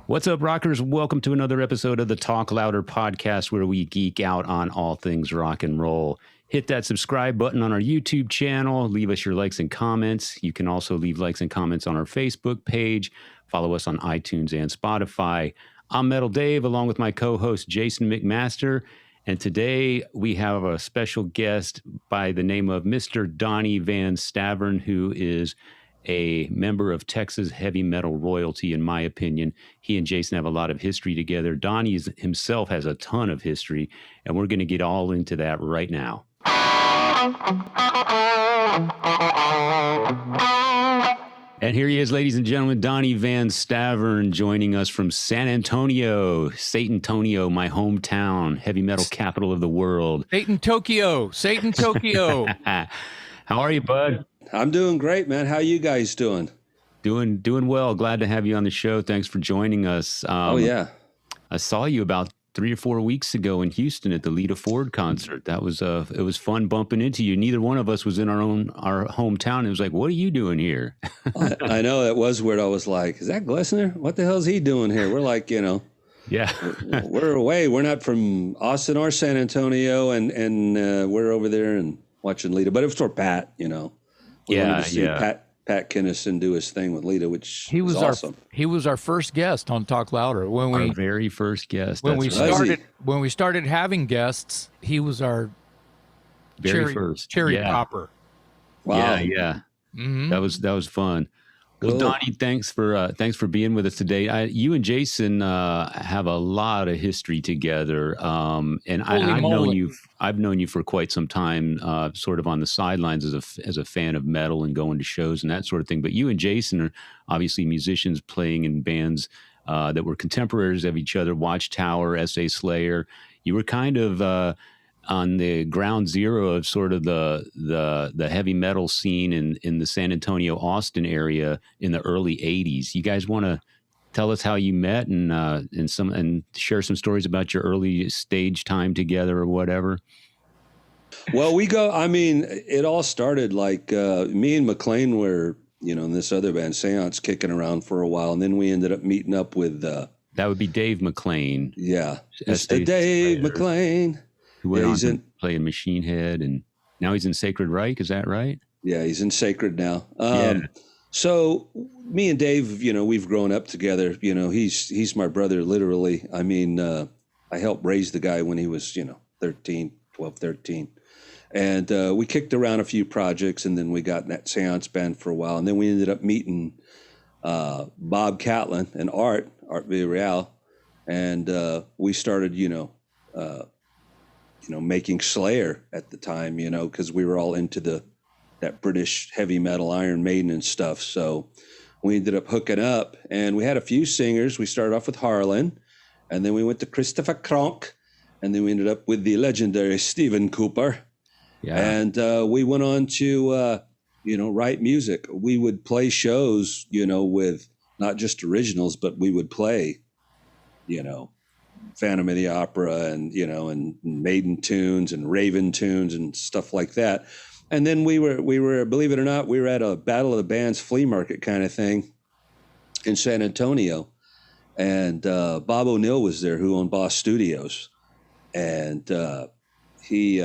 What's up, rockers? Welcome to another episode of the Talk Louder podcast, where we geek out on all things rock and roll. Hit that subscribe button on our YouTube channel. Leave us your likes and comments. You can also leave likes and comments on our Facebook page. Follow us on iTunes and Spotify. I'm Metal Dave, along with my co-host Jason McMaster. And today we have a special guest by the name of Mr. Donnie Van Stavern, who is a member of Texas heavy metal royalty, in my opinion. He and Jason have a lot of history together. Donnie himself has a ton of history, and we're going to get all into that right now. And here he is, ladies and gentlemen, Donnie Van Stavern, joining us from San Antonio, Satan-tonio, my hometown, heavy metal capital of the world. Satan-Tokyo. How are you, bud? I'm doing great, man. How you guys doing? Doing well. Glad to have you on the show. Thanks for joining us. Yeah. I saw you about 3 or 4 weeks ago in Houston at the Lita Ford concert. That was it was fun bumping into you. Neither one of us was in our hometown. It was like, what are you doing here? I know that was weird. I was like, is that Glessner? What the hell is he doing here? We're like, yeah, we're away. We're not from Austin or San Antonio, and we're over there and watching Lita. But it was for Pat, We wanted to see Pat Kinnison do his thing with Lita, which he was awesome. He was our first guest on Talk Louder our very first guest. When we started having guests. He was our very first cherry popper. Wow. Yeah. Mm-hmm. That was fun. Well, Cool. Donnie, thanks for being with us today. You and Jason have a lot of history together, and I've known you for quite some time, sort of on the sidelines as a fan of metal and going to shows and that sort of thing. But you and Jason are obviously musicians playing in bands that were contemporaries of each other. Watchtower, S.A. Slayer. You were kind of on the ground zero of sort of the heavy metal scene in the San Antonio, Austin area in the early 80s. You guys want to tell us how you met and share some stories about your early stage time together or whatever? Well, it all started like me and Mclean were, in this other band, Seance, kicking around for a while. And then we ended up meeting up with... that would be Dave Mclean. Yeah. Mr. Dave Mclean. Who went on to play in Machine Head, and now he's in Sacred Reich. Is that right? Yeah, he's in Sacred now. So me and Dave, we've grown up together. He's my brother, literally. I helped raise the guy when he was, 13. And we kicked around a few projects, and then we got in that Seance band for a while. And then we ended up meeting Bob Catlin and Art Villarreal. And we started, making Slayer at the time, because we were all into that British heavy metal, Iron Maiden and stuff. So we ended up hooking up, and we had a few singers. We started off with Harlan, and then we went to Christopher Kronk, and then we ended up with the legendary Stephen Cooper. Yeah. And we went on to, write music. We would play shows, with not just originals, but we would play, Phantom of the Opera and Maiden tunes and Raven tunes and stuff like that. And then we were, believe it or not, we were at a Battle of the Bands flea market kind of thing in San Antonio. And Bob O'Neill was there, who owned Boss Studios. And he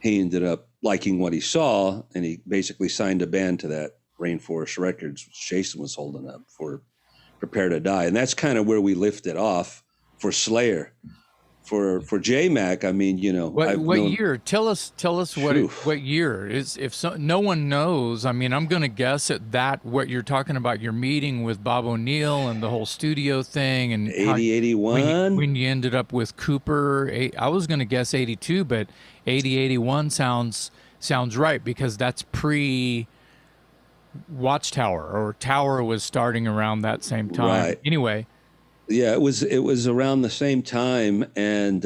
ended up liking what he saw, and he basically signed a band to that Rainforest Records, which Jason was holding up for Prepare to Die. And that's kind of where we lifted off for Slayer. For J-Mac, what year? Tell us what year is. No one knows. I'm going to guess at that. What you're talking about, your meeting with Bob O'Neill and the whole studio thing, and 81. When you ended up with Cooper. I was going to guess 82, but 81 sounds right, because that's pre Watchtower, or Tower was starting around that same time. Right. Anyway. Yeah, it was around the same time, and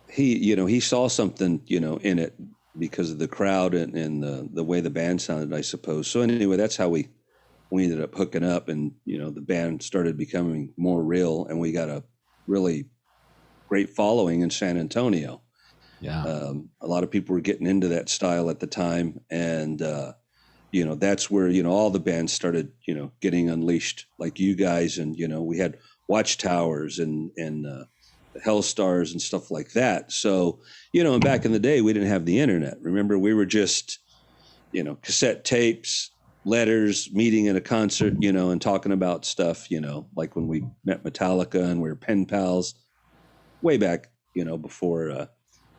he saw something, in it because of the crowd and the way the band sounded, I suppose. So anyway, that's how we ended up hooking up, and the band started becoming more real, and we got a really great following in San Antonio. Yeah, a lot of people were getting into that style at the time, and that's where, all the bands started, getting unleashed, like you guys. And, we had Watchtowers and Hellstars and stuff like that. So, and back in the day, we didn't have the internet. Remember, we were just, cassette tapes, letters, meeting at a concert, and talking about stuff, like when we met Metallica and we were pen pals way back, before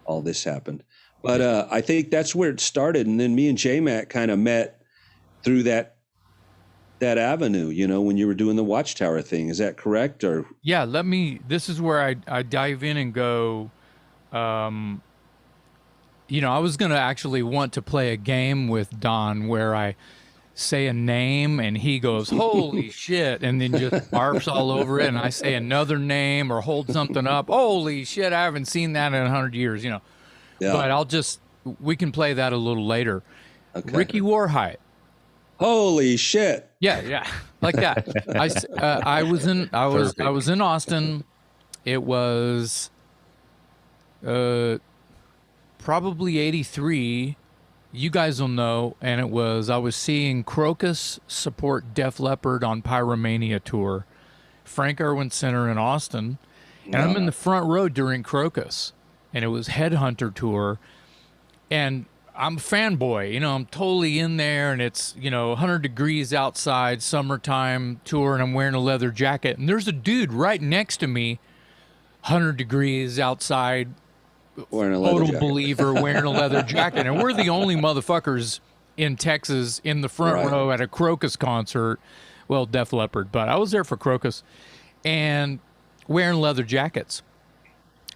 all this happened. But I think that's where it started. And then me and J-Mac kind of met through that avenue, when you were doing the Watchtower thing. Is that correct? Or yeah, this is where I dive in and go, I was going to actually want to play a game with Don where I say a name and he goes, holy shit, and then just barfs all over it, and I say another name or hold something up, holy shit, I haven't seen that in 100 years, Yeah. But we can play that a little later. Okay. Ricky Warhite. Holy shit. Yeah, like that. I was in Austin. It was probably 83. You guys will know. And I was seeing Crocus support Def Leppard on Pyromania tour, Frank Irwin Center in Austin. And I'm in the front row during Crocus. And it was Headhunter tour. And I'm a fanboy, I'm totally in there, and it's, 100 degrees outside, summertime tour, and I'm wearing a leather jacket. And there's a dude right next to me, 100 degrees outside, wearing a leather jacket. Believer, wearing a leather jacket. And we're the only motherfuckers in Texas in the front row at a Crocus concert. Well, Def Leppard, but I was there for Crocus, and wearing leather jackets.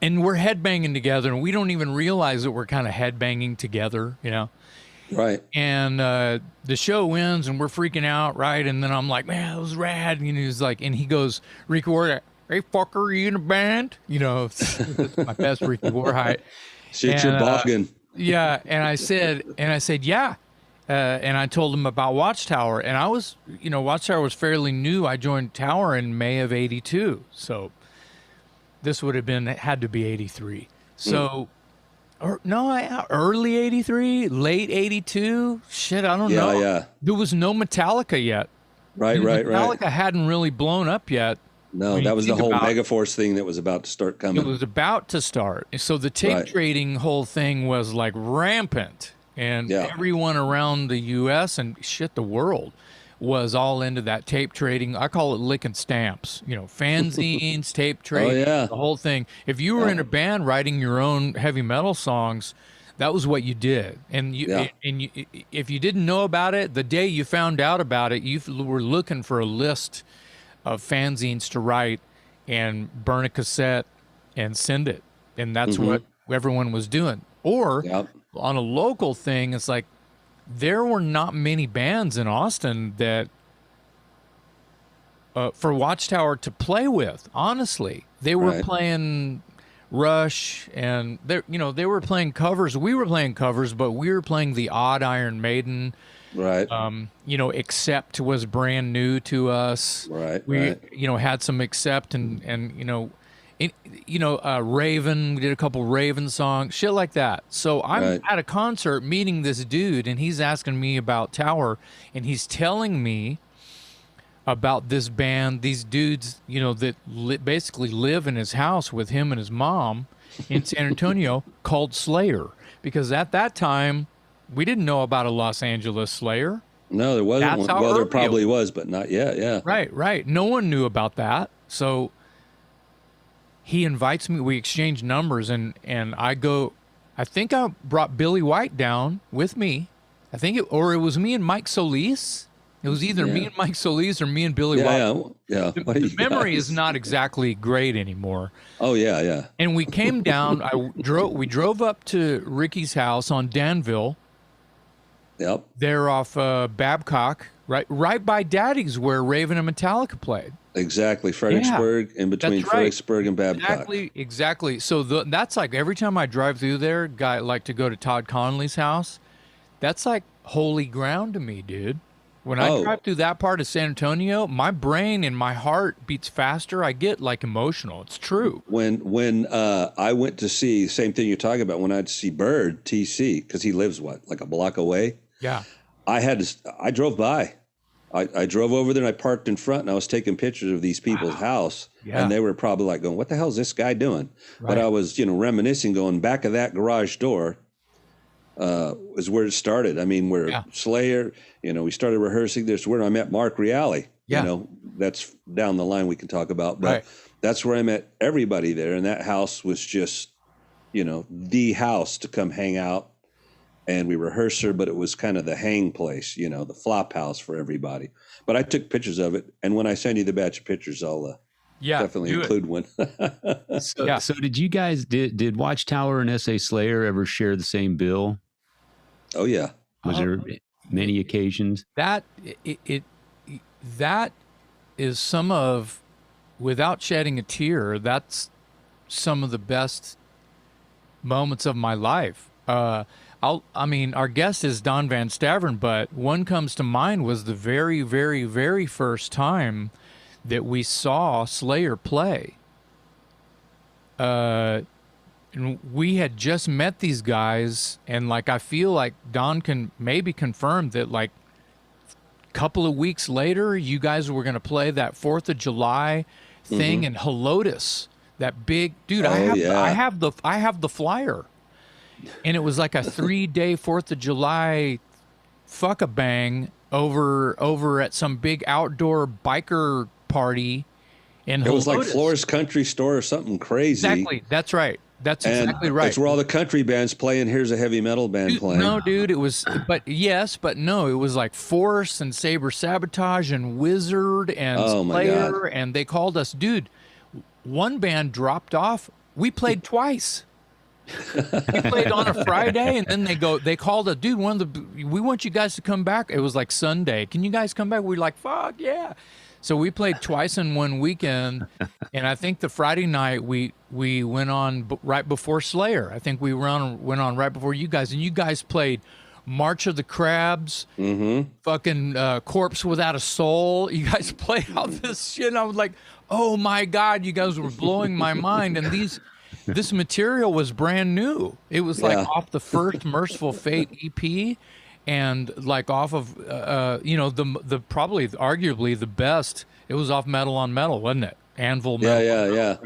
And we're headbanging together, and we don't even realize that we're kind of headbanging together, Right. And the show ends, and we're freaking out, right? And then I'm like, man, that was rad. And he's like, and he goes, Ricky Warhite, hey, fucker, are you in a band? It's my best Ricky Warhite. Shit, you're bogging. Yeah, and I said, yeah. And I told him about Watchtower, and I was, Watchtower was fairly new. I joined Tower in May of '82, so this would have had to be 83. So, early 83, late 82. Shit, I don't know. Yeah. There was no Metallica yet. Right. Metallica hadn't really blown up yet. No, that was the whole Megaforce thing that was about to start coming. It was about to start. So the tape trading whole thing was like rampant. And everyone around the U.S. and the world was all into that tape trading. I call it licking stamps, fanzines, tape trading, the whole thing. If you were in a band writing your own heavy metal songs, that was what you did. And if you didn't know about it, the day you found out about it, you were looking for a list of fanzines to write and burn a cassette and send it. And that's what everyone was doing. Or on a local thing, it's like, there were not many bands in Austin that for Watchtower to play with. Honestly, they were playing Rush, and they were playing covers. We were playing covers, but we were playing the odd Iron Maiden. Right. Accept was brand new to us. We had some Accept and Raven, we did a couple Raven songs, shit like that. So I'm at a concert meeting this dude, and he's asking me about Tower, and he's telling me about this band, these dudes, that basically live in his house with him and his mom in San Antonio called Slayer. Because at that time, we didn't know about a Los Angeles Slayer. No, there wasn't one. Well, there probably was, but not yet, yeah. Right. No one knew about that. So he invites me, we exchange numbers, and I go, I think I brought Billy White down with me. It was me and Mike Solis. It was either me and Mike Solis or me and Billy White. Yeah. The memory is not exactly great anymore. Oh, yeah. And we came down, we drove up to Ricky's house on Danville. Yep. There off Babcock, right by Daddy's where Raven and Metallica played. Exactly, Fredericksburg, in between Fredericksburg and Babcock. Exactly. So that's like every time I drive through there, guy like to go to Todd Conley's house. That's like holy ground to me, dude. When I drive through that part of San Antonio, my brain and my heart beats faster. I get like emotional. It's true. When I went to see, same thing you're talking about, when I'd see Bird, TC, because he lives like a block away. Yeah. I drove by. I drove over there and I parked in front and I was taking pictures of these people's house. Yeah. And they were probably like going, what the hell is this guy doing? Right. But I was, reminiscing, going back of that garage door is where it started. I mean, where Slayer, we started rehearsing. There's where I met Mark Reale. Yeah. That's down the line we can talk about. But that's where I met everybody there. And that house was just, the house to come hang out. And we rehearsed her, but it was kind of the hang place, the flop house for everybody. But I took pictures of it. And when I send you the batch of pictures, I'll definitely include one. So did you guys, did Watchtower and S.A. Slayer ever share the same bill? Oh, yeah. Was there many occasions? That is some of, without shedding a tear, that's some of the best moments of my life. Our guest is Don Van Stavern, but one comes to mind was the very, very, very first time that we saw Slayer play. And we had just met these guys, and I feel like Don can maybe confirm that a couple of weeks later, you guys were going to play that 4th of July thing in Helotes. That big dude. I have the flyer. And it was like a 3-day 4th of July fuck-a-bang over at some big outdoor biker party in Helotes. It was like Flores Country Store or something crazy. Exactly. That's right. That's exactly right. It's where all the country bands play, and here's a heavy metal band playing. No, dude, it was, but no, it was like Force and Saber Sabotage and Wizard and Slayer, and they called us, dude. One band dropped off. We played twice. We played on a Friday, and then they called us, dude, we want you guys to come back. It was like Sunday. Can you guys come back? We're like, fuck yeah. So we played twice in one weekend, and I think the Friday night we went on right before Slayer. I think we went on right before you guys, and you guys played March of the Crabs, fucking Corpse Without a Soul. You guys played all this shit, and I was like, oh my God, you guys were blowing my mind, and this material was brand new. It was off the first Merciful Fate EP, and off of the probably arguably the best. It was off Metal on Metal, wasn't it? Anvil Metal. Yeah.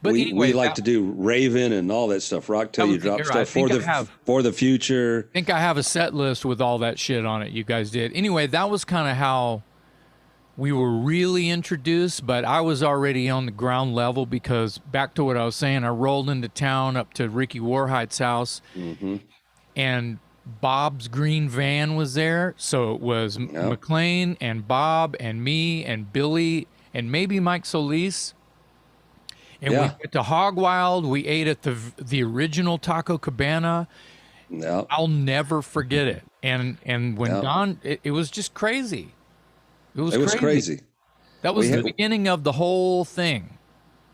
But we like to do Raven and all that stuff. Rock Till You Drop stuff for the future. I think I have a set list with all that shit on it. You guys did. Anyway, that was kind of how we were really introduced, but I was already on the ground level because, back to what I was saying, I rolled into town up to Ricky Warhite's house, and Bob's green van was there. So it was Mclean and Bob and me and Billy and maybe Mike Solis. And we went to Hog Wild. We ate at the original Taco Cabana. I'll never forget it. And when Don, it was just crazy. It was crazy. That was the beginning of the whole thing.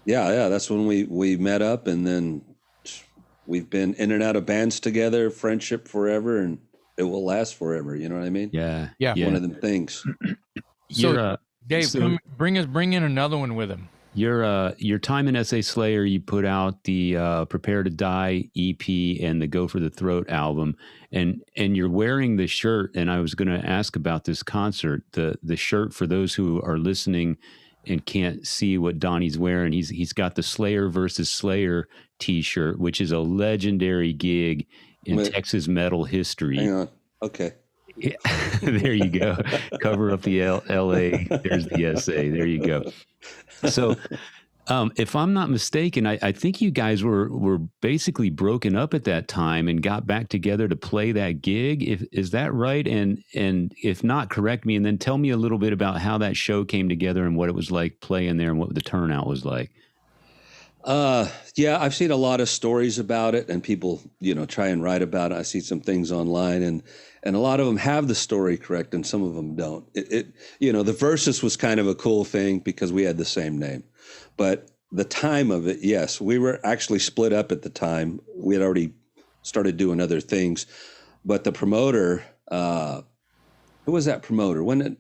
Yeah. That's when we met up, and then we've been in and out of bands together, friendship forever, and it will last forever. You know what I mean? Yeah. One of them things. So, Dave, bring in another one with him. Your time in S.A. Slayer, you put out the Prepare to Die EP and the Go for the Throat album, and you're wearing the shirt, and I was going to ask about this concert, the shirt, for those who are listening and can't see what Donnie's wearing. He's got the Slayer versus Slayer t-shirt, which is a legendary gig in Texas metal history. Hang on. Okay. Yeah. There you go. Cover up the LA. There's the SA. There you go. So, if I'm not mistaken, I think you guys were basically broken up at that time and got back together to play that gig. Is that right? And if not, correct me, and then tell me a little bit about how that show came together and what it was like playing there and what the turnout was like. Yeah, I've seen a lot of stories about it, and people, try and write about it. I see some things online, and a lot of them have the story correct, and some of them don't. The Versus was kind of a cool thing because we had the same name, but the time of it, yes, we were actually split up at the time. We had already started doing other things, but the promoter, who was that promoter? When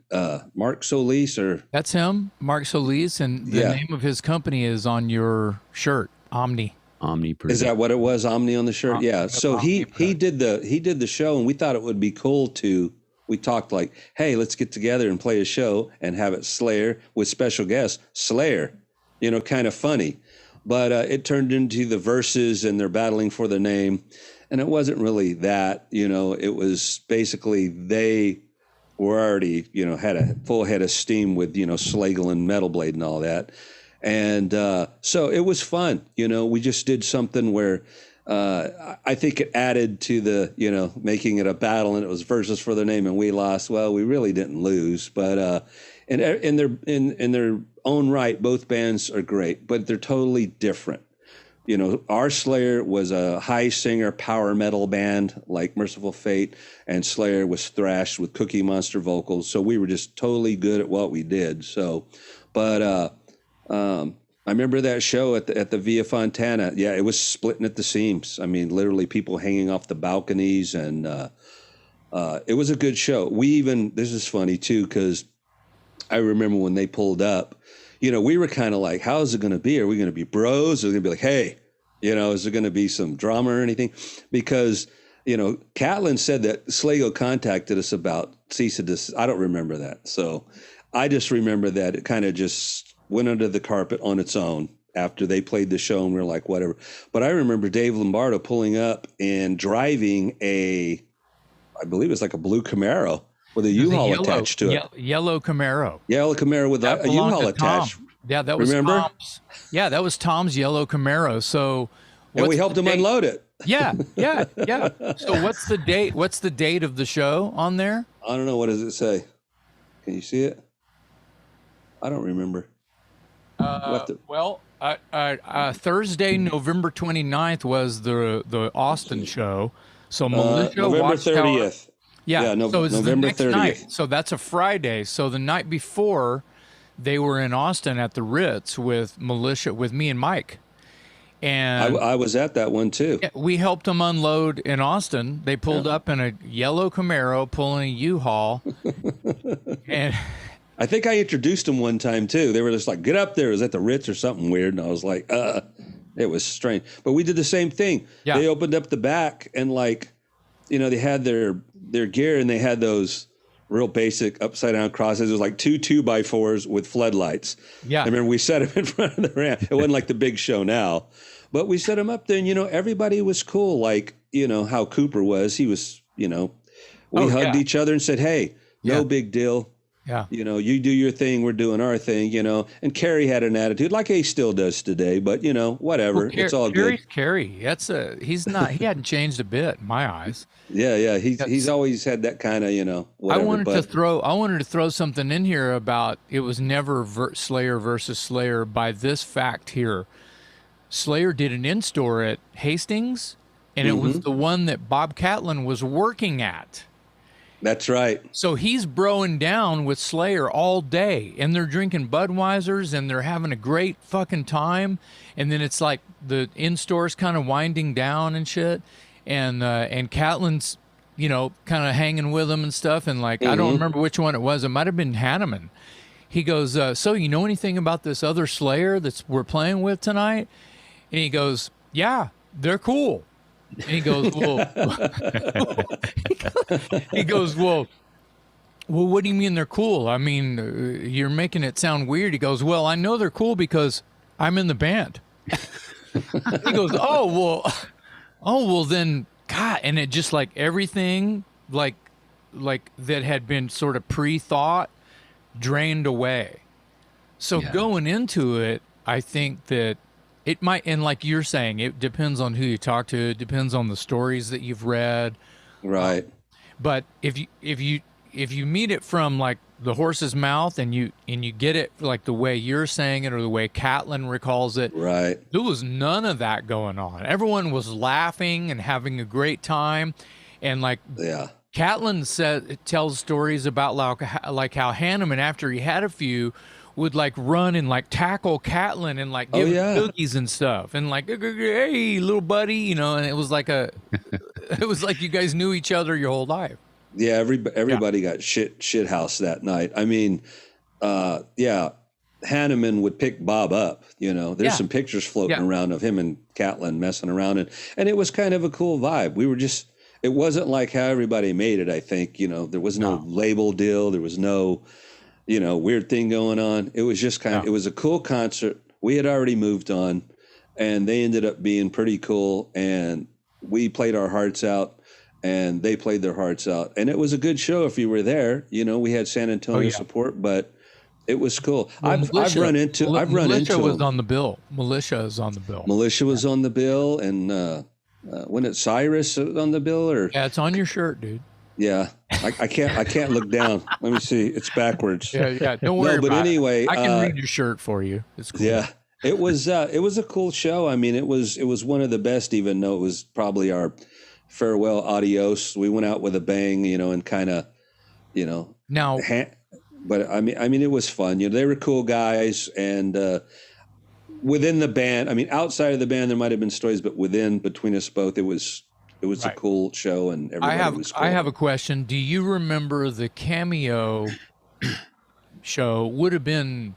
Mark Solis or? That's him, Mark Solis, and the name of his company is on your shirt, Omni. Omni. Is that what it was? Omni on the shirt? Yeah. So he did the show, and we thought it would be cool to we talked like, hey, let's get together and play a show and have it Slayer with special guest Slayer, kind of funny. But it turned into the Verses, and they're battling for the name. And it wasn't really that, it was basically they were already, had a full head of steam with, Slagle and Metal Blade and all that. And so it was fun. We just did something where I think it added to the, making it a battle, and it was Verses for the name and we lost. Well, we really didn't lose, but in their own right, both bands are great, but they're totally different. Our Slayer was a high singer power metal band like Merciful Fate, and Slayer was thrash with Cookie Monster vocals. So we were just totally good at what we did. So, but I remember that show at the Via Fontana. Yeah, it was splitting at the seams. I mean, literally people hanging off the balconies, and it was a good show. This is funny too, because I remember when they pulled up, we were kind of like, how is it going to be? Are we going to be bros? Or are we going to be like, hey, is there going to be some drama or anything? Because, Catlin said that Slago contacted us about Cease and Desist. I don't remember that. So I just remember that it kind of just went under the carpet on its own after they played the show, and we were like, whatever. But I remember Dave Lombardo pulling up and driving I believe it's like a blue Camaro with a U-Haul attached to it. Yellow Camaro. Yellow Camaro with a U-Haul attached. Yeah, that was Tom's. Yeah, that was Tom's yellow Camaro. So, and we helped him unload it. Yeah. So what's the date? What's the date of the show on there? I don't know. What does it say? Can you see it? I don't remember. Thursday, November 29th was the Austin show. So Militia November 30th. Yeah, so it's November the next 30th. night. So that's a Friday. So the night before, they were in Austin at the Ritz with Militia, with me and Mike. And I was at that one too. we helped them unload in Austin. They pulled up in a yellow Camaro pulling a U-Haul. And I think I introduced them one time too. They were just like, get up there. It was at the Ritz or something weird. And I was like, it was strange. But we did the same thing. Yeah. They opened up the back, and they had their gear, and they had those real basic upside down crosses. It was like 2 2x4s with floodlights. Yeah. I remember we set them in front of the ramp. It wasn't like the big show now, but we set them up there, and, everybody was cool. Like, how Cooper was, he was, we hugged each other and said, hey, no big deal. Yeah. You do your thing, we're doing our thing, and Kerry had an attitude like he still does today, but whatever. Well, it's all good. Kerry. He hadn't changed a bit in my eyes. Yeah. He's always had that kind of, whatever. I wanted to throw something in here about it was never Slayer versus Slayer by this fact here. Slayer did an in-store at Hastings, and it was the one that Bob Catlin was working at. That's right. So he's broing down with Slayer all day, and they're drinking Budweisers, and they're having a great fucking time. And then it's like the in-store's kind of winding down and shit, and Catlin's, kind of hanging with them and stuff. And I don't remember which one it was. It might have been Hanneman. He goes, so you know anything about this other Slayer we're playing with tonight? And he goes, yeah, they're cool. And he goes, well, what do you mean they're cool? I mean, you're making it sound weird. He goes, well, I know they're cool because I'm in the band. He goes, oh, well then, God. And it just like everything like that had been sort of pre-thought drained away. So going into it, I think that it might, and like you're saying, it depends on who you talk to. It depends on the stories that you've read. Right. But if you meet it from like the horse's mouth, and you get it like the way you're saying it or the way Catlin recalls it, right? There was none of that going on. Everyone was laughing and having a great time, and Catlin tells stories about like how Hanneman, after he had a few, would like run and like tackle Catlin and like give him cookies and stuff, and like, hey little buddy, and it was like it was like you guys knew each other your whole life. Yeah, everybody got shit house that night. I mean, Hanneman would pick Bob up. There's some pictures floating around of him and Catlin messing around, and it was kind of a cool vibe. We were just, it wasn't like how everybody made it. I think, there was no label deal. There was no, weird thing going on. It was just it was a cool concert. We had already moved on, and they ended up being pretty cool. And we played our hearts out, and they played their hearts out. And it was a good show if you were there. We had San Antonio support, but it was cool. Well, I've run into Militia was them. on the bill. Militia is on the bill. Militia was on the bill, and when it's Cyrus on the bill, or it's on your shirt, dude. Yeah, I can't look down. Let me see. It's backwards. Yeah. Don't worry. But anyway, I can read your shirt for you. It's cool. Yeah, it was a cool show. I mean, it was one of the best, even though it was probably our farewell adios. We went out with a bang, and kind of, Now, but I mean, it was fun. They were cool guys, and within the band, I mean, outside of the band, there might have been stories, but between us both, it was a cool show, and everybody was cool. I have a question. Do you remember the Cameo show would have been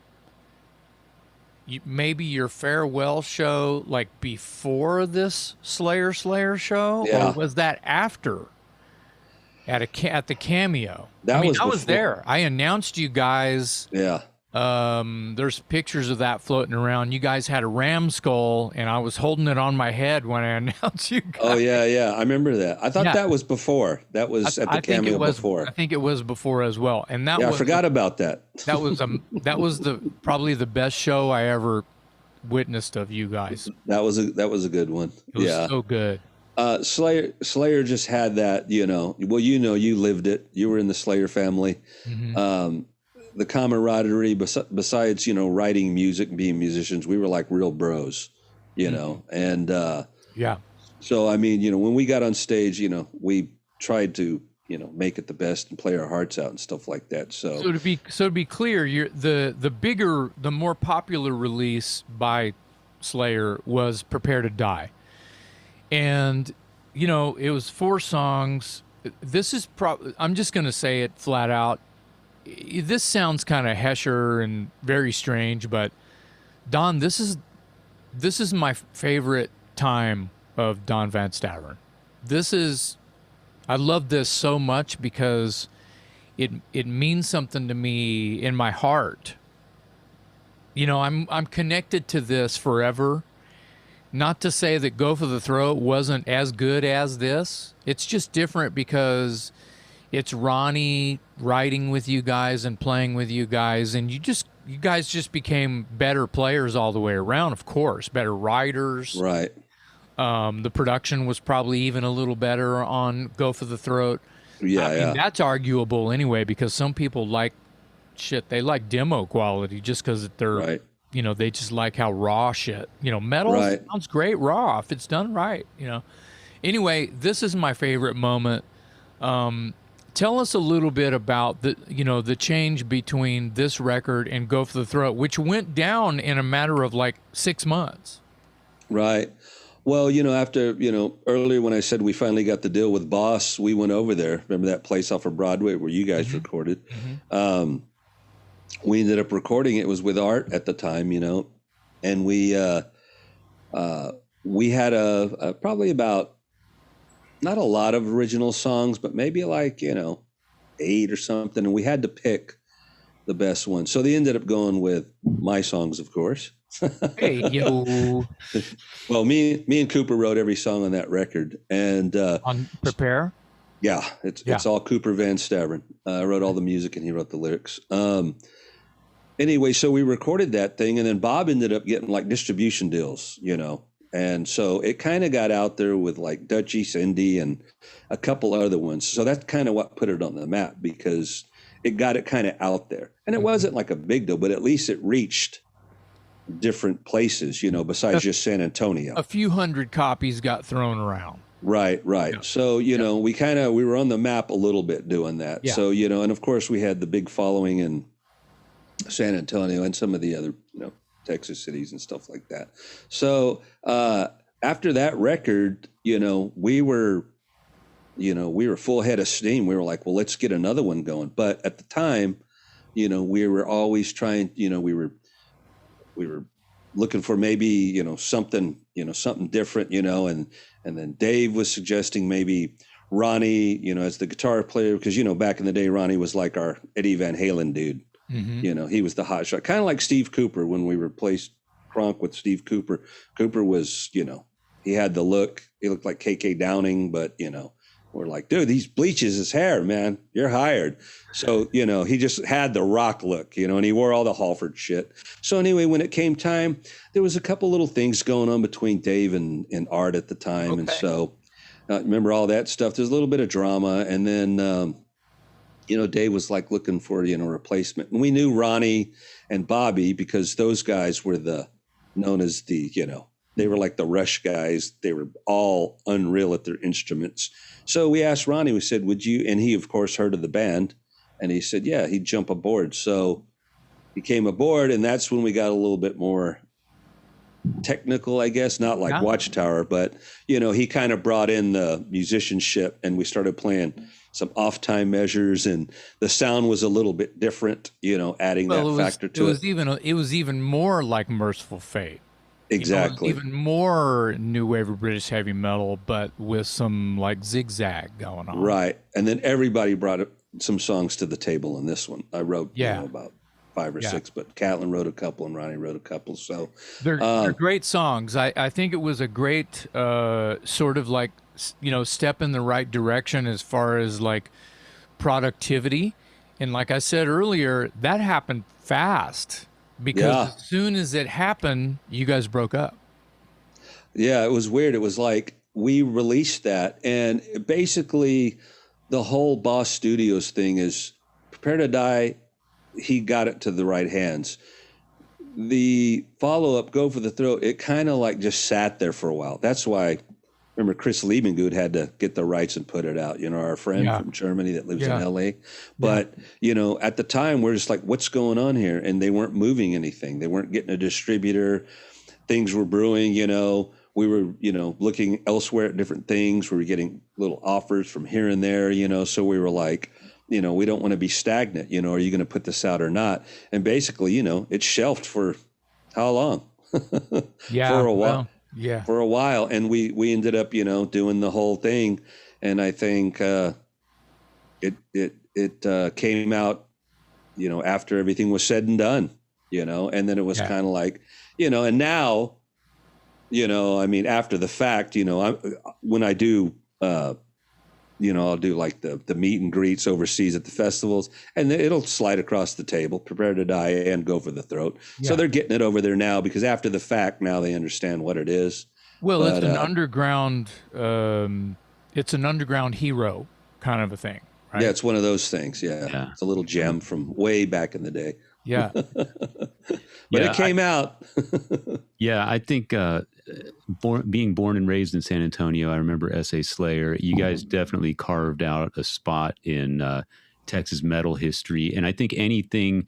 maybe your farewell show, like before this Slayer show, or was that after? At the Cameo. I was there. I announced you guys. Yeah. There's pictures of that floating around. You guys had a ram skull, and I was holding it on my head when I announced you guys. Oh yeah. I remember that. I thought that was before. That was at the Cameo before. I think it was before as well. And that was, I forgot about that. That was probably the best show I ever witnessed of you guys. That was a good one. It was so good. Slayer just had that, well, you lived it. You were in the Slayer family. Mm-hmm. The camaraderie, besides, writing music and being musicians, we were like real bros, and so, I mean, when we got on stage, we tried to, make it the best and play our hearts out and stuff like that. So to be clear, the more popular release by Slayer was Prepare to Die. And, it was 4 songs. This is I'm just going to say it flat out. This sounds kind of Hesher and very strange, but Don, this is my favorite time of Don Van Stavern. I love this so much because it means something to me in my heart. I'm connected to this forever. Not to say that Go for the Throat wasn't as good as this. It's just different because it's Ronnie writing with you guys and playing with you guys, and you guys just became better players all the way around, of course, better writers. Right. The production was probably even a little better on Go for the Throat. Yeah, I mean, that's arguable anyway, because some people they like demo quality just because they're, right. They just like how raw shit, metal sounds great raw if it's done right, Anyway, this is my favorite moment. Tell us a little bit about the change between this record and Go for the Throat, which went down in a matter of like 6 months. Right. Well, after, earlier when I said we finally got the deal with Boss, we went over there. Remember that place off of Broadway where you guys recorded? Mm-hmm. We ended up recording. It was with Art at the time, and we had a probably about, not a lot of original songs, but maybe like, 8 or something. And we had to pick the best one. So they ended up going with my songs, of course. Hey, yo. Well, me and Cooper wrote every song on that record. And on Prepare? Yeah, it's all Cooper Van Stavern. I wrote all the music and he wrote the lyrics. Anyway, so we recorded that thing, and then Bob ended up getting like distribution deals, And so it kind of got out there with like Dutch East Indie and a couple other ones. So that's kind of what put it on the map, because it got it kind of out there. And it wasn't like a big deal, but at least it reached different places, besides just San Antonio. A few hundred copies got thrown around. Right. Yeah. So, we were on the map a little bit doing that. Yeah. So, and of course we had the big following in San Antonio and some of the other, Texas cities and stuff like that. So after that record, we were full head of steam. We were like, well, let's get another one going. But at the time, we were always trying, we were looking for maybe, something different, and then Dave was suggesting maybe Ronnie, you know, as the guitar player, because, you know, back in the day, Ronnie was like our Eddie Van Halen dude. You know, he was the hot shot, kind of like Steve Cooper when we replaced Kronk with Steve Cooper. Cooper was, you know, he had the look. He looked like KK Downing, but, you know, we're like, dude, he bleaches his hair, man. You're hired. So, you know, he just had the rock look, you know, and he wore all the Halford shit. So anyway, when it came time, there was a couple little things going on between Dave and Art at the time. Okay. And so remember all that stuff. There's a little bit of drama. And then, you know, Dave was like looking for, you know, replacement. And we knew Ronnie and Bobby because those guys were known as the, you know, they were like the Rush guys. They were all unreal at their instruments. So we asked Ronnie, we said, would you, and he of course heard of the band and he said, yeah, he'd jump aboard. So he came aboard and that's when we got a little bit more technical, I guess, not like Watchtower, but, you know, he kind of brought in the musicianship and we started playing some off time measures and the sound was a little bit different, you know, adding that factor to it. It was even more like Merciful Fate. Exactly. You know, even more new wave of British heavy metal, but with some like zigzag going on. Right. And then everybody brought some songs to the table in this one. I wrote you know, about 5 or 6, but Catlin wrote a couple and Ronnie wrote a couple. So they're great songs. I think it was a great sort of like, you know, step in the right direction as far as like productivity. And like I said earlier, that happened fast because as soon as it happened, you guys broke up. Yeah, it was weird. It was like we released that and basically the whole Boss Studios thing is Prepare to Die. He got it to the right hands. The follow-up, Go for the Throat, it kind of like just sat there for a while. That's why, remember, Chris Liebengut had to get the rights and put it out, you know, our friend from Germany that lives in LA. But, you know, at the time, we're just like, what's going on here? And they weren't moving anything. They weren't getting a distributor. Things were brewing, you know. We were, you know, looking elsewhere at different things. We were getting little offers from here and there, you know. So we were like, you know, we don't want to be stagnant, you know, are you going to put this out or not? And basically, you know, it's shelved for how long? For a while. For a while. And we ended up, you know, doing the whole thing. And I think it came out, you know, after everything was said and done, you know, and then it was kind of like, you know, and now, you know, I mean, after the fact, you know, when I do, you know, I'll do like the meet and greets overseas at the festivals and it'll slide across the table, Prepare to Die and Go for the Throat. So they're getting it over there now because after the fact, now they understand what it is. Well, but, it's an underground hero kind of a thing, right? Yeah, it's one of those things. Yeah. It's a little gem from way back in the day. Yeah. But it came out. I think being born and raised in San Antonio, I remember S.A. Slayer. You guys definitely carved out a spot in Texas metal history. And I think anything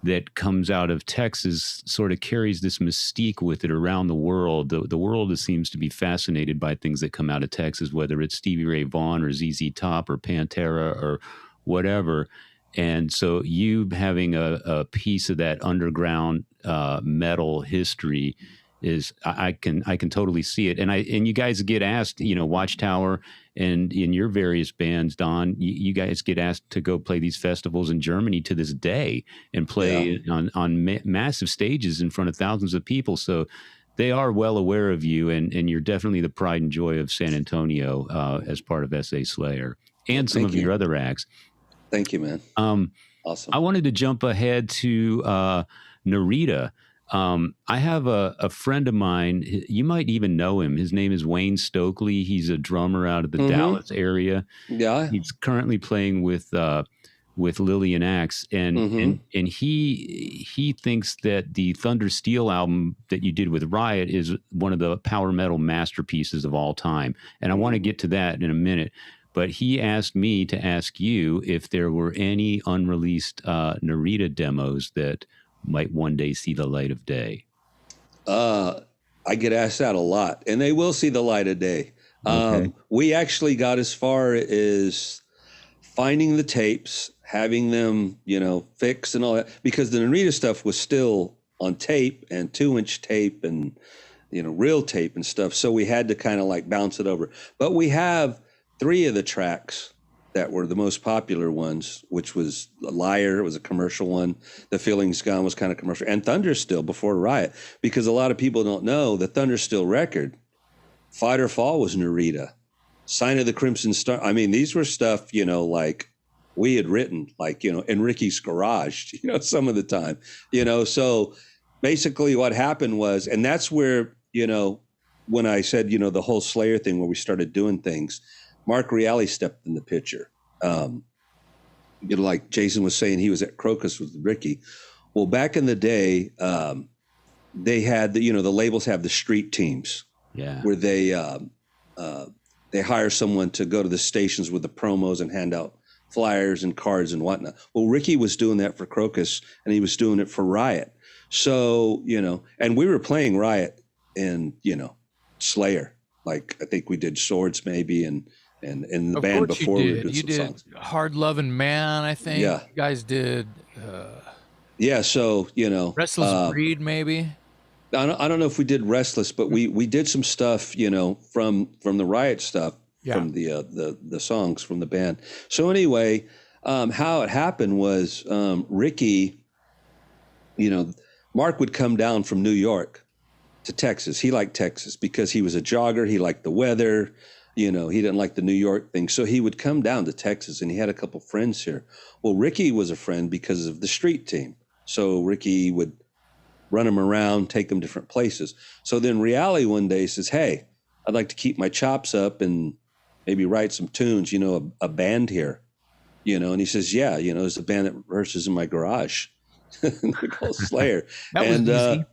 that comes out of Texas sort of carries this mystique with it around the world. The world seems to be fascinated by things that come out of Texas, whether it's Stevie Ray Vaughan or ZZ Top or Pantera or whatever. And so you having a piece of that underground metal history is I can totally see it. And you guys get asked, you know, Watchtower and in your various bands, Don, you guys get asked to go play these festivals in Germany to this day and play on massive stages in front of thousands of people. So they are well aware of you, and you're definitely the pride and joy of San Antonio as part of S.A. Slayer and some of your other acts. Thank you, man. Awesome. I wanted to jump ahead to Narita. I have a friend of mine. You might even know him. His name is Wayne Stokely. He's a drummer out of the Dallas area. Yeah. He's currently playing with Lillian Axe, and he thinks that the Thundersteel album that you did with Riot is one of the power metal masterpieces of all time. And I want to get to that in a minute. But he asked me to ask you if there were any unreleased Narita demos that might one day see the light of day. I get asked that a lot, and they will see the light of day. Okay. We actually got as far as finding the tapes, having them, you know, fixed and all that, because the Narita stuff was still on tape and 2-inch tape and, you know, real tape and stuff. So we had to kind of like bounce it over. But we have three of the tracks that were the most popular ones, which was Liar, it was a commercial one. The Feeling's Gone was kind of commercial. And Thundersteel before Riot, because a lot of people don't know the Thundersteel record, Fight or Fall was Narita. Sign of the Crimson Star. I mean, these were stuff, you know, like we had written, like, you know, in Ricky's garage, you know, some of the time, you know. So basically what happened was, and that's where, you know, when I said, you know, the whole Slayer thing where we started doing things, Mark Reale stepped in the picture. You know, like Jason was saying, he was at Crocus with Ricky. Well, back in the day, they had the, you know, the labels have the street teams, where they hire someone to go to the stations with the promos and hand out flyers and cards and whatnot. Well, Ricky was doing that for Crocus, and he was doing it for Riot. So, you know, and we were playing Riot and, you know, Slayer. Like I think we did Swords maybe, and the Of band course before you we did. did You some did songs. Hard Loving Man, I think. Yeah. You guys did Yeah. So, you know, Restless Breed, maybe. I don't know if we did Restless, but we did some stuff, you know, from the Riot stuff, from the songs from the band. So anyway, how it happened was Ricky, you know, Mark would come down from New York to Texas. He liked Texas because he was a jogger. He liked the weather. You know, he didn't like the New York thing. So he would come down to Texas, and he had a couple friends here. Well, Ricky was a friend because of the street team. So Ricky would run him around, take him different places. So then Reale one day says, hey, I'd like to keep my chops up and maybe write some tunes, you know, a band here, you know. And he says, yeah, you know, there's a band that rehearses in my garage. They're called Slayer. That was easy.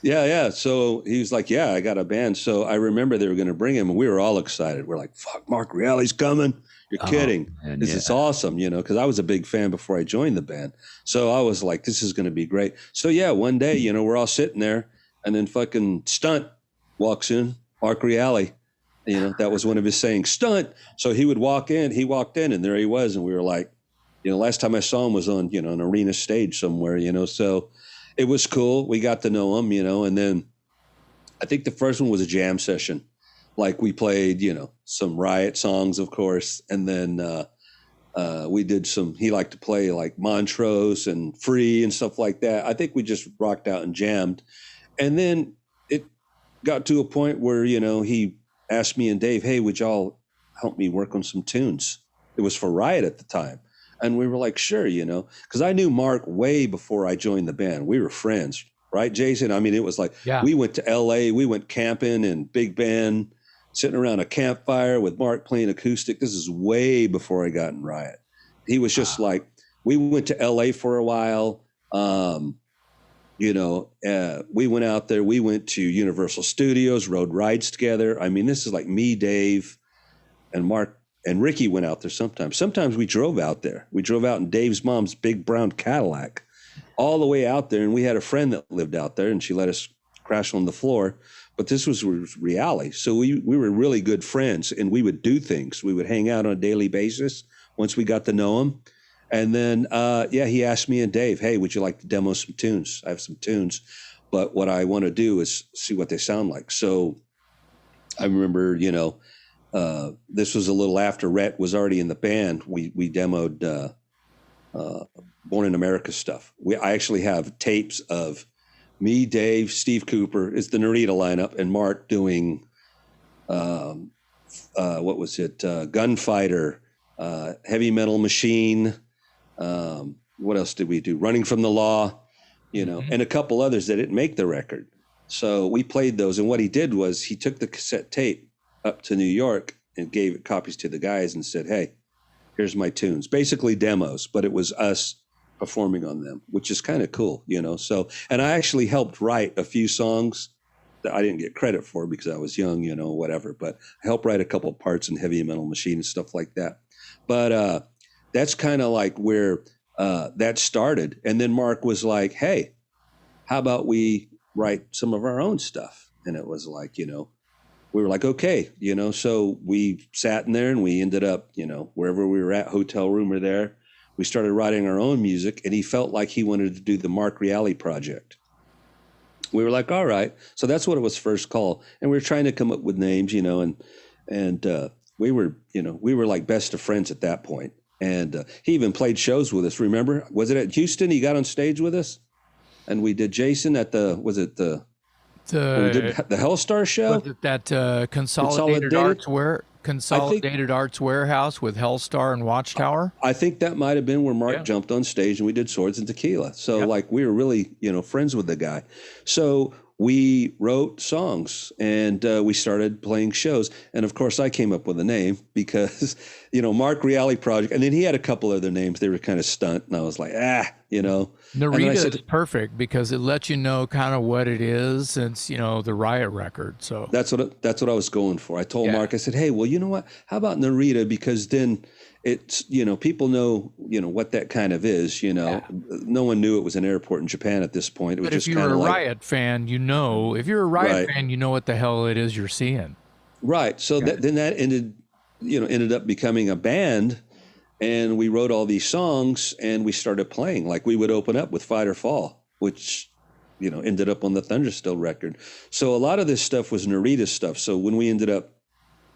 Yeah. So he was like, yeah, I got a band. So I remember they were going to bring him, and we were all excited. We're like, fuck, Mark Reale's coming. You're kidding. Man, This is awesome, you know, because I was a big fan before I joined the band. So I was like, this is going to be great. So yeah, one day, you know, we're all sitting there, and then fucking Stunt walks in, Mark Reale. You know, that was one of his sayings, Stunt. So he would walk in, and there he was. And we were like, you know, last time I saw him was on, you know, an arena stage somewhere, you know. So it was cool. We got to know him, you know, and then I think the first one was a jam session. Like we played, you know, some Riot songs, of course. And then we did some, he liked to play like Montrose and Free and stuff like that. I think we just rocked out and jammed. And then it got to a point where, you know, he asked me and Dave, hey, would y'all help me work on some tunes? It was for Riot at the time. And we were like, sure, you know, because I knew Mark way before I joined the band. We were friends, right, Jason? I mean, it was like we went to LA, we went camping in Big Bend, sitting around a campfire with Mark playing acoustic. This is way before I got in Riot. He was just like, we went to LA for a while. You know, we went out there. We went to Universal Studios, rode rides together. I mean, this is like me, Dave, and Mark. And Ricky went out there sometimes. Sometimes we drove out there. We drove out in Dave's mom's big brown Cadillac all the way out there. And we had a friend that lived out there, and she let us crash on the floor. But this was reality. So we were really good friends, and we would do things. We would hang out on a daily basis once we got to know him. And then, he asked me and Dave, hey, would you like to demo some tunes? I have some tunes, but what I want to do is see what they sound like. So I remember, you know, this was a little after Rhett was already in the band. We demoed Born in America stuff. I actually have tapes of me, Dave, Steve Cooper is the Narita lineup, and Mark doing what was it? Gunfighter, Heavy Metal Machine. What else did we do? Running from the Law, you know, and a couple others that didn't make the record. So we played those, and what he did was he took the cassette tape up to New York and gave copies to the guys and said, hey, here's my tunes, basically demos, but it was us performing on them, which is kind of cool, you know? So, and I actually helped write a few songs that I didn't get credit for because I was young, you know, whatever, but I helped write a couple of parts in Heavy Metal Machine and stuff like that. But that's kind of like where that started. And then Mark was like, hey, how about we write some of our own stuff? And it was like, you know, we were like, okay, you know, so we sat in there and we ended up, you know, wherever we were at, hotel room or there, we started writing our own music, and he felt like he wanted to do the Mark Reale project. We were like, all right. So that's what it was first called. And we were trying to come up with names, you know, and we were like best of friends at that point. And he even played shows with us. Remember, was it at Houston? He got on stage with us, and we did Jason at when we did the Hellstar show. Was it that Consolidated Arts Warehouse with Hellstar and Watchtower? I think that might have been where Mark jumped on stage and we did Swords and Tequila. So like we were really, friends with the guy. So we wrote songs and we started playing shows. And of course I came up with a name because, Mark Reality Project. And then he had a couple other names. They were kind of stunt. And I was like, Narita is perfect because it lets you know kind of what it is since, the Riot record. So that's what I was going for. I told Mark, I said, hey, well, you know what? How about Narita? Because then it's, people know, what that kind of is, no one knew it was an airport in Japan at this point. It was just if you're a Riot fan, if you're a Riot fan, you know what the hell it is you're seeing. Right. So then that ended up becoming a band, and we wrote all these songs and we started playing. Like we would open up with Fight or Fall, which, ended up on the Thundersteel record. So a lot of this stuff was Narita stuff. So when we ended up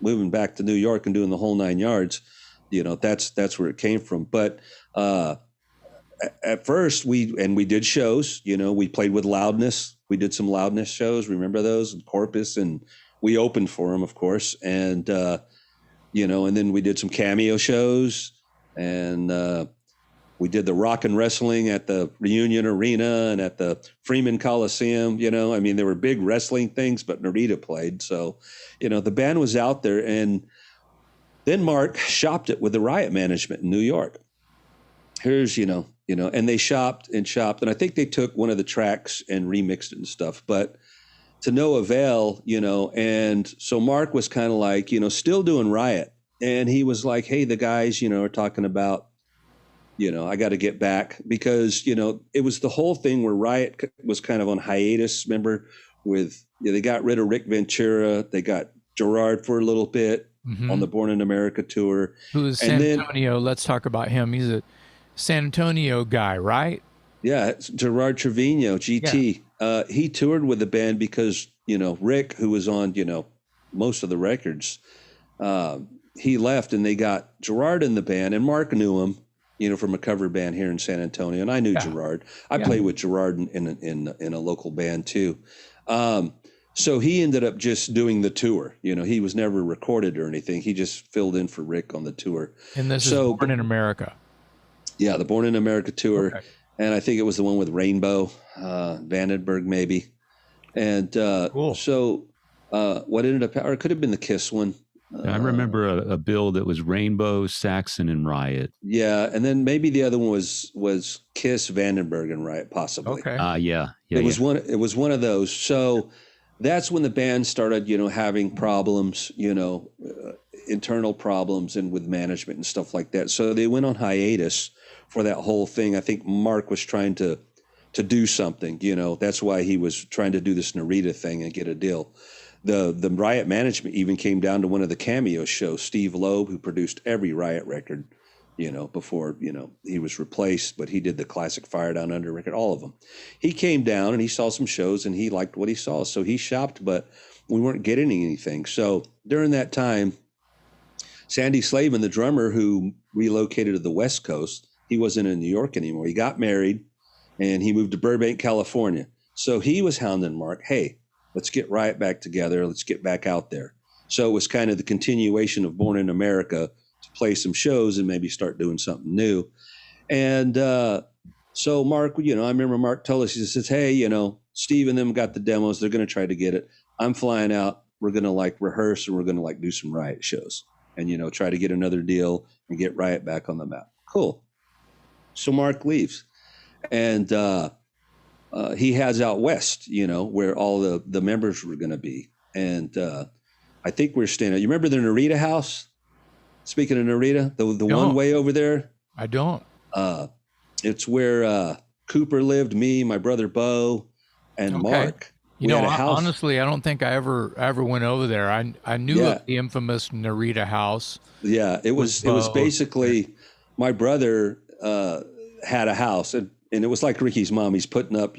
moving back to New York and doing the whole 9 yards, that's where it came from. But at first we did shows, we played with Loudness. We did some Loudness shows. Remember those in Corpus, and we opened for them, of course. And, and then we did some cameo shows, and we did the rock and wrestling at the Reunion Arena and at the Freeman Coliseum. There were big wrestling things, but Narita played. So, the band was out there. And then Mark shopped it with the Riot management in New York. Here's, and they shopped. And I think they took one of the tracks and remixed it and stuff, but to no avail, and so Mark was kind of like, still doing Riot. And he was like, hey, the guys, are talking about, I got to get back because, it was the whole thing where Riot was kind of on hiatus. Remember they got rid of Rick Ventura. They got Gerard for a little bit on the Born in America tour. Who's San Antonio? Let's talk about him. He's a San Antonio guy, right? Yeah. It's Gerard Trevino, GT. Yeah. He toured with the band because, Rick, who was on, most of the records, he left and they got Gerard in the band, and Mark knew him, from a cover band here in San Antonio. And I knew Gerard. I played with Gerard in a local band too. So he ended up just doing the tour. He was never recorded or anything. He just filled in for Rick on the tour. And this is Born in America. Yeah, the Born in America tour. Okay. And I think it was the one with Rainbow, Vandenberg maybe. And cool. So what ended up, or it could have been the Kiss one. I remember a bill that was Rainbow, Saxon, and Riot. Yeah, and then maybe the other one was Kiss, Vandenberg, and Riot, possibly. Okay. It was one of those. So that's when the band started, having problems, internal problems and with management and stuff like that. So they went on hiatus for that whole thing. I think Mark was trying to do something, that's why he was trying to do this Narita thing and get a deal. The Riot management even came down to one of the cameo shows. Steve Loeb, who produced every Riot record, before, he was replaced, but he did the classic Fire Down Under record, all of them. He came down and he saw some shows and he liked what he saw. So he shopped, but we weren't getting anything. So during that time, Sandy Slavin, the drummer who relocated to the West Coast, he wasn't in New York anymore. He got married and he moved to Burbank, California. So he was hounding Mark, hey, let's get Riot back together. Let's get back out there. So it was kind of the continuation of Born in America to play some shows and maybe start doing something new. And so Mark, I remember Mark told us, he says, hey, Steve and them got the demos. They're going to try to get it. I'm flying out. We're going to rehearse and we're going to do some Riot shows and, try to get another deal and get Riot back on the map. Cool. So Mark leaves and he has out west, where all the members were going to be. And I think we're staying. You remember the Narita house? Speaking of Narita, the one way over there? I don't. It's where Cooper lived, me, my brother Bo, and Mark. Honestly, I don't think I ever went over there. I knew of the infamous Narita house. Yeah, it was basically my brother had a house, and it was like Ricky's mom. He's putting up,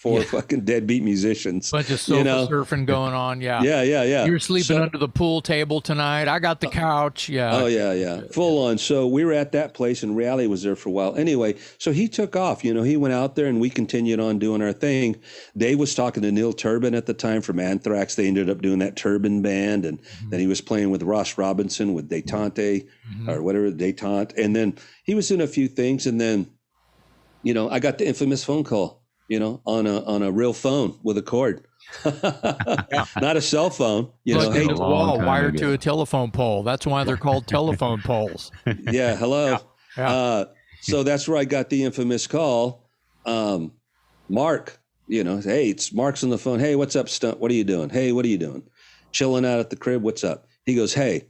four fucking deadbeat musicians. Bunch of sofa surfing going on. Yeah. Yeah. You're sleeping under the pool table tonight. I got the couch. Yeah. Oh, yeah. Full on. So we were at that place, and Reality was there for a while. Anyway, so he took off. He went out there, and we continued on doing our thing. Dave was talking to Neil Turbin at the time from Anthrax. They ended up doing that Turbin band, and then he was playing with Ross Robinson with Detente or whatever, Detente. And then he was doing a few things, and then, I got the infamous phone call, on a real phone with a cord. Not a cell phone, hey, the wall wired to a telephone pole. That's why they're called telephone poles. Yeah, hello. Yeah. So that's where I got the infamous call. Mark, hey, it's Mark's on the phone. Hey, what's up, Stunt? What are you doing? Hey, what are you doing? Chilling out at the crib. What's up? He goes, hey,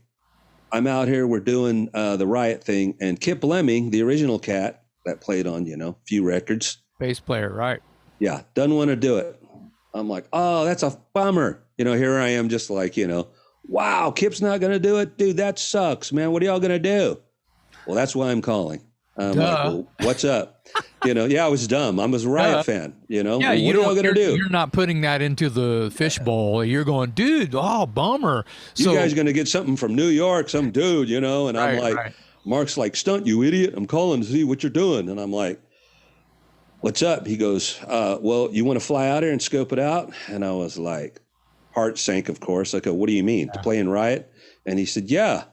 I'm out here. We're doing the Riot thing, and Kip Lemming, the original Cat that played on a few records, bass player, right? Yeah, doesn't want to do it. I'm like, oh, that's a bummer. Here I am just like, wow, Kip's not going to do it. Dude, that sucks, man. What are y'all going to do? Well, that's why I'm calling. I'm like, well, what's up? I was dumb. I was a Riot fan, Yeah, what are y'all going to do? You're not putting that into the fishbowl. You're going, dude, oh, bummer. You guys are going to get something from New York, some dude, and I'm like, Mark's like, Stunt, you idiot. I'm calling to see what you're doing. And I'm like, what's up? He goes, well, you want to fly out here and scope it out? And I was like, heart sank, of course. I go, what do you mean? To play in Riot? And he said, yeah.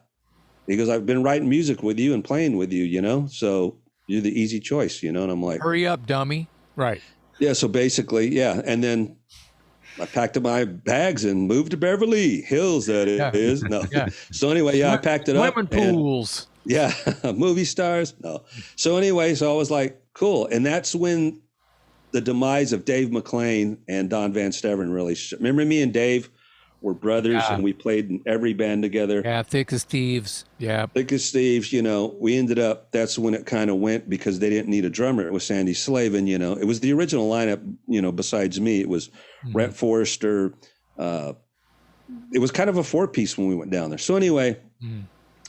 He goes, I've been writing music with you and playing with you, so you're the easy choice, And I'm like, hurry up, dummy. Right. Yeah. So basically, yeah. And then I packed up my bags and moved to Beverly Hills, that is. No. Yeah. So anyway, I packed it up. Swimming pools. Yeah. Movie stars. No. So anyway, so I was like, cool. And that's when the demise of Dave Mclean and Don Van Stavern really remember me and Dave were brothers and we played in every band together. Yeah, thick as thieves. Yeah. Thick as thieves, we ended up, that's when it kind of went because they didn't need a drummer. It was Sandy Slavin, it was the original lineup, besides me. It was Rhett Forrester. It was kind of a 4-piece when we went down there. So anyway,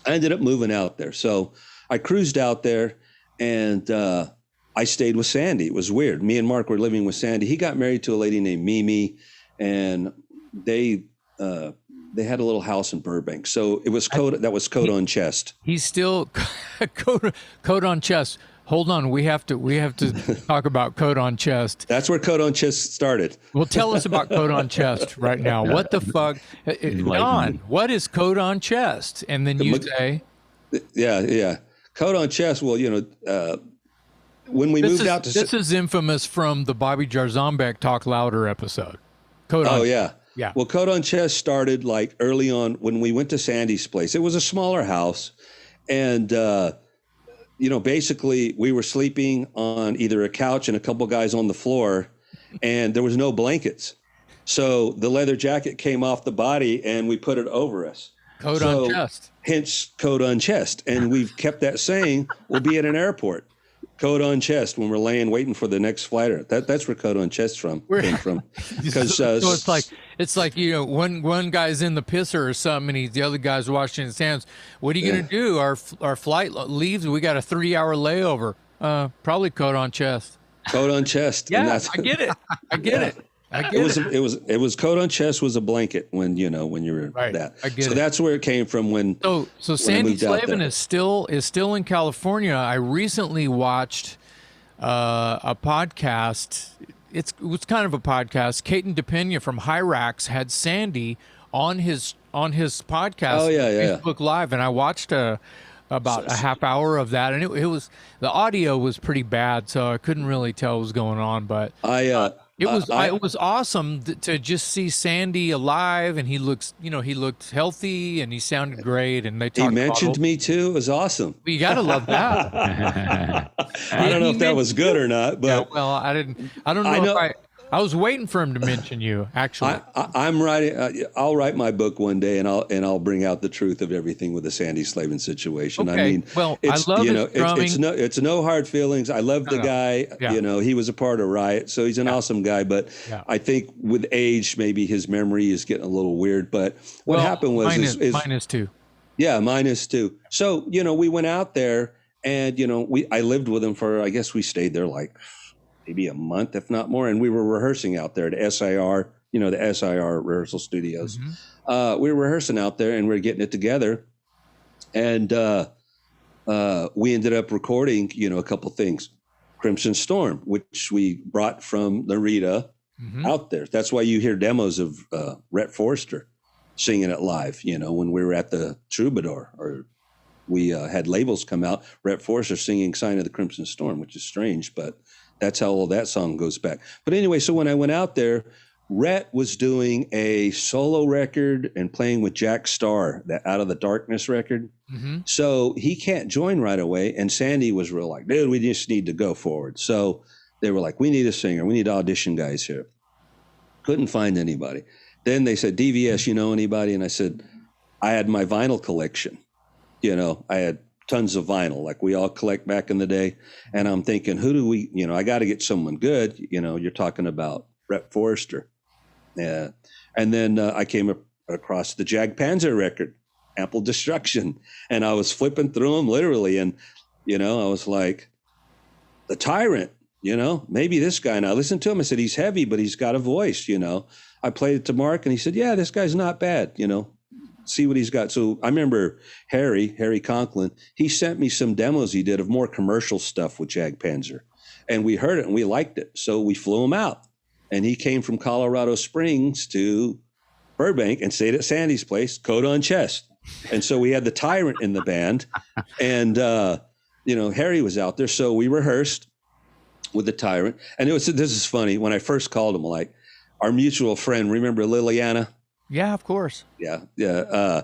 I ended up moving out there. So I cruised out there and I stayed with Sandy. It was weird. Me and Mark were living with Sandy. He got married to a lady named Mimi, and they had a little house in Burbank. So it was that was coat on chest. He's still coat on chest. Hold on, we have to talk about coat on chest. That's where coat on chest started. Well, tell us about coat on chest right now. What the fuck, Don? What is coat on chest? And then you say, yeah, coat on chest. Well, when we moved out to this is infamous from the Bobby Jarzombek Talk Louder episode. Coat on. Oh yeah. Yeah. Well, Coat on Chest started like early on when we went to Sandy's place. It was a smaller house. And, basically we were sleeping on either a couch and a couple guys on the floor, and there was no blankets. So the leather jacket came off the body and we put it over us. Coat on chest. Hence Coat on Chest. And we've kept that saying, we'll be at an airport. Coat on chest when we're laying waiting for the next flight. That's where coat on chest came from. Because so it's like one guy's in the pisser or something, and the other guy's washing his hands. What are you gonna do? Our flight leaves. We got a 3-hour layover. Probably coat on chest. Coat on chest. Yeah, I get it. It was coat on chest was a blanket when you were that. I get it. That's where it came from when. So Sandy Slavin is still in California. I recently watched a podcast. It was kind of a podcast. Caton DePena from Hyrax had Sandy on his podcast. Oh yeah, Facebook Live, and I watched about a half hour of that, and it was the audio was pretty bad, so I couldn't really tell what was going on. But it was awesome to just see Sandy alive, and he looked healthy, and he sounded great. And he mentioned me too. It was awesome. Well, you gotta love that. I don't know if that was good or not, but yeah, well, I don't know. I was waiting for him to mention you. Actually, I'm writing. I'll write my book one day, and I'll bring out the truth of everything with the Sandy Slavin situation. Okay. I mean, well, I love his drumming. It's no hard feelings. I love the guy. Yeah. He was a part of Riot, so he's an awesome guy. But I think with age, maybe his memory is getting a little weird. But what happened was mine is too. Yeah, mine is too. So we went out there, and I lived with him for. I guess we stayed there like maybe a month, if not more. And we were rehearsing out there at SIR, the SIR rehearsal studios. We were rehearsing out there and we were getting it together. And we ended up recording, a couple things. Crimson Storm, which we brought from Narita out there. That's why you hear demos of Rhett Forrester singing it live, when we were at the Troubadour, or we had labels come out, Rhett Forrester singing Sign of the Crimson Storm, which is strange, but that's how old that song goes back. But anyway, so when I went out there, Rhett was doing a solo record and playing with Jack Starr, that Out of the Darkness record. So he can't join right away. And Sandy was real like, dude, we just need to go forward. So they were like, we need a singer. We need audition guys here. Couldn't find anybody. Then they said, DVS, you know anybody? And I said, I had my vinyl collection. I had tons of vinyl, like we all collect back in the day. And I'm thinking, who do we, I got to get someone good. You're talking about Rhett Forrester. Yeah. And then I came across the Jag Panzer record, Ample Destruction. And I was flipping through them literally. And, I was like, the Tyrant, maybe this guy. And I listened to him. I said, he's heavy, but he's got a voice, I played it to Mark and he said, yeah, this guy's not bad, see what he's got. So I remember Harry Conklin, he sent me some demos he did of more commercial stuff with Jag Panzer. And we heard it and we liked it. So we flew him out. And he came from Colorado Springs to Burbank and stayed at Sandy's place, coat on chest. And so we had the Tyrant in the band. And, Harry was out there. So we rehearsed with the Tyrant. And this is funny. When I first called him, like, our mutual friend, remember Liliana? Yeah, of course. Yeah.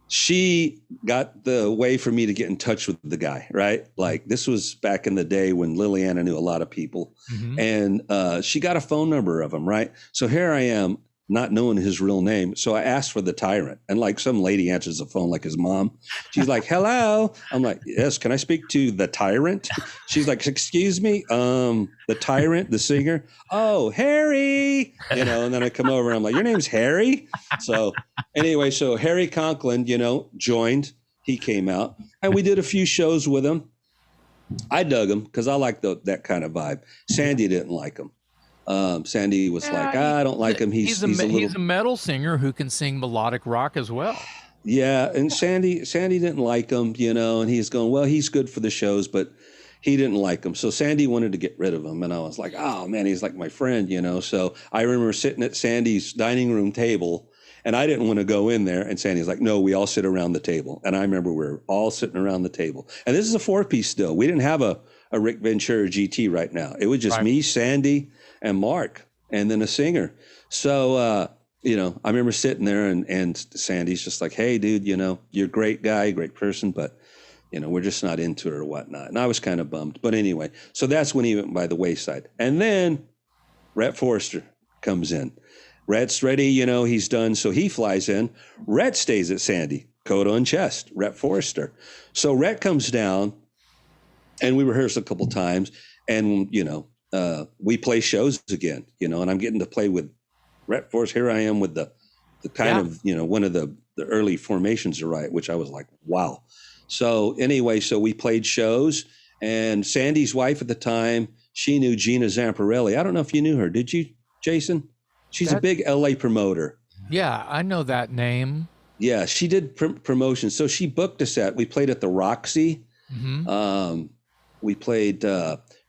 She got the way for me to get in touch with the guy, right? Like this was back in the day when Liliana knew a lot of people, and she got a phone number of him, right? So here I am, not knowing his real name. So I asked for the Tyrant, and like some lady answers the phone, like his mom. She's like, "Hello." I'm like, "Yes, can I speak to the Tyrant?" She's like, "Excuse me, the Tyrant, the singer." "Oh, Harry," and then I come over and I'm like, "Your name's Harry?" So anyway, so Harry Conklin, joined. He came out, and we did a few shows with him. I dug him because I like that kind of vibe. Sandy didn't like him. Sandy was like, I don't like him. He's a metal singer who can sing melodic rock as well. Yeah, and Sandy didn't like him, and he's going, well, he's good for the shows, but he didn't like him. So Sandy wanted to get rid of him, and I was like, oh man, he's like my friend, So I remember sitting at Sandy's dining room table, and I didn't want to go in there. And Sandy's like, no, we all sit around the table. And I remember we were all sitting around the table. And this is a 4-piece still. We didn't have a Rick Ventura GT right now. It was just me, Sandy, and Mark, and then a singer. So, I remember sitting there and Sandy's just like, hey, dude, you're a great guy, great person, but, we're just not into it or whatnot. And I was kind of bummed. But anyway, so that's when he went by the wayside. And then Rhett Forrester comes in. Rhett's ready, he's done. So he flies in. Rhett stays at Sandy, coat on chest, Rhett Forrester. So Rhett comes down and we rehearsed a couple times and, we play shows again, and I'm getting to play with Rhett Forrester. Here I am with the kind of, one of the early formations of Riot, which I was like, wow. So anyway, so we played shows, and Sandy's wife at the time, she knew Gina Zamparelli. I don't know if you knew her. Did you, Jason? She's a big LA promoter. Yeah, I know that name. Yeah, she did promotions. So she booked us we played at the Roxy. We played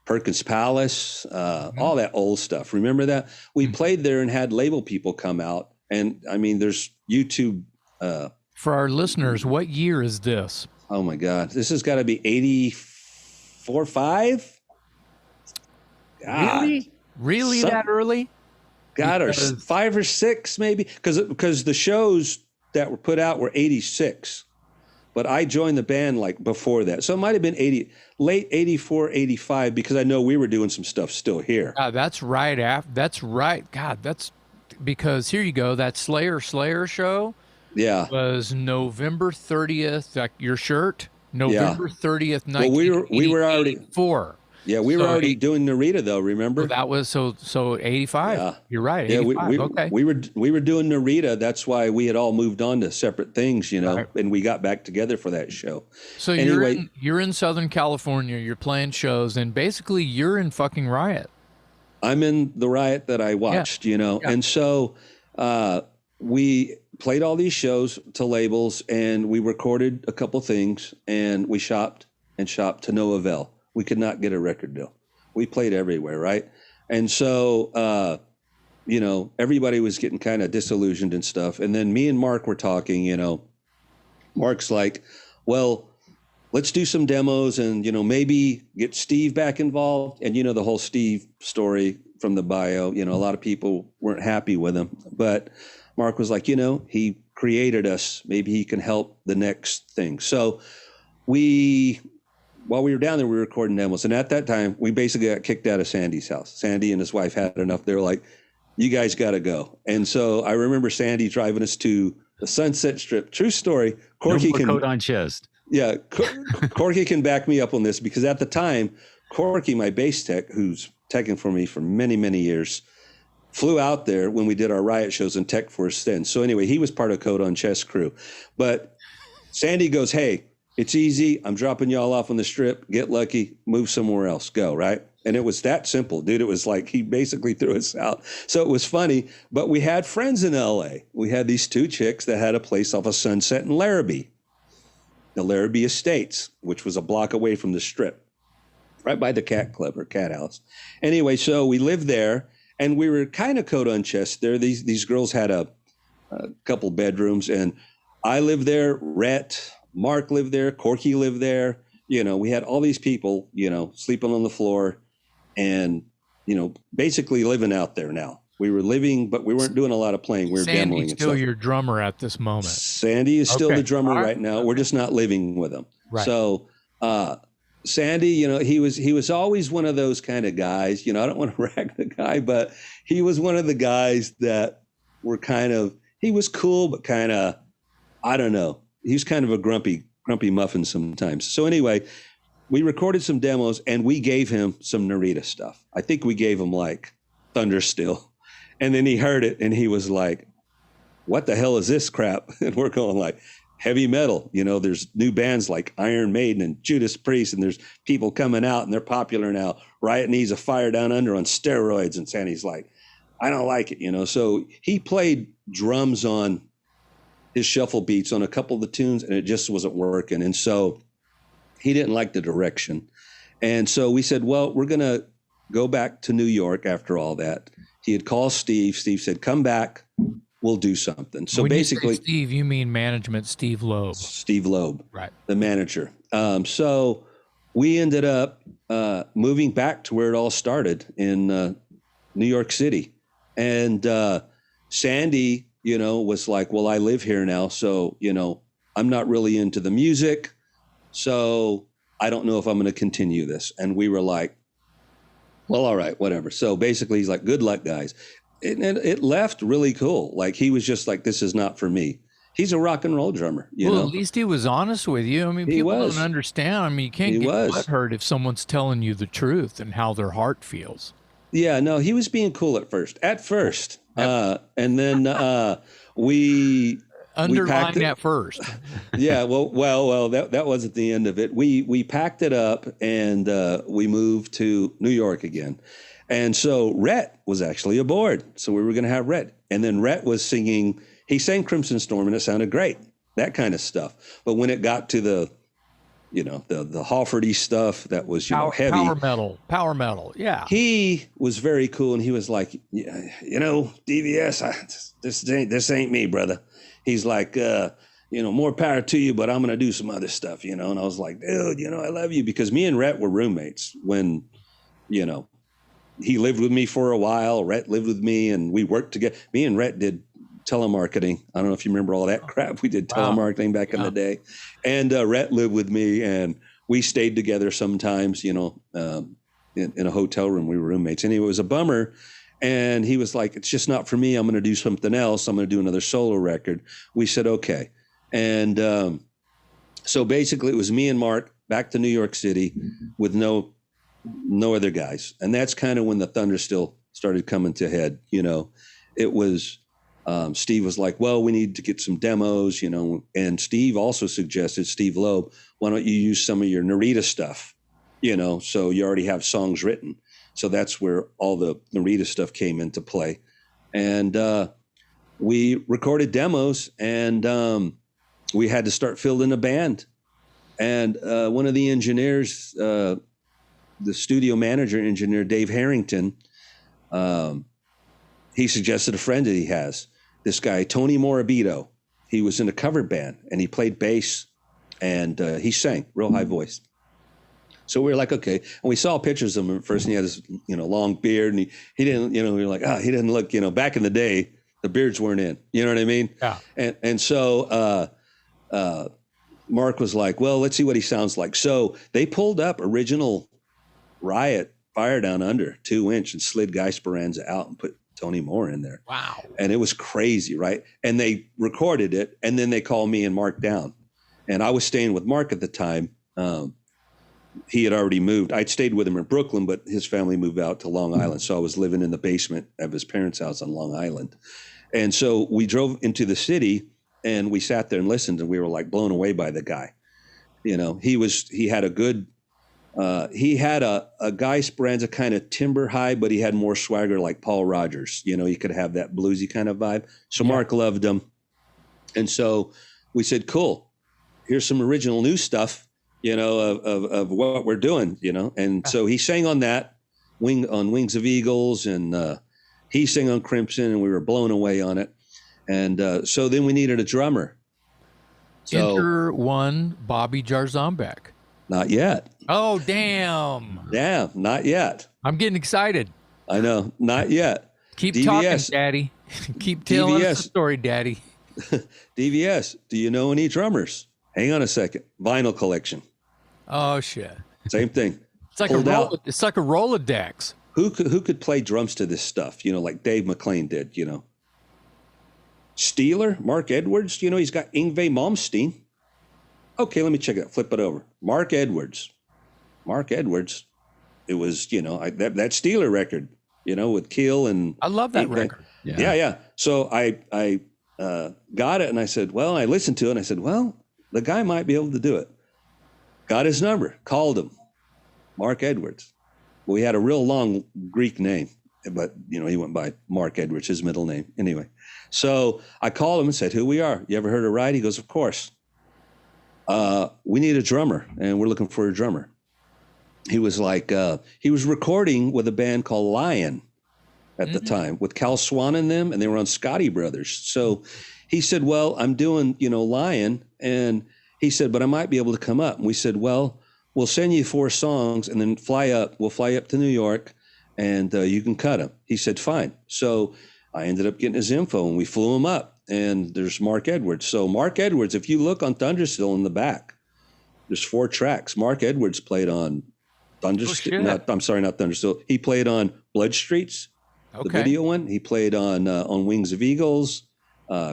Perkins Palace, all that old stuff. Remember that? We played there and had label people come out. And I mean, there's YouTube. For our listeners, what year is this? Oh my God. This has got to be 84, 5? God. Really that early? God, or 5 or 6 maybe. Because the shows that were put out were 86. But I joined the band like before that. So it might have been late 84, 85, because I know we were doing some stuff still here. That's right. That's right. God, that's because here you go. That Slayer show was November 30th. Like your shirt, November 30th, 1984. Well, we were already 4. Yeah, we were already doing Narita though. Remember? Well, that was so 85. Yeah. You're right. 85. Yeah, okay. We were doing Narita. That's why we had all moved on to separate things, right. And we got back together for that show. So anyway, you're in Southern California. You're playing shows, and basically you're in fucking Riot. I'm in the riot that I watched, you know? Yeah. And so we played all these shows to labels and we recorded a couple things and we shopped to no avail. We could not get a record deal. We played everywhere, right? And so, you know, everybody was getting kind of disillusioned and stuff. And then me and Mark were talking, you know, Mark's like, well, let's do some demos and, you know, maybe get Steve back involved. And, you know, the whole Steve story from the bio, you know, a lot of people weren't happy with him, but Mark was like, you know, he created us. Maybe he can help the next thing. So while we were down there, we were recording demos. And at that time, we basically got kicked out of Sandy's house. Sandy and his wife had enough. They were like, you guys got to go. And so I remember Sandy driving us to the Sunset Strip. True story. Corky no more coat on chest. Yeah, Corky can back me up on this because at the time, Corky, my bass tech, who's teching for me for many, many years, flew out there when we did our riot shows and tech for us then. So anyway, he was part of Coat on Chest crew. But Sandy goes, hey, it's easy. I'm dropping y'all off on the strip. Get lucky. Move somewhere else. Go, right? And it was that simple, dude. It was like he basically threw us out. So it was funny. But we had friends in L.A. We had these two chicks that had a place off of Sunset in Larrabee. The Larrabee Estates, which was a block away from the strip, right by the Cat Club or Cat House. Anyway, so we lived there, and we were kind of Coat on Chest there. These girls had a couple bedrooms, and I lived there. Rhett, Mark lived there. Corky lived there. You know, we had all these people, you know, sleeping on the floor, and you know, basically living out there now. We were living, but we weren't doing a lot of playing. We were Sandy's demoing and still stuff. your drummer at this moment. Sandy is still the drummer right now. We're just not living with him. Right. So Sandy, you know, he was always one of those kind of guys. You know, I don't want to rag the guy, but he was one of the guys that were kind of, he was cool, but kind of, I don't know. He was kind of a grumpy muffin sometimes. So anyway, we recorded some demos and we gave him some Narita stuff. I think we gave him like Thundersteel. And then he heard it and he was like, what the hell is this crap? And we're going like heavy metal. You know, there's new bands like Iron Maiden and Judas Priest, and there's people coming out and they're popular now. Riot Needs a Fire Down Under on steroids. And Sandy's like, I don't like it, you know. So he played drums on his shuffle beats on a couple of the tunes and it just wasn't working. And so he didn't like the direction. And so we said, well, we're going to go back to New York after all that. He had called Steve. Steve said, come back. We'll do something. So when basically, you say Steve, you mean management, Steve Loeb. Steve Loeb, right? The manager. So we ended up moving back to where it all started in New York City. And Sandy, you know, was like, well, I live here now. So, you know, I'm not really into the music. So I don't know if I'm going to continue this. And we were like, well, all right, whatever. So basically he's like, good luck, guys. It left really cool. Like he was just like, this is not for me. He's a rock and roll drummer, you know? At least he was honest with you. I mean, people don't understand. I mean, you can't get butthurt if someone's telling you the truth and how their heart feels. Yeah, no, he was being cool at first. And then we underline at first. Yeah, well, that wasn't the end of it. We packed it up and we moved to New York again. And so Rhett was actually aboard. So we were going to have Rhett. And then Rhett was singing, he sang Crimson Storm and it sounded great, that kind of stuff. But when it got to the, you know, the Hofferty stuff that was, you know, heavy. Power metal. Yeah. He was very cool. And he was like, yeah, you know, DVS, this ain't me, brother. He's like, you know, more power to you, but I'm going to do some other stuff, you know? And I was like, dude, you know, I love you, because me and Rhett were roommates when, you know, he lived with me for a while. Rhett lived with me and we worked together. Me and Rhett did telemarketing. I don't know if you remember all that crap. We did telemarketing back in the day. And Rhett lived with me and we stayed together sometimes, you know, in a hotel room. We were roommates. Anyway, it was a bummer. And he was like, it's just not for me. I'm going to do something else. I'm going to do another solo record. We said, okay. And so basically it was me and Mark back to New York City with no other guys. And that's kind of when the Thundersteel started coming to head. You know, it was, Steve was like, well, we need to get some demos, you know, and Steve also suggested, Steve Loeb, why don't you use some of your Narita stuff, you know, so you already have songs written. So that's where all the Narita stuff came into play. And we recorded demos, and we had to start fielding a band. And one of the engineers, the studio manager engineer, Dave Harrington, he suggested a friend that he has, this guy, Tony Morabito. He was in a cover band, and he played bass, and he sang real high voice. So we were like, okay. And we saw pictures of him at first, and he had this, long beard, and he didn't, we were like, he didn't look, back in the day, the beards weren't in, you know what I mean? Yeah. And so Mark was like, well, let's see what he sounds like. So they pulled up original Riot Fire Down Under 2-inch and slid Guy Speranza out and put Tony Moore in there. Wow. And it was crazy, right? And they recorded it, and then they called me and Mark down. And I was staying with Mark at the time. He had already moved. I'd stayed with him in Brooklyn, but his family moved out to Long Island. So I was living in the basement of his parents' house on Long Island. And so we drove into the city, and we sat there and listened, and we were like blown away by the guy. He had a good, he had a Guy Speranza kind of timber high, but he had more swagger like Paul Rogers. He could have that bluesy kind of vibe. So Mark loved him. And so we said, cool, here's some original new stuff, of what we're doing, And so he sang on that, on Wings of Eagles, and he sang on Crimson, and we were blown away on it. And so then we needed a drummer. So, Enter one Bobby Jarzombek. Not yet. Oh, damn. Damn, not yet. I'm getting excited. I know, not yet. Keep DVS. talking, Daddy. Keep telling DVS. us the story, Daddy. DVS, do you know any drummers? Hang on a second. Vinyl collection. Oh, shit. Same thing. It's like it's like a Rolodex. Who could play drums to this stuff? Like Dave Mclean did, Steeler, Mark Edwards, he's got Yngwie Malmsteen. Okay, let me check it out. Flip it over. Mark Edwards. It was, that Steeler record, with Keel and I love that record. Yeah. So I got it, and I said, well, I listened to it, and I said, well, the guy might be able to do it. Got his number, called him. Mark Edwards. Well, he had a real long Greek name, but, he went by Mark Edwards, his middle name. Anyway, so I called him and said, who we are. You ever heard of Riot? He goes, of course. We need a drummer, and we're looking for a drummer. He was like, he was recording with a band called Lion at the time with Cal Swan and them, and they were on Scotty Brothers. So he said, well, I'm doing, Lion. And he said, but I might be able to come up. And we said, well, we'll send you 4 songs and then fly up. We'll fly up to New York, and you can cut them. He said, fine. So I ended up getting his info, and we flew him up. And there's Mark Edwards. So Mark Edwards, if you look on Thundersteel in the back, there's 4 tracks. Mark Edwards played on Thundersteel. Not Thundersteel. He played on Blood Streets, the video one. He played on Wings of Eagles,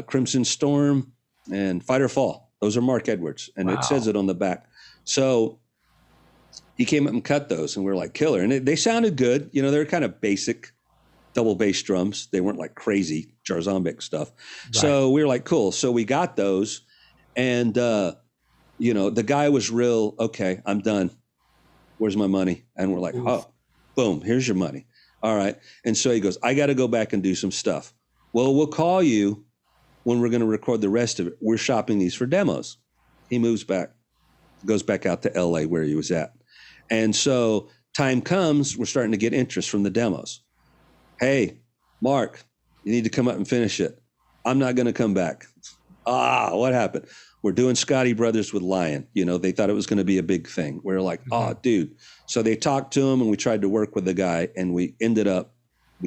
Crimson Storm, and Fight or Fall. Those are Mark Edwards, and it says it on the back. So he came up and cut those, and we were like, killer. And they sounded good. They were kind of basic double bass drums. They weren't like crazy Jarzombek stuff. Right. So we were like, cool. So we got those, and the guy was real, okay, I'm done. Where's my money? And we're like, oh, boom, here's your money. All right. And so he goes, I got to go back and do some stuff. Well, we'll call you when we're going to record the rest of it. We're shopping these for demos. He moves back, goes back out to LA where he was at. And so time comes, we're starting to get interest from the demos. Hey, Mark, you need to come up and finish it. I'm not going to come back. What happened? We're doing Scotty Brothers with Lion. They thought it was going to be a big thing. We're like, dude. So they talked to him, and we tried to work with the guy, and we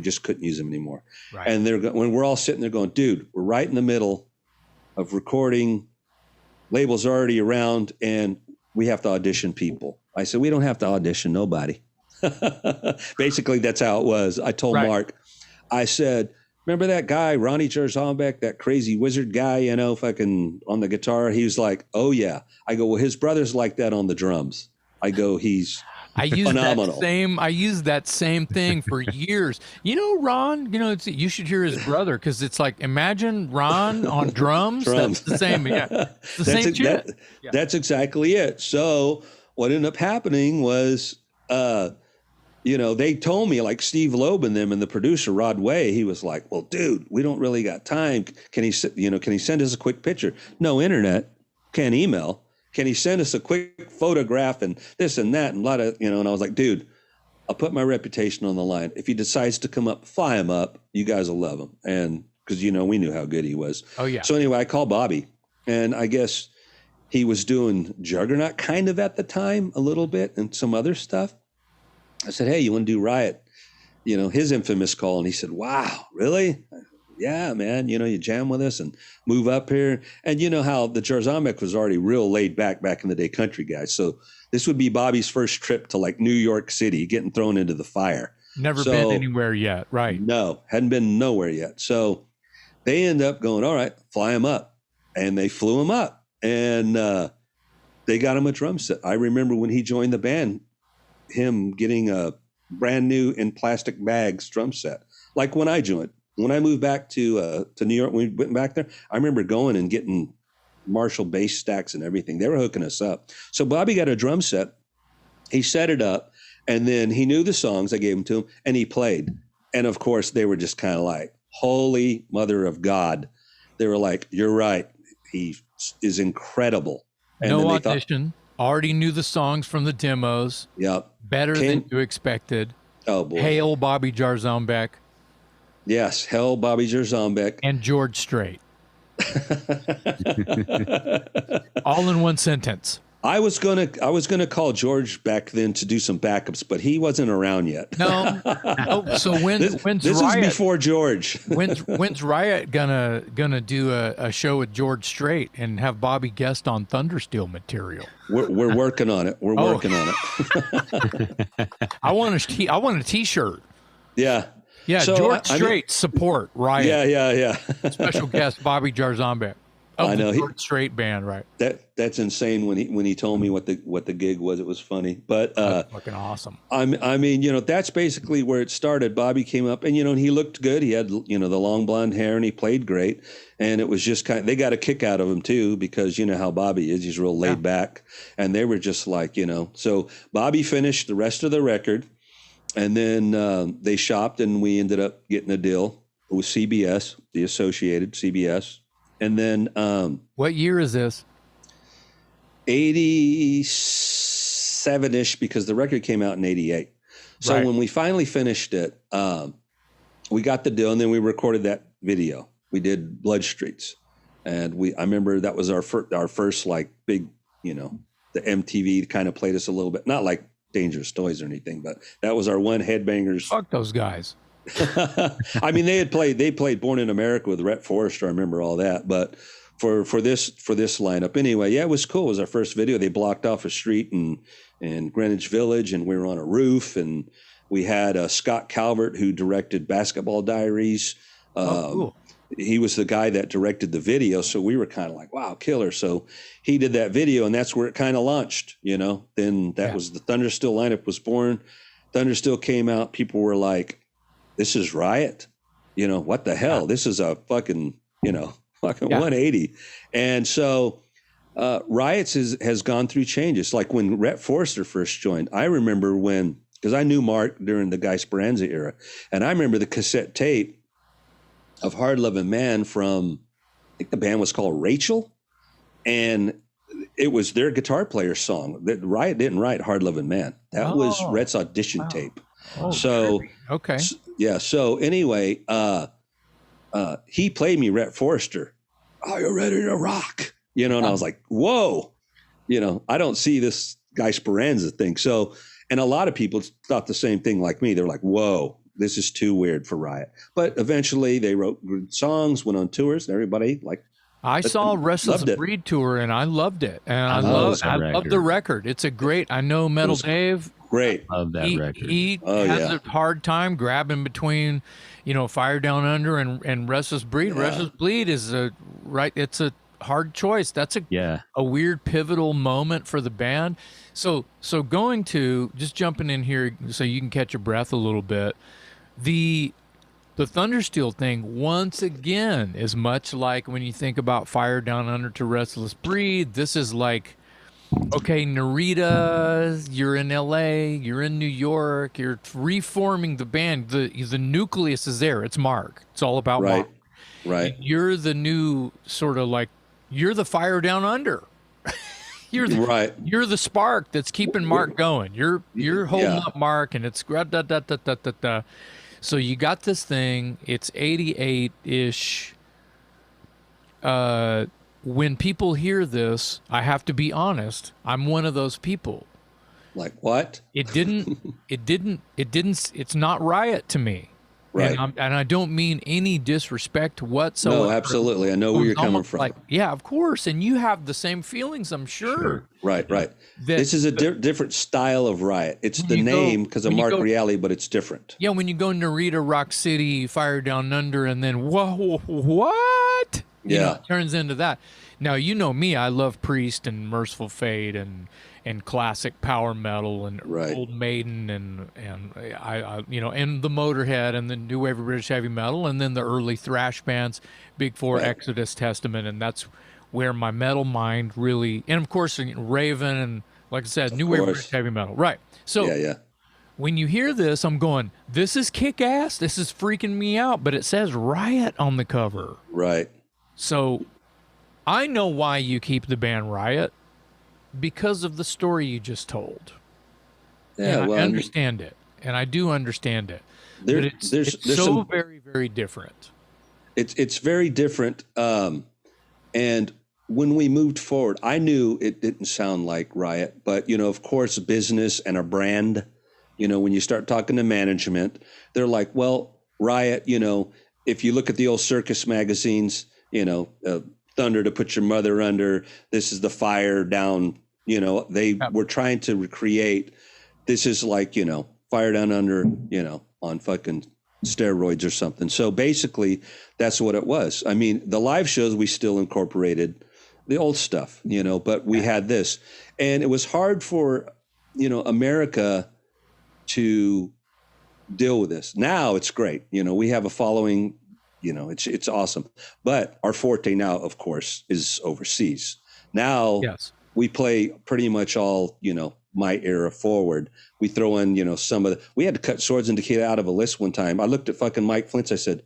just couldn't use him anymore. Right. And when we're all sitting there going, dude, we're right in the middle of recording, labels are already around, and we have to audition people. I said, we don't have to audition nobody. Basically, that's how it was. I told Mark, I said, remember that guy, Ronnie Jarzombek, that crazy wizard guy, fucking on the guitar? He was like, oh, yeah. I go, well, his brother's like that on the drums. I go, he's phenomenal. I used that same thing for years. Ron, you should hear his brother, because it's like, imagine Ron on drums. That's the same. Yeah. It's the same shit. That's exactly it. So what ended up happening was, they told me, like Steve Loeb and them and the producer Rod Way, he was like, well, dude, we don't really got time. Can he send us a quick picture? No internet, can't email. Can he send us a quick photograph and this and that and a lot of, and I was like, dude, I'll put my reputation on the line. If he decides to come up, fly him up. You guys will love him. And because, we knew how good he was. Oh, yeah. So anyway, I called Bobby, and I guess he was doing Juggernaut kind of at the time a little bit and some other stuff. I said, hey, you want to do Riot? His infamous call. And he said, wow, really? Yeah, man, you jam with us and move up here. And you know how the Jarzombek was already real laid back in the day country guys. So this would be Bobby's first trip to like New York City, getting thrown into the fire. Never been anywhere yet, right? No, hadn't been nowhere yet. So they end up going, all right, fly him up. And they flew him up. And they got him a drum set. I remember when he joined the band, him getting a brand new in plastic bags drum set. Like when I joined. When I moved back to New York, when we went back there, I remember going and getting Marshall bass stacks and everything. They were hooking us up. So Bobby got a drum set. He set it up, and then he knew the songs. I gave them to him, and he played. And of course, they were just kind of like, holy mother of God. They were like, you're right. He is incredible. And no audition. Already knew the songs from the demos. Yep. Better than you expected. Oh, boy. Hail Bobby Jarzombek. Yes, Hell, Bobby Jarzombek. And George Strait. All in one sentence. I was gonna call George back then to do some backups, but he wasn't around yet. No. Oh, so when's this Riot? Is before George. when's Riot gonna do a show with George Strait and have Bobby guest on Thundersteel material? We're working on it. We're working on it. I want a T-shirt. Yeah. Yeah, so, George Strait support Riot. Yeah. Special guest Bobby Jarzombek. I know the George Strait band, right? That's insane. When he told me what the gig was, it was funny. But that's fucking awesome. I mean, that's basically where it started. Bobby came up, and he looked good. He had the long blonde hair, and he played great. And it was just they got a kick out of him too, because you know how Bobby is. He's real laid back, and they were just like So Bobby finished the rest of the record. And then they shopped, and we ended up getting a deal with CBS, the Associated CBS. And then what year is this? 87-ish, because the record came out in 88. So when we finally finished it, we got the deal, and then we recorded that video. We did Blood Streets, and I remember that was our first like big, the MTV kind of played us a little bit, not like Dangerous Toys or anything, but that was our one Headbangers. Fuck those guys. I mean, they played Born in America with Rhett Forrester. I remember all that, but for this lineup anyway, yeah, it was cool. It was our first video. They blocked off a street in Greenwich Village, and we were on a roof, and we had Scott Calvert, who directed Basketball Diaries. Cool. He was the guy that directed the video, so we were kind of like, wow, killer. So he did that video, and that's where it kind of launched, Then that was the Thundersteel lineup was born. Thundersteel came out. People were like, this is Riot. What the hell? This is a fucking 180. And so Riots has gone through changes. Like when Rhett Forrester first joined, I remember because I knew Mark during the Guy Speranza era, and I remember the cassette tape of Hard Loving Man from, I think the band was called Rachel, and it was their guitar player's song. That Riot didn't write Hard Loving Man. That was Rhett's audition tape. Oh, so okay. Yeah. So anyway, he played me Rhett Forrester. Are you ready to rock? And I was like, whoa, I don't see this Guy Speranza thing. So, and a lot of people thought the same thing like me. They're like, whoa, this is too weird for Riot. But eventually they wrote good songs, went on tours, and everybody I saw Restless Breed tour, and I loved it. And I love the record. It's a great, I know Metal Dave. Great. Love that record. He has a hard time grabbing between, Fire Down Under and Restless Breed. Yeah. Restless Breed is it's a hard choice. That's a weird pivotal moment for the band. So going to, just jumping in here so you can catch your breath a little bit, the Thundersteel thing, once again, is much like when you think about Fire Down Under to Restless Breed. This is like Okay, Narita, you're in LA, you're in New York, you're reforming the band. The nucleus is there. It's Mark. It's all about Mark. Right. Right. And you're the new sort of like you're the fire down under. Right. You're the spark that's keeping Mark going. You're holding Yeah. up Mark, and it's da, da, da, da, da, da, da. So you got this thing. It's 88 ish. When people hear this, I have to be honest. I'm one of those people. Like what? It's not Riot to me. Right. And I don't mean any disrespect whatsoever. No, absolutely. I know where you're coming from. Like, yeah, of course. And you have the same feelings, I'm sure. Right, right. This is a different style of Riot. It's the name because of Mark Reality, but it's different. Yeah, when you go Narita, Rock City, Fire Down Under, and then whoa, what? You know, it turns into that. Now, you know me. I love Priest and Merciful Fate and classic power metal and Old Maiden and I you know, and the Motorhead and the new wave of British heavy metal and then the early thrash bands, Big Four, Exodus, Testament, and that's where my metal mind really, and of course Raven and like I said, new wave of British heavy metal. Right. So when you hear this, I'm going, this is kick ass. This is freaking me out, but it says Riot on the cover. Right. So I know why you keep the band Riot. Because of the story you just told. Yeah, and I understand it. And I do understand it. But it's so very, very different. It's very different. And when we moved forward, I knew it didn't sound like Riot, but, you know, of course, business and a brand, you know, when you start talking to management, they're like, well, Riot, you know, if you look at the old circus magazines, you know, Thunder to Put Your Mother Under, this is the fire down, you know, they were trying to recreate, this is like, you know, fire down under, you know, on fucking steroids or something. So basically that's what it was. I mean, the live shows, we still incorporated the old stuff, you know, but we had this, and it was hard for, you know, America to deal with this. Now it's great. You know, we have a following, you know, it's awesome. But our forte now, of course, is overseas. Now we play pretty much all, you know, my era forward. We throw in, you know, some of the, we had to cut Swords and Tequila out of a list one time. I looked at fucking Mike Flint's. I said,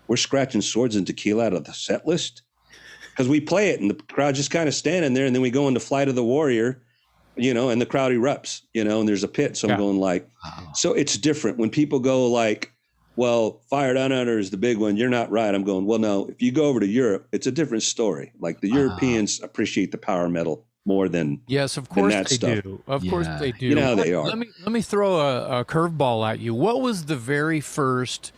we're scratching Swords and Tequila out of the set list? Because we play it and the crowd just kind of standing there, and then we go into Flight of the Warrior, you know, and the crowd erupts, you know, and there's a pit. So I'm going like, so it's different when people go like, well, Fire Down Under is the big one. You're not right. I'm going, well, no, if you go over to Europe, it's a different story. Like the Europeans appreciate the power metal more than of course they do. Of course they do. You know how they are. Let me throw a curveball at you. What was the very first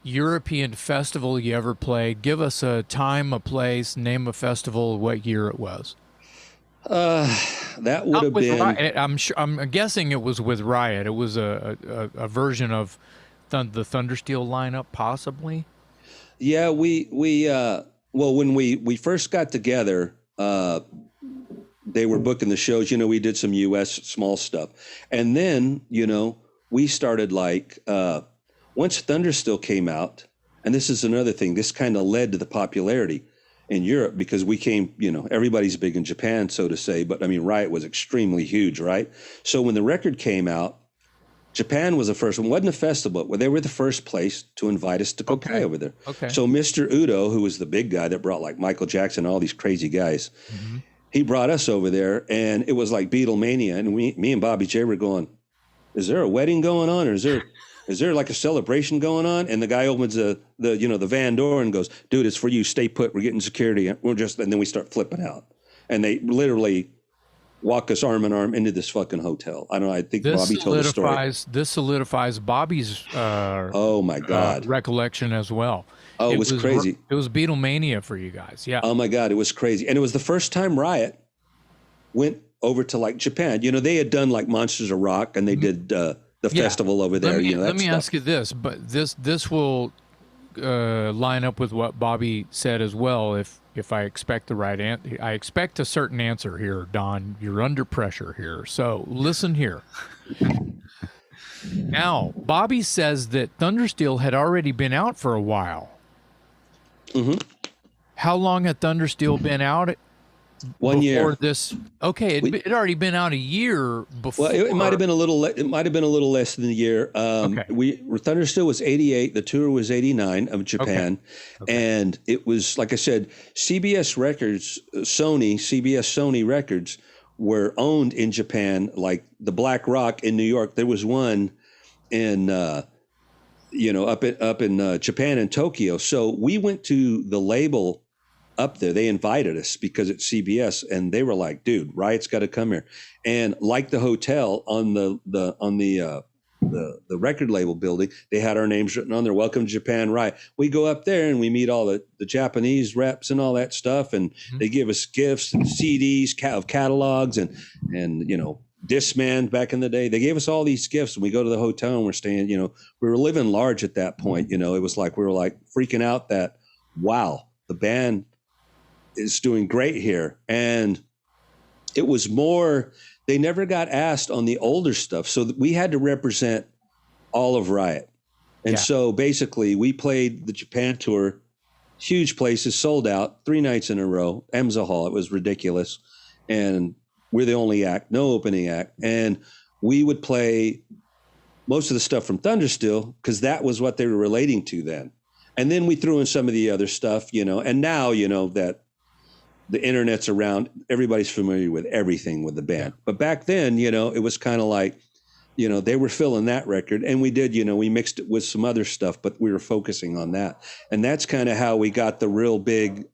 European festival you ever played? Give us a time, a place, name a festival, what year it was. That would have been. Riot. I'm guessing it was with Riot. It was a version of the Thundersteel lineup, possibly. Yeah, we well, when we first got together, they were booking the shows. You know, we did some U.S. small stuff, and then you know we started like once Thundersteel came out, and this is another thing. This kind of led to the popularity in Europe because we came. You know, everybody's big in Japan, so to say, but I mean, Riot was extremely huge, right? So when the record came out, Japan was the first one. It wasn't a festival, but they were the first place to invite us to go play over there. Okay. So Mr. Udo, who was the big guy that brought like Michael Jackson, all these crazy guys, he brought us over there, and it was like Beatlemania. And me and Bobby J were going, is there a wedding going on, or is there like a celebration going on? And the guy opens the van door and goes, dude, it's for you. Stay put. We're getting security. And then we start flipping out. And they literally walk us arm in arm into this fucking hotel. I don't know. I think Bobby told the story. This solidifies Bobby's oh my God, recollection as well. Oh, it was crazy. It was Beatlemania for you guys. Yeah. Oh my God, it was crazy. And it was the first time Riot went over to like Japan. You know, they had done like Monsters of Rock, and they did the festival over there. Let me ask you this, but this will line up with what Bobby said as well. If I expect the right answer, I expect a certain answer here, Don. You're under pressure here. So listen here. Now, Bobby says that Thundersteel had already been out for a while. How long had Thundersteel been out? 1 year. Before this, okay, it already been out a year before. Well, it might have been a little. It might have been a little less than a year. Okay. Thundersteel was 88. The tour was 89 of Japan, and it was, like I said, CBS Records, CBS Sony Records were owned in Japan, like the Black Rock in New York. There was one in up in Japan and Tokyo. So we went to the label up there. They invited us because it's CBS, and they were like, "Dude, Riot's got to come here." And like the hotel on the record label building, they had our names written on there. "Welcome to Japan, Riot." We go up there and we meet all the Japanese reps and all that stuff, and they give us gifts and CDs of catalogs and Discman back in the day. They gave us all these gifts, and we go to the hotel and we're staying. We were living large at that point. It was like we were like freaking out that, wow, the band is doing great here. And it was more, they never got asked on the older stuff. So we had to represent all of Riot. And so basically we played the Japan tour, huge places, sold out 3 nights in a row, EMSA Hall. It was ridiculous. And we're the only act, no opening act. And we would play most of the stuff from Thundersteel because that was what they were relating to then. And then we threw in some of the other stuff, and now, that the internet's around, everybody's familiar with everything with the band. But back then, it was kind of like, they were filling that record, and we did, we mixed it with some other stuff, but we were focusing on that. And that's kind of how we got the real big,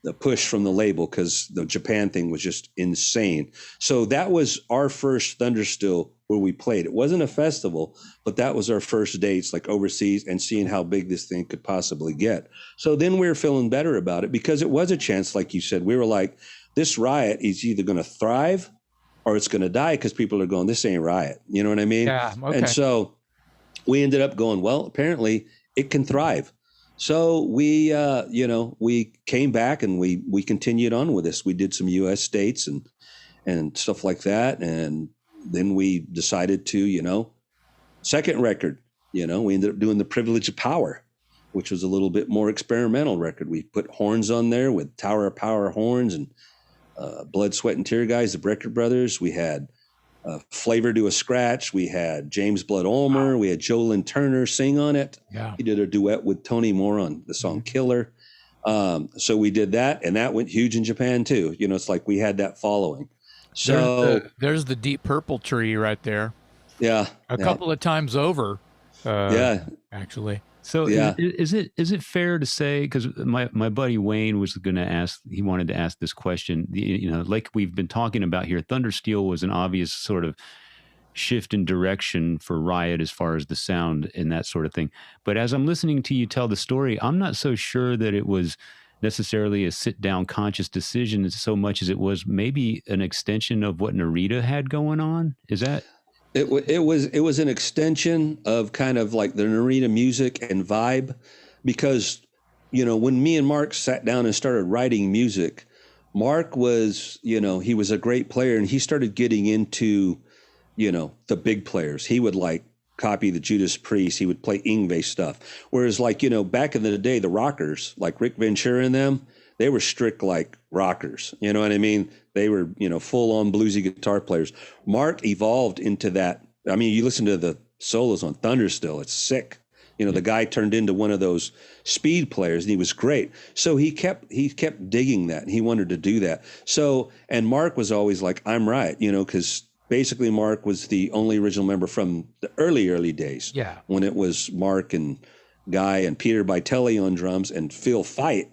the push from the label, because the Japan thing was just insane. So that was our first Thundersteel where we played. It wasn't a festival, but that was our first dates, like overseas, and seeing how big this thing could possibly get. So then we were feeling better about it because it was a chance, like you said. We were like, this Riot is either going to thrive or it's going to die, because people are going, this ain't Riot. You know what I mean? Yeah. Okay. And so we ended up going, well, apparently it can thrive. So we, we came back and we continued on with this. We did some U.S. states and stuff like that. And then we decided to, second record, we ended up doing The Privilege of Power, which was a little bit more experimental record. We put horns on there with Tower of Power horns and Blood, Sweat, and Tear Guys, the Brecker Brothers. We had Flavor to a Scratch. We had James Blood Ulmer. Wow. We had Joe Lynn Turner sing on it. Yeah. He did a duet with Tony Moore on the song Killer. So we did that, and that went huge in Japan too. It's like we had that following. So there's the Deep Purple tree right there. Yeah. A couple of times over. Actually. So is it fair to say, because my buddy Wayne was going to ask, he wanted to ask this question, like we've been talking about here, Thundersteel was an obvious sort of shift in direction for Riot as far as the sound and that sort of thing. But as I'm listening to you tell the story, I'm not so sure that it was necessarily a sit-down conscious decision so much as it was maybe an extension of what Narita had going on. Is that... It was an extension of kind of like the Narita music and vibe, because, when me and Mark sat down and started writing music, Mark was, he was a great player, and he started getting into, the big players. He would like copy the Judas Priest. He would play Yngwie stuff. Whereas like, back in the day, the rockers like Rick Ventura and them, they were strict like rockers. You know what I mean? They were, full on bluesy guitar players. Mark evolved into that. I mean, you listen to the solos on Thundersteel, it's sick. The guy turned into one of those speed players, and he was great. So he kept digging that, and he wanted to do that. So, and Mark was always like, I'm Riot, because basically Mark was the only original member from the early days. Yeah. When it was Mark and Guy and Peter Bitelli on drums and Phil Fight,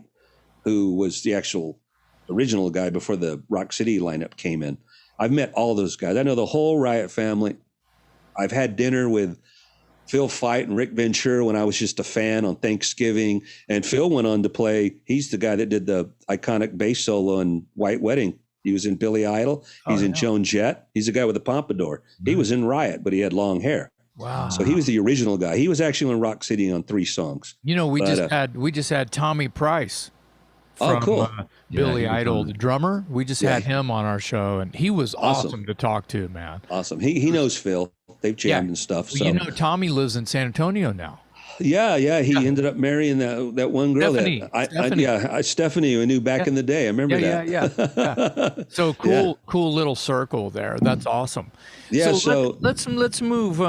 who was the actual original guy before the Rock City lineup came in. I've met all those guys. I know the whole Riot family. I've had dinner with Phil Fight and Rick Ventura when I was just a fan on Thanksgiving. And Phil went on to play, he's the guy that did the iconic bass solo in White Wedding. He was in Billy Idol. He's in Joan Jett. He's the guy with the pompadour. He was in Riot, but he had long hair. Wow. So he was the original guy. He was actually in Rock City on 3 songs. We just had Tommy Price from cool. Billy Idol, the drummer. We just had him on our show, and he was awesome to talk to, man. Awesome. He knows Phil. They've jammed and stuff. So Tommy lives in San Antonio now. Yeah. He ended up marrying that one girl Stephanie. Stephanie, I knew back Yeah. in the day. I remember Yeah. So Yeah. cool little circle there. That's awesome. Yeah. So So, let's move.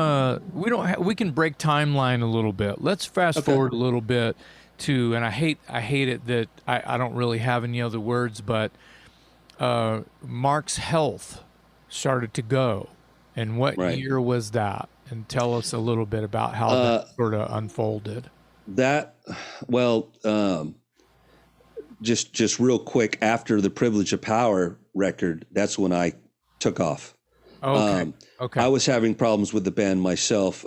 We can break timeline a little bit. Let's fast okay. forward a little bit to, and I hate it that I don't really have any other words, but Mark's health started to go. And what Right. year was that? And tell us a little bit about how that sort of unfolded. That, well, just real quick, after the Privilege of Power record, that's when I took off. Okay. Okay. I was having problems with the band myself.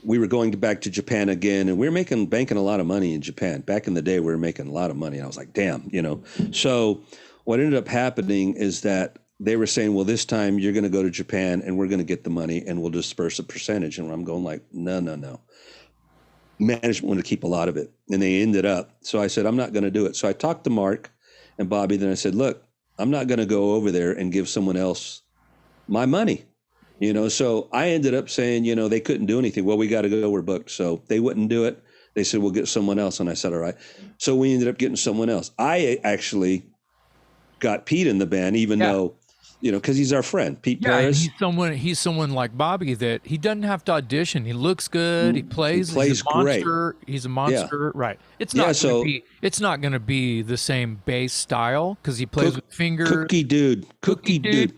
We were going back to Japan again, and we were banking a lot of money in Japan. Back in the day, we were making a lot of money. And I was like, damn, So what ended up happening is that they were saying, well, this time you're going to go to Japan and we're going to get the money and we'll disperse a percentage. And I'm going like, no. Management wanted to keep a lot of it, and they ended up. So I said, I'm not going to do it. So I talked to Mark and Bobby. Then I said, look, I'm not going to go over there and give someone else my money. So I ended up saying, they couldn't do anything. Well, we got to go. We're booked. So they wouldn't do it. They said, we'll get someone else. And I said, all right. So we ended up getting someone else. I actually got Pete in the band, even though, because he's our friend, Pete Paris. He's someone like Bobby that he doesn't have to audition. He looks good. He plays. He's a monster. Great. He's a monster. Yeah. Right. It's not going to be the same bass style because he plays with fingers. Cookie dude. Cookie dude.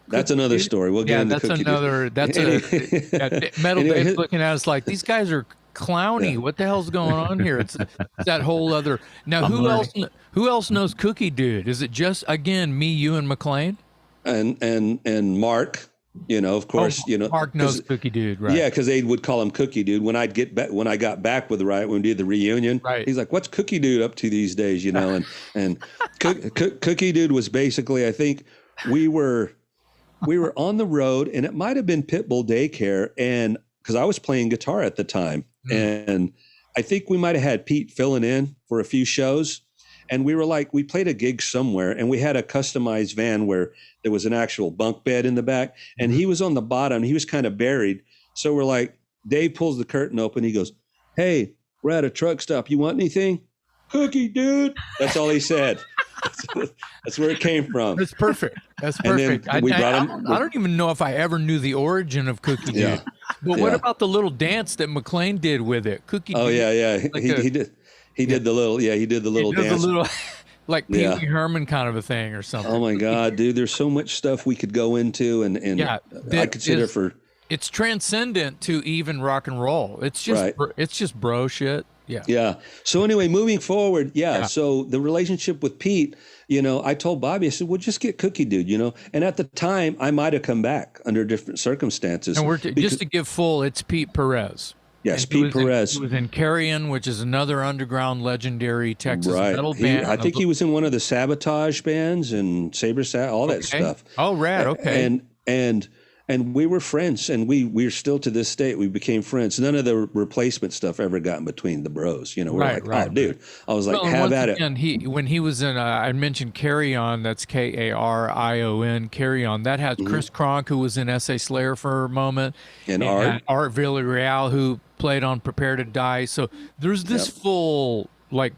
That's another story. We'll get into Cookie Dude. That's a Metal Dave's looking at us like, these guys are clowny. What the hell's going on here? It's that whole other. Now, who else knows Cookie Dude? Is it just, again, me, you, and Mclean? And Mark, of course, Mark knows Cookie Dude, right? Yeah, because they would call him Cookie Dude. When I got back with Riot, when we did the reunion, right. He's like, "What's Cookie Dude up to these days?" And Cookie Dude was basically, I think we were on the road, and it might have been Pitbull Daycare, and because I was playing guitar at the time, and I think we might have had Pete filling in for a few shows. And we played a gig somewhere, and we had a customized van where there was an actual bunk bed in the back, and he was on the bottom. He was kind of buried. So we're like, Dave pulls the curtain open. He goes, "Hey, we're at a truck stop. You want anything?" "Cookie Dude." That's all he said. That's where it came from. That's perfect. And then I don't even know if I ever knew the origin of Cookie Dude. But what about the little dance that Mclean did with it? Cookie Dude. Oh, yeah. He did. He did the little dance. Like Pee Wee Herman kind of a thing or something. Oh my God, dude. There's so much stuff we could go into and I consider it's transcendent to even rock and roll. It's just bro shit. Yeah. Yeah. So anyway, moving forward. Yeah. So the relationship with Pete, I told Bobby, I said, well, just get Cookie Dude, and at the time I might've come back under different circumstances. And just to give full, it's Pete Perez. Yes, Pete Perez. He was in Carrion, which is another underground legendary Texas metal band. I think he was in one of the Sabotage bands and all that stuff. Oh, rad. Okay. And we were friends, and we're still to this day. We became friends. None of the replacement stuff ever got in between the bros. We're oh, dude. I was like, have at it. When he was in, I mentioned Carrion. That's Karion. Carrion. That had Chris Kronk, who was in S.A. Slayer for a moment, and Art Villarreal, who played on Prepare to Die. So there's this full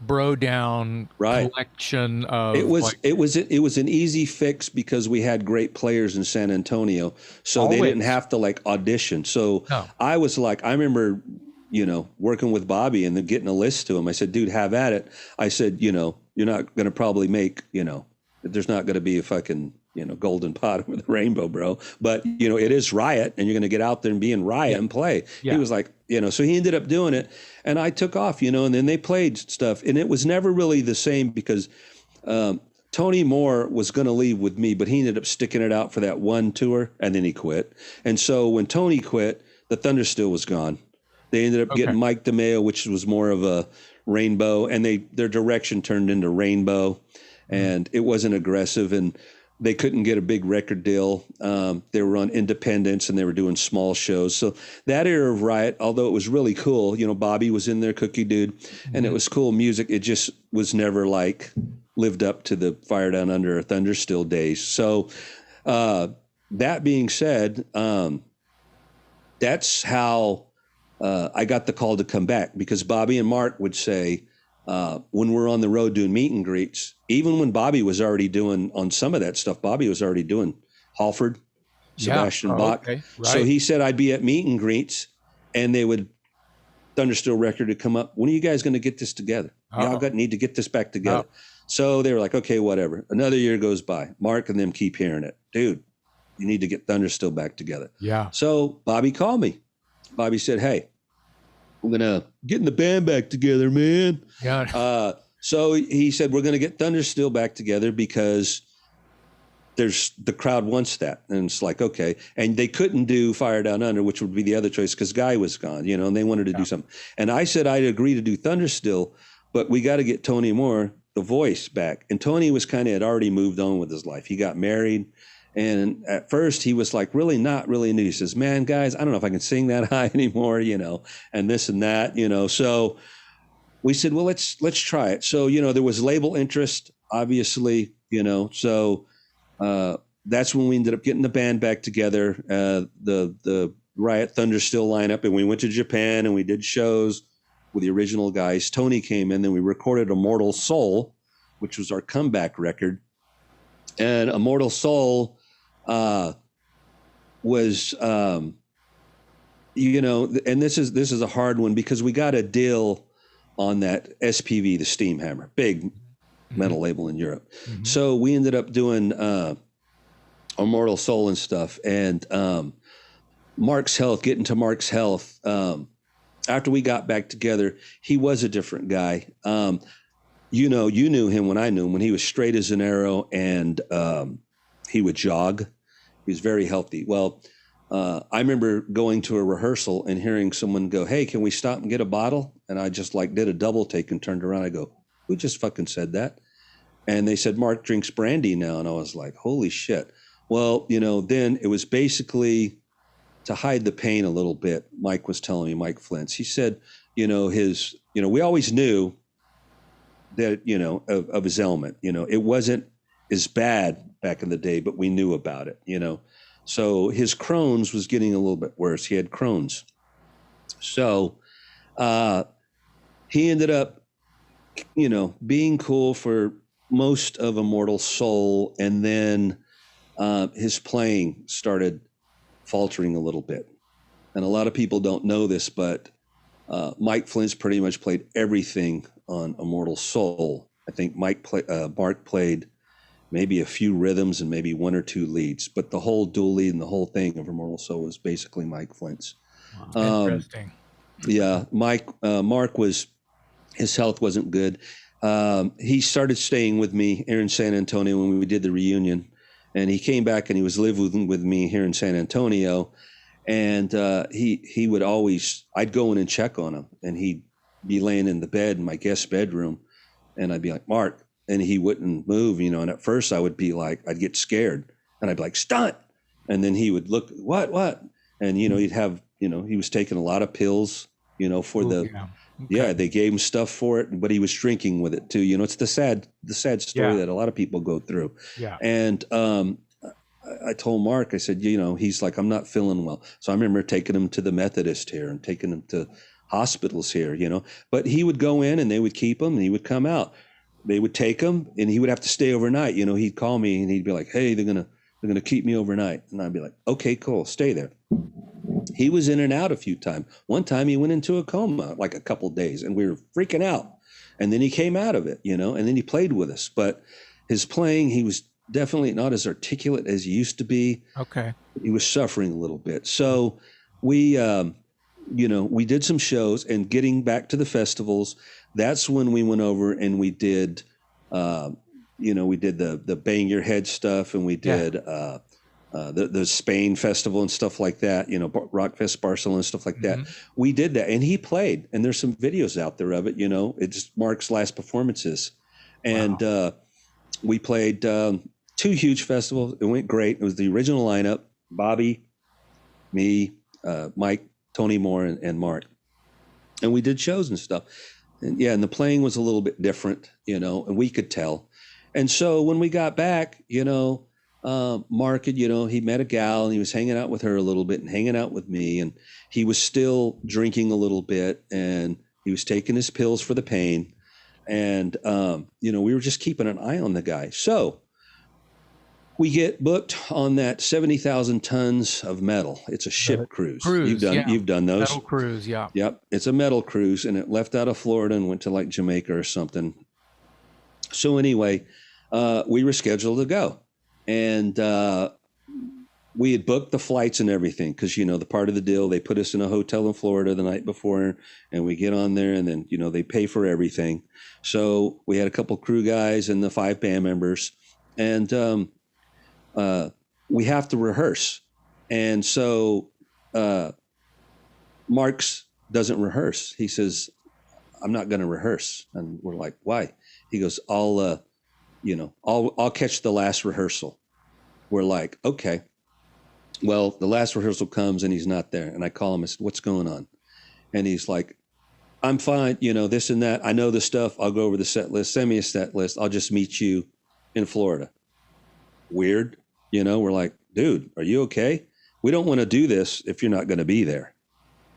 bro down collection of it was an easy fix because we had great players in San Antonio, so they didn't have to audition. So I was I remember working with Bobby and then getting a list to him. I said, dude, have at it. I said, you're not going to probably make, there's not going to be a fucking golden pot with a rainbow, bro. But, it is Riot, and you're going to get out there and be in Riot and play. Yeah. He was like, so he ended up doing it, and I took off, and then they played stuff, and it was never really the same because Tony Moore was going to leave with me, but he ended up sticking it out for that one tour, and then he quit. And so when Tony quit, the Thundersteel was gone. They ended up getting Mike DeMeo, which was more of a rainbow, and their direction turned into rainbow, and it wasn't aggressive, and they couldn't get a big record deal. They were on independence and they were doing small shows. So that era of Riot, although it was really cool, Bobby was in there, Cookie Dude, and it was cool music. It just was never lived up to the Fire Down Under or Thundersteel days. So that being said, that's how I got the call to come back, because Bobby and Mark would say, when we're on the road doing meet and greets, even when Bobby was already doing on some of that stuff, Bobby was already doing Halford, Sebastian Bach. Okay. Right. So he said I'd be at meet and greets, and they would, Thundersteel record to come up. When are you guys going to get this together? Y'all need to get this back together. So they were like, okay, whatever. Another year goes by. Mark and them keep hearing it. Dude, you need to get Thundersteel back together. Yeah. So Bobby called me. Bobby said, hey, we're going to get the band back together, man. Yeah. So he said, we're going to get Thundersteel back together because the crowd wants that. And it's like, okay. And they couldn't do Fire Down Under, which would be the other choice because Guy was gone, and they wanted to do something. And I said, I'd agree to do Thundersteel, but we got to get Tony Moore, the voice, back. And Tony was had already moved on with his life. He got married. And at first he was like, really not really into it. He says, man, guys, I don't know if I can sing that high anymore, and this and that, So we said, well, let's try it. So, there was label interest, obviously, so that's when we ended up getting the band back together, the Riot Thundersteel lineup. And we went to Japan and we did shows with the original guys. Tony came in, then we recorded Immortal Soul, which was our comeback record. And Immortal Soul was, and this is a hard one because we got a deal on that SPV, the Steam Hammer, big metal label in Europe. Mm-hmm. So we ended up doing Immortal Soul and stuff. And Mark's health, getting to Mark's health, after we got back together, he was a different guy. You knew him when I knew him, when he was straight as an arrow and he would jog. He was very healthy. Well, I remember going to a rehearsal and hearing someone go, hey, can we stop and get a bottle? And I just did a double take and turned around. I go, who just fucking said that? And they said, Mark drinks brandy now. And I was like, holy shit. Well, then it was basically to hide the pain a little bit. Mike was telling me, Mike Flint's, he said, we always knew that, of his ailment, it wasn't as bad back in the day, but we knew about it, So his Crohn's was getting a little bit worse. He had Crohn's. So he ended up, being cool for most of Immortal Soul. And then his playing started faltering a little bit. And a lot of people don't know this, but Mike Flint's pretty much played everything on Immortal Soul. I think Mark played maybe a few rhythms and maybe one or two leads, but the whole dual lead and the whole thing of Immortal Soul was basically Mike Flint's. Wow. Interesting. Yeah, Mark his health wasn't good. He started staying with me here in San Antonio when we did the reunion, and he came back and he was living with me here in San Antonio. And he would always, I'd go in and check on him, and he'd be laying in the bed in my guest bedroom, and I'd be like, Mark, and he wouldn't move, and at first I would be like, I'd get scared, and I'd be like, stunt, and then he would look, what, and he'd have, he was taking a lot of pills, for they gave him stuff for it, but he was drinking with it too. It's the sad story that a lot of people go through. Yeah. And I told Mark, I said, he's like, I'm not feeling well. So I remember taking him to the Methodist here and taking him to hospitals here, but he would go in and they would keep him and he would come out. They would take him and he would have to stay overnight. He'd call me and he'd be like, hey, they're going to keep me overnight. And I'd be like, okay, cool. Stay there. He was in and out a few times. One time he went into a coma like a couple of days and we were freaking out. And then he came out of it, and then he played with us. But his playing, he was definitely not as articulate as he used to be. Okay. He was suffering a little bit. So we did some shows, and getting back to the festivals, that's when we went over and we did, we did the Bang Your Head stuff, and we did the Spain festival and stuff like that, Rockfest Barcelona and stuff like that. We did that, and he played, and there's some videos out there of it, it's Mark's last performances. And we played 2 huge festivals. It went great. It was the original lineup, Bobby, me, Mike, Tony Moore, and Mark. And we did shows and stuff. And the playing was a little bit different, and we could tell. And so when we got back, Mark, he met a gal and he was hanging out with her a little bit and hanging out with me. And he was still drinking a little bit and he was taking his pills for the pain. And, we were just keeping an eye on the guy. So we get booked on that 70,000 tons of metal. It's a ship cruise. You've done those. Metal cruise. Yeah. Yep. It's a metal cruise and it left out of Florida and went to like Jamaica or something. So anyway, we were scheduled to go. And we had booked the flights and everything because, the part of the deal, they put us in a hotel in Florida the night before and we get on there and then, they pay for everything. So we had a couple crew guys and the 5 band members and we have to rehearse. And so Marks doesn't rehearse. He says, I'm not going to rehearse. And we're like, why? He goes, I'll catch the last rehearsal. We're like, okay. Well, the last rehearsal comes and he's not there. And I call him and said, what's going on? And he's like, I'm fine, this and that. I know the stuff. I'll go over the set list. Send me a set list. I'll just meet you in Florida. Weird. We're like, dude, are you okay? We don't want to do this if you're not going to be there.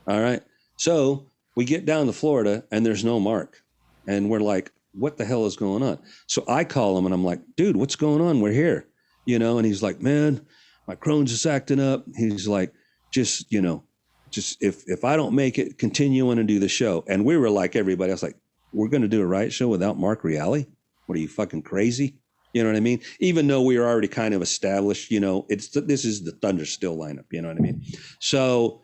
All right. So we get down to Florida and there's no Mark. And we're like, what the hell is going on? So I call him and I'm like, dude, what's going on? We're here, and he's like, man, my Crohn's is acting up. He's like, just if I don't make it, continue on and do the show. And we were like, everybody else, like, we're going to do a riot show without Mark Reale? What are you, fucking crazy? You know what I mean? Even though we were already kind of established, this is the Thundersteel lineup. You know what I mean? So,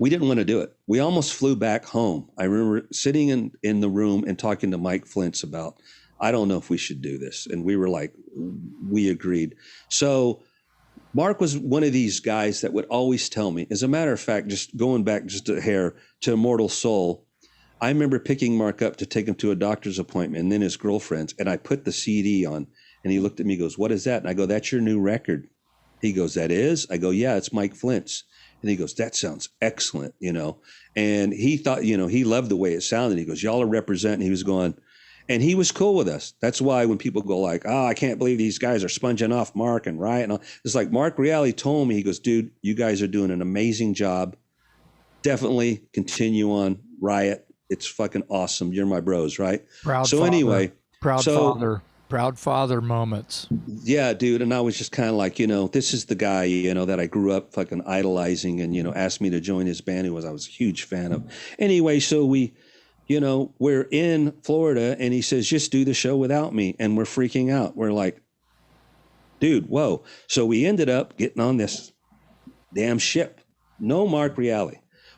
we didn't want to do it. We almost flew back home. I remember sitting in the room and talking to Mike Flintz about, I don't know if we should do this. And we were like, we agreed. So Mark was one of these guys that would always tell me, as a matter of fact, just going back just a hair to Immortal Soul, I remember picking Mark up to take him to a doctor's appointment and then his girlfriend's. And I put the CD on and he looked at me, goes, what is that? And I go, that's your new record. He goes, that is? I go, yeah, it's Mike Flint's. And he goes, that sounds excellent, And he thought, he loved the way it sounded. He goes, y'all are representing. He was going, and he was cool with us. That's why when people go like, oh, I can't believe these guys are sponging off Mark and Riot. And all. It's like Mark Reale told me, he goes, dude, you guys are doing an amazing job. Definitely continue on Riot. It's fucking awesome. You're my bros, right? Proud father moments. Yeah, dude. And I was just kind of like, this is the guy, that I grew up fucking idolizing and, asked me to join his band, I was a huge fan of. Anyway, so we're in Florida and he says, just do the show without me. And we're freaking out. We're like, dude, whoa. So we ended up getting on this damn ship. No Mark Reale.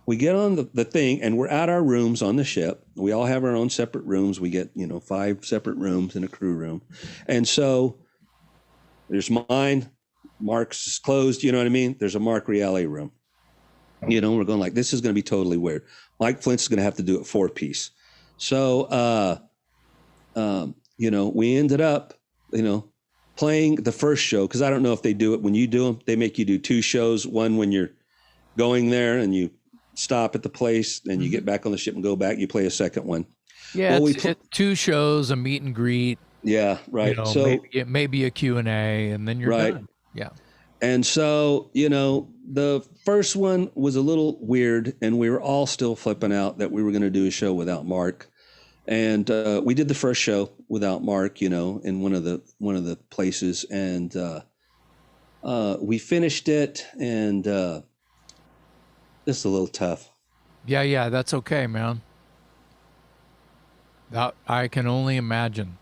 We get on the thing and we're at our rooms on the ship. We all have our own separate rooms. We get, 5 separate rooms in a crew room. And so there's mine, Mark's is closed. You know what I mean? There's a Mark Reale room. We're going like, this is going to be totally weird. Mike Flint's going to have to do it 4-piece. So, we ended up, playing the first show. Cause I don't know if they do it when you do them, they make you do 2 shows. One, when you're going there and you stop at the place, then you get back on the ship and go back. You play a second one. Yeah, well, 2 shows, a meet and greet. Yeah, right. So maybe a Q&A, and then you're done. Yeah. And so, the first one was a little weird, and we were all still flipping out that we were going to do a show without Mark. And we did the first show without Mark, in one of the places, and we finished it, and it's a little tough. Yeah, that's okay, man. That I can only imagine.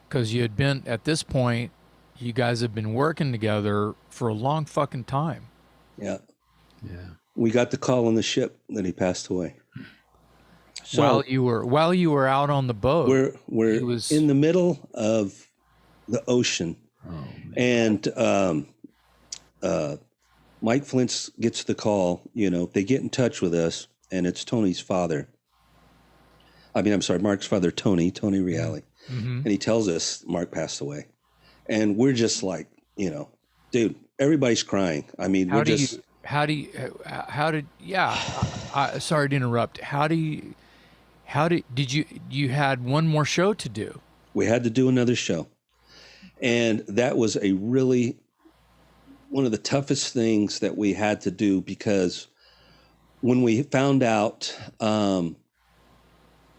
Because you had been, at this point, you guys have been working together for a long fucking time. Yeah. We got the call on the ship that he passed away. So while you were out on the boat, we're in the middle of the ocean, and Mike Flint's gets the call. They get in touch with us, and it's Tony's father. Mark's father, Tony Reale, and he tells us Mark passed away, and we're just like, dude, everybody's crying. Sorry to interrupt. You had one more show to do? We had to do another show. And that was one of the toughest things that we had to do, because when we found out,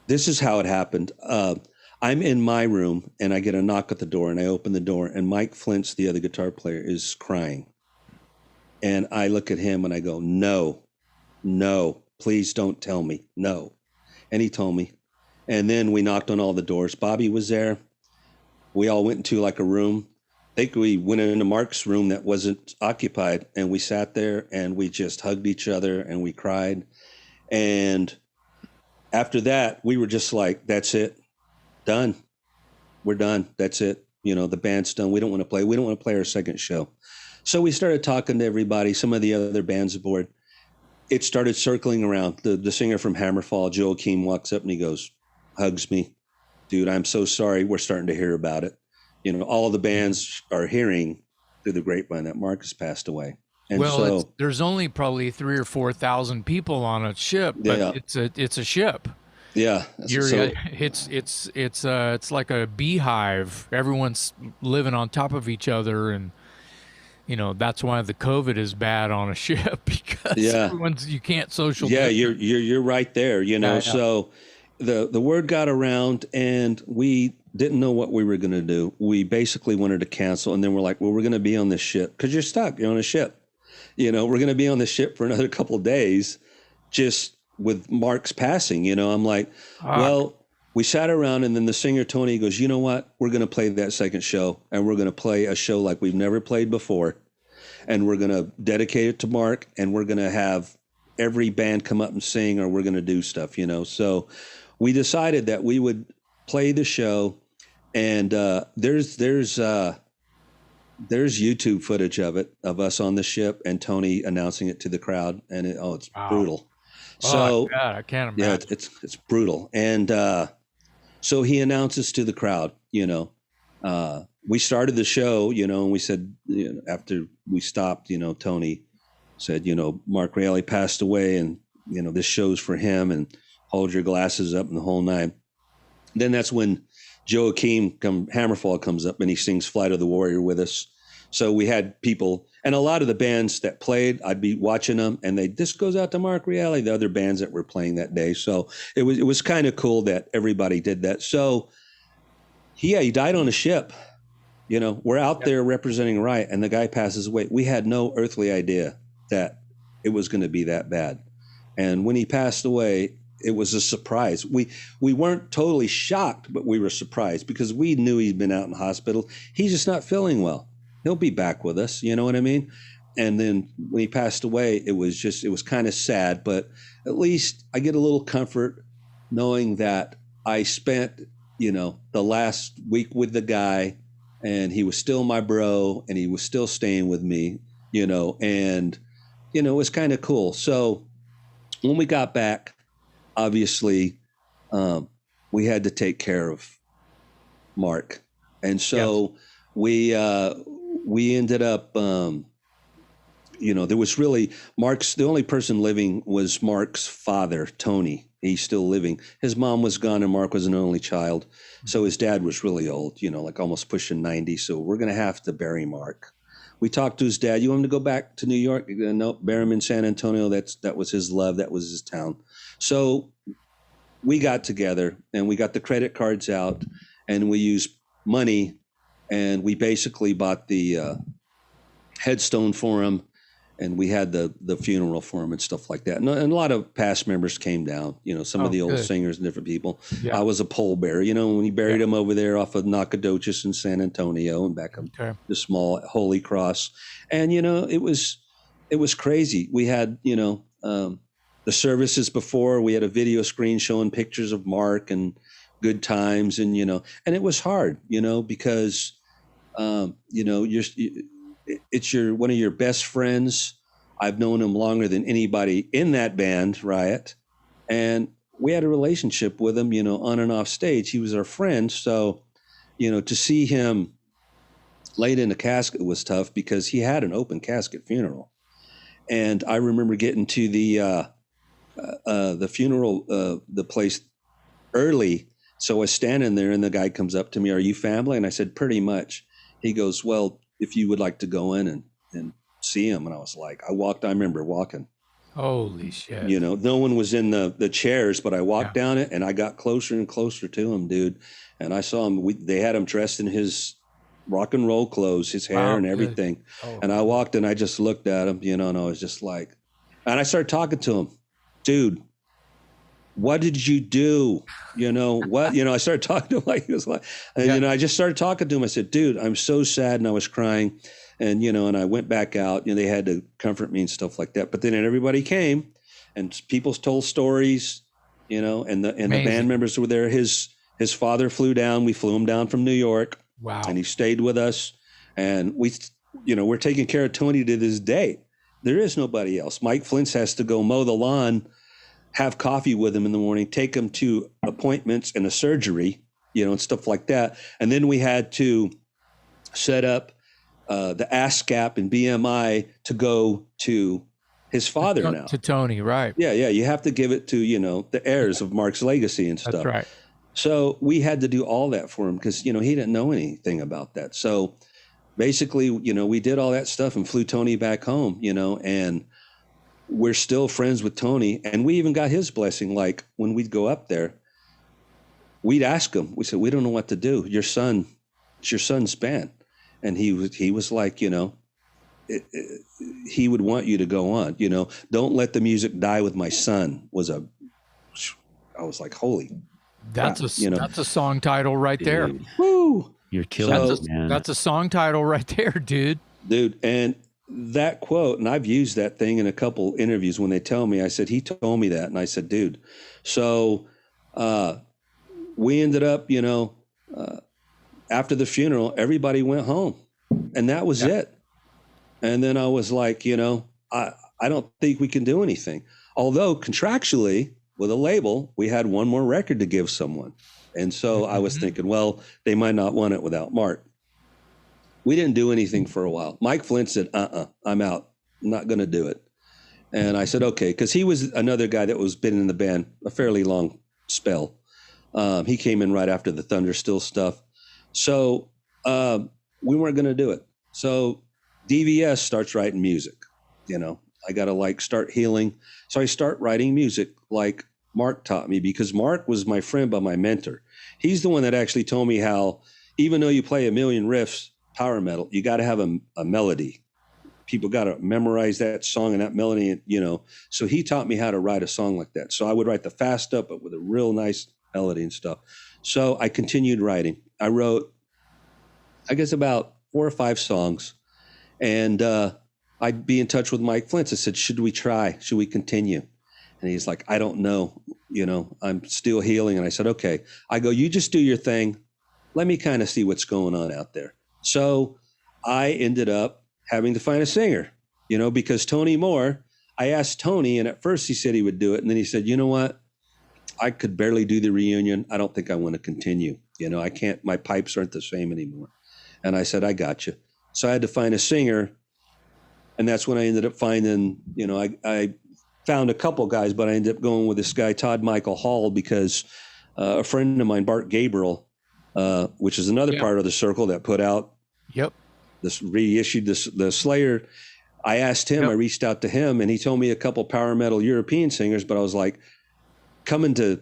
this is how it happened. I'm in my room and I get a knock at the door, and I open the door, and Mike Flint's, the other guitar player, is crying. And I look at him and I go, no, please don't tell me. No. And he told me. And then we knocked on all the doors. Bobby was there. We all went into like a room. I think we went into Mark's room that wasn't occupied, and we sat there and we just hugged each other and we cried. And after that, we were just like, that's it. Done. We're done. That's it. You know, the band's done. We don't want to play. We don't want to play our second show. So we started talking to everybody, some of the other bands aboard. It started circling around. The singer from Hammerfall, Joe Keem, walks up and he goes, hugs me. Dude, I'm so sorry. We're starting to hear about it. You know, all of the bands are hearing through the grapevine that Mark has passed away. And well, there's only probably 3,000 or 4,000 people on a ship, but it's a ship. Yeah, it's like a beehive. Everyone's living on top of each other, and you know that's why the COVID is bad on a ship, because you can't social. Yeah, you're right there. You know, so the word got around, and we didn't know what we were going to do. We basically wanted to cancel, and then we're like, well, we're going to be on this ship because you're stuck. You're on a ship. You know, we're going to be on this ship for another couple of days, just with Mark's passing. You know, I'm like, well, we sat around, and then the singer Tony goes, you know what? We're going to play that second show, and we're going to play a show like we've never played before, and we're going to dedicate it to Mark, and we're going to have every band come up and sing, or we're going to do stuff. You know, so we decided that we would play the show, and there's YouTube footage of it, of us on the ship and Tony announcing it to the crowd, and it's brutal. So I can't imagine. Yeah, it's brutal. And so he announces to the crowd, you know, we started the show, you know, and we said, you know, after we stopped, you know, Tony said, you know, Mark Reilly passed away, and you know, this show's for him, and hold your glasses up and the whole nine. Then that's when Joachim Hammerfall comes up and he sings Flight of the Warrior with us. So we had people, and a lot of the bands that played, I'd be watching them, and this goes out to Mark Reilly, the other bands that were playing that day. So it was kind of cool that everybody did that. So he died on a ship. You know, we're out there representing Riot, and the guy passes away. We had no earthly idea that it was going to be that bad. And when he passed away, it was a surprise. We weren't totally shocked, but we were surprised because we knew he'd been out in the hospital. He's just not feeling well. He'll be back with us. You know what I mean? And then when he passed away, it was kind of sad, but at least I get a little comfort knowing that I spent, you know, the last week with the guy, and he was still my bro, and he was still staying with me, you know, and, you know, it was kind of cool. So when we got back, obviously, we had to take care of Mark. And so we ended up, you know, there was really the only person living was Mark's father, Tony. He's still living. His mom was gone, and Mark was an only child. So his dad was really old, you know, like almost pushing 90. So we're going to have to bury Mark. We talked to his dad. You want him to go back to New York? No, bury him in San Antonio. That was his love. That was his town. So we got together, and we got the credit cards out, and we used money, and we basically bought the headstone for him, and we had the funeral for him and stuff like that. And a lot of past members came down, you know, some of the old singers and different people. Yeah. I was a pallbearer, you know, when he buried him over there off of Nacogdoches in San Antonio, and back up the small Holy Cross. And, you know, it was crazy. We had, you know, the services before, we had a video screen showing pictures of Mark and good times, and, you know, and it was hard, you know, because, you know, it's one of your best friends. I've known him longer than anybody in that band, Riot. And we had a relationship with him, you know, on and off stage. He was our friend. So, you know, to see him laid in a casket was tough because he had an open casket funeral. And I remember getting to the funeral, the place early. So I was standing there, and the guy comes up to me, "Are you family?" And I said, "Pretty much." He goes, well, if you would like to go in and see him. And I was like, I remember walking. Holy shit. You know, no one was in the chairs, but I walked down it and I got closer and closer to him, dude. And I saw him. They had him dressed in his rock and roll clothes, his hair and everything. And I walked and I just looked at him, you know, and I was just like, and I started talking to him, dude, what did you do? You know, what, you know, I started talking to him like he was like, and, you know, I just started talking to him. I said, dude, I'm so sad. And I was crying. And, you know, and I went back out, you know, they had to comfort me and stuff like that. But then everybody came and people told stories, you know, and the band members were there. His father flew down. We flew him down from New York. Wow. And he stayed with us. And we, you know, we're taking care of Tony to this day. There is nobody else. Mike Flintz has to go mow the lawn, have coffee with him in the morning, take him to appointments and a surgery, you know, and stuff like that. And then we had to set up the ASCAP and BMI to go to his father now. To Tony, right. Yeah. You have to give it to, you know, the heirs of Mark's legacy and stuff. That's right. So we had to do all that for him because, you know, he didn't know anything about that. So basically, you know, we did all that stuff and flew Tony back home, you know, and we're still friends with Tony. And we even got his blessing. Like when we'd go up there, we'd ask him, we said, we don't know what to do. It's your son's band. And he was like, you know, he would want you to go on, you know, don't let the music die with my son I was like, holy. That's a song title right there. Woo! You're killing it, man. That's a song title right there, dude. Dude, and that quote, and I've used that thing in a couple interviews when they tell me, I said, he told me that. And I said, dude, so we ended up, you know, after the funeral, everybody went home. And that was it. And then I was like, you know, I don't think we can do anything. Although contractually, with a label, we had one more record to give someone. And so I was thinking, well, they might not want it without Mark. We didn't do anything for a while. Mike Flint said, I'm out. I'm not going to do it. And I said, okay, because he was another guy that was been in the band a fairly long spell. He came in right after the Thundersteel stuff. So we weren't going to do it. So DVS starts writing music, you know. I got to start healing. So I start writing music like Mark taught me, because Mark was my friend, but my mentor. He's the one that actually told me how, even though you play a million riffs, power metal, you got to have a melody. People got to memorize that song and that melody, you know. So he taught me how to write a song like that. So I would write the fast stuff, but with a real nice melody and stuff. So I continued writing. I wrote, I guess, about 4 or 5 songs. And I'd be in touch with Mike Flint. I said, should we try? Should we continue? And he's like, I don't know. You know, I'm still healing. And I said, okay. I go, you just do your thing. Let me kind of see what's going on out there. So I ended up having to find a singer, you know, because Tony Moore, I asked Tony, and at first he said he would do it. And then he said, you know what? I could barely do the reunion. I don't think I want to continue. You know, I can't, my pipes aren't the same anymore. And I said, I got you. So I had to find a singer. And that's when I ended up finding, you know, I found a couple guys, but I ended up going with this guy, Todd Michael Hall, because a friend of mine, Bart Gabriel, which is another part of the circle that put out this reissued the Slayer. I asked him, I reached out to him, and he told me a couple power metal European singers, but I was like, coming to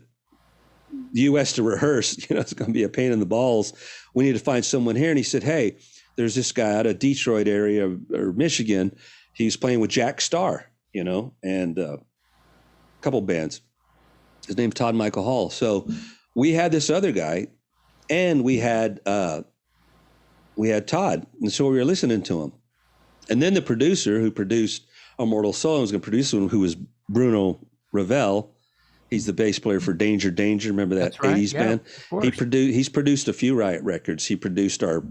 the U.S. to rehearse, you know, it's going to be a pain in the balls. We need to find someone here. And he said, hey, there's this guy out of Detroit area or Michigan. He's playing with Jack Starr, you know, and a couple bands. His name's Todd Michael Hall. So we had this other guy, and we had Todd. And so we were listening to him. And then the producer who produced Immortal Soul was going to produce one, who was Bruno Ravel. He's the bass player for Danger Danger. Remember that 80s band? He's produced a few Riot records. He produced our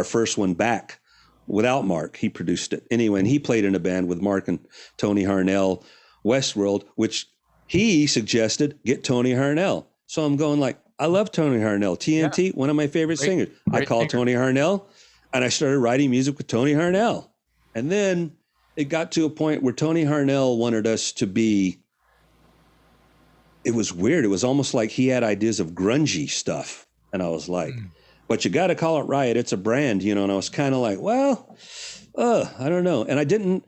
first one back without Mark. He produced it. Anyway, and he played in a band with Mark and Tony Harnell, Westworld, which he suggested get Tony Harnell. So I'm going like, I love Tony Harnell. TNT, one of my favorite singers. I called Tony Harnell, and I started writing music with Tony Harnell. And then it got to a point where Tony Harnell wanted us to be, it was weird. It was almost like he had ideas of grungy stuff. And I was like, but you got to call it Riot. It's a brand, you know. And I was kind of like, well, I don't know. And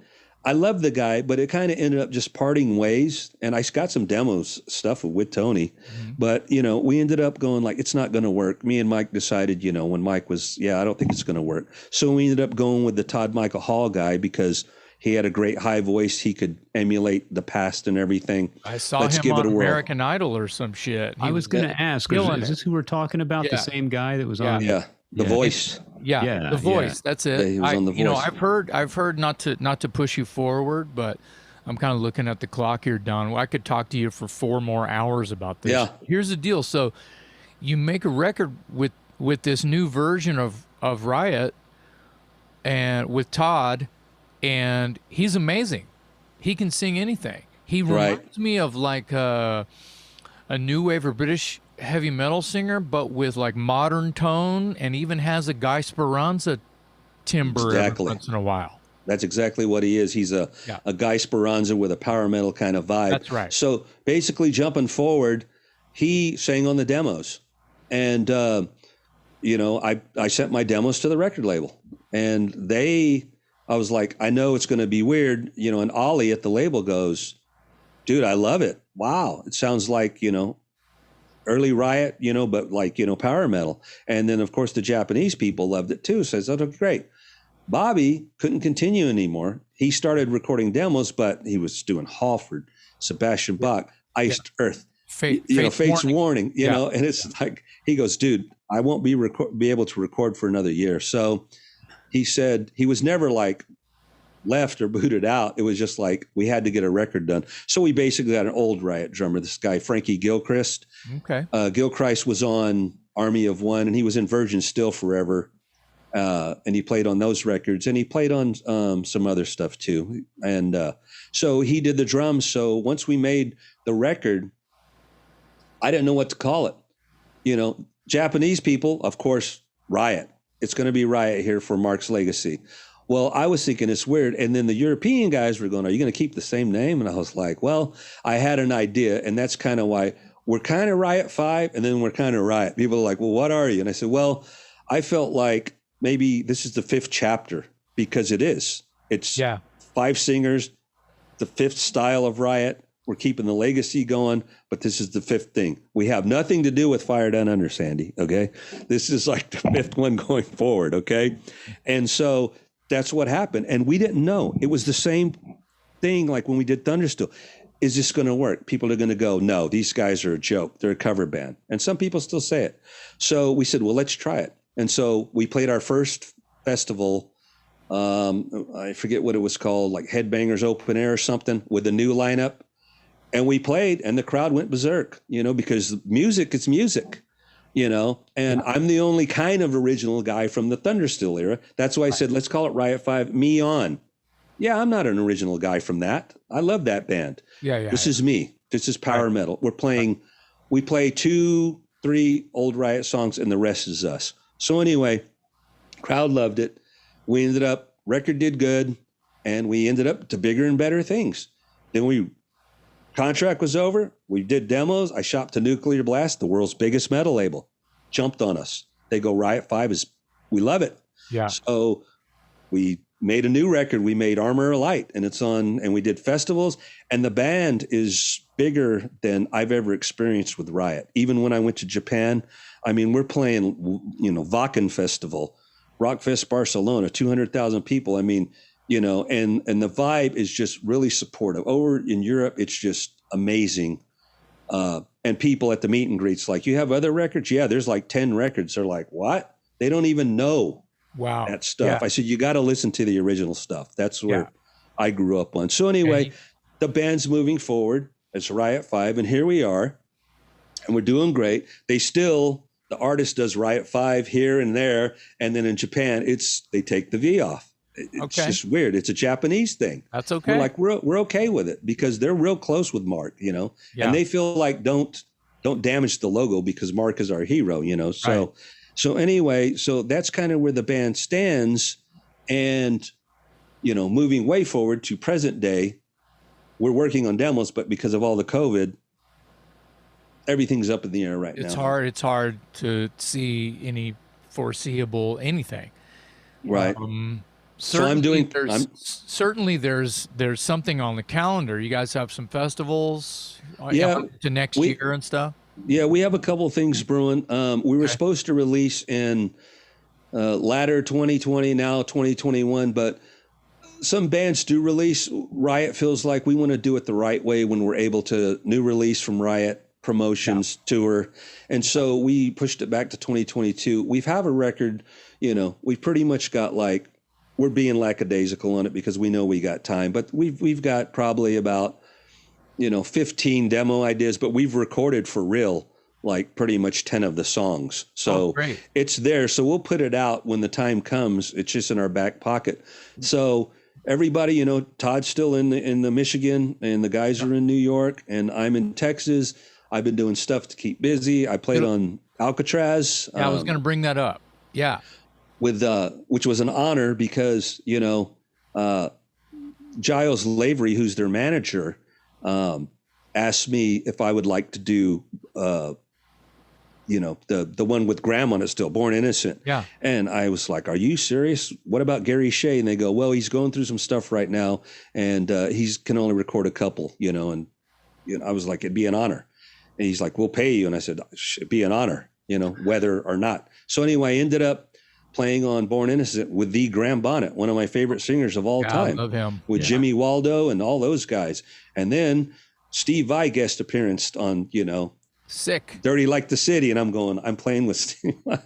I love the guy, but it kind of ended up just parting ways. And I got some demos stuff with Tony, but you know, we ended up going like, it's not going to work. Me and Mike decided, you know, when Mike was, I don't think it's going to work. So we ended up going with the Todd Michael Hall guy because he had a great high voice. He could emulate the past and everything. I saw him on American Idol or some shit. I was going to ask, is this who we're talking about? Yeah. The same guy that was on? Yeah. The voice. The voice. That's it. Yeah, he was on the voice. You know, I've heard not to push you forward, but I'm kind of looking at the clock here, Don. I could talk to you for 4 more hours about this. Yeah. Here's the deal. So you make a record with this new version of Riot and with Todd, and he's amazing. He can sing anything. He reminds me of like a new wave or British heavy metal singer, but with like modern tone, and even has a Guy Speranza timbre every once in a while. That's exactly what he is. He's a Guy Speranza with a power metal kind of vibe. That's right. So basically, jumping forward, he sang on the demos, and you know, I sent my demos to the record label, and I was like, I know it's going to be weird, you know, and Ollie at the label goes, dude, I love it. Wow. It sounds like, you know, early Riot, you know, but like, you know, power metal. And then of course the Japanese people loved it too. Says, oh, great. Bobby couldn't continue anymore. He started recording demos, but he was doing Halford, Sebastian Bach, Iced Earth, Fate's Warning, you know, and it's like, he goes, dude, I won't be able to record for another year. So he said he was never like left or booted out. It was just like we had to get a record done. So we basically got an old Riot drummer, this guy, Frankie Gilchrist. Okay. Gilchrist was on Army of One, and he was in Virgin Still forever. And he played on those records, and he played on some other stuff too. And so he did the drums. So once we made the record, I didn't know what to call it. You know, Japanese people, of course, Riot. It's going to be Riot here for Mark's legacy. Well, I was thinking it's weird. And then the European guys were going, are you going to keep the same name? And I was like, well, I had an idea. And that's kind of why we're kind of Riot 5 and then we're kind of Riot. People are like, well, what are you? And I said, well, I felt like maybe this is the 5th chapter because it is. It's 5 singers, the 5th style of Riot. We're keeping the legacy going, but this is the 5th thing. We have nothing to do with Fire Down Under, Sandy, okay? This is like the 5th one going forward, okay? And so that's what happened. And we didn't know. It was the same thing like when we did Thundersteel. Is this going to work? People are going to go, no, these guys are a joke. They're a cover band. And some people still say it. So we said, well, let's try it. And so we played our first festival. I forget what it was called, like Headbangers Open Air or something with the new lineup. And we played and the crowd went berserk, you know, because music is music, you know, and I'm the only kind of original guy from the Thundersteel era. That's why I said, let's call it Riot 5, me on. Yeah, I'm not an original guy from that. I love that band. This is me. This is power metal. We play 2, 3 old Riot songs and the rest is us. So anyway, crowd loved it. We ended up, record did good, and we ended up to bigger and better things. Then contract was over. We did demos. I shopped to Nuclear Blast, the world's biggest metal label. Jumped on us. They go, Riot 5 we love it. Yeah. So we made a new record. We made Armor of Light, and it's on, and we did festivals, and the band is bigger than I've ever experienced with Riot. Even when I went to Japan, I mean, we're playing, you know, Wacken Festival, Rockfest Barcelona, 200,000 people. I mean, you know, and the vibe is just really supportive. Over in Europe, it's just amazing. And people at the meet and greets, like, you have other records? Yeah, there's like 10 records. They're like, what? They don't even know that stuff. I said, you got to listen to the original stuff. That's where I grew up on. So anyway, the band's moving forward. It's Riot 5, and here we are, and we're doing great. The artist does Riot 5 here and there, and then in Japan, they take the V off. It's just weird. It's a Japanese thing. That's okay. We're like, we're okay with it because they're real close with Mark, you know, and they feel like don't damage the logo because Mark is our hero, you know? So anyway, so that's kind of where the band stands. And, you know, moving way forward to present day, we're working on demos, but because of all the COVID, everything's up in the air right now. It's hard to see any foreseeable anything. Right. So Certainly there's something on the calendar. You guys have some festivals to next year and stuff. Yeah, we have a couple of things brewing. We were supposed to release in latter 2020, now 2021, but some bands do release. Riot feels like we want to do it the right way when we're able to new release from Riot Promotions tour. And so we pushed it back to 2022. We've have a record, we've pretty much got we're being lackadaisical on it because we know we got time, but we've got probably about 15 demo ideas, but we've recorded for real pretty much 10 of the songs. So it's there. So we'll put it out when the time comes. It's just in our back pocket. So everybody, Todd's still in the Michigan, and the guys are in New York, and I'm in Texas. I've been doing stuff to keep busy. I played on Alcatraz. I was going to bring that up. Yeah. Which was an honor because, Giles Lavery, who's their manager, asked me if I would like to do, the one with Graham on it still, Born Innocent. Yeah. And I was like, are you serious? What about Gary Shea? And they go, well, he's going through some stuff right now, and he's can only record a couple, and I was like, it'd be an honor. And he's like, we'll pay you. And I said, it'd be an honor, whether or not. So anyway, I ended up playing on Born Innocent with the Graham Bonnet, one of my favorite singers of all time. I love him. With Jimmy Waldo and all those guys. And then Steve Vai guest appearance on, Sick. Dirty Like the City. And I'm playing with Steve Vai.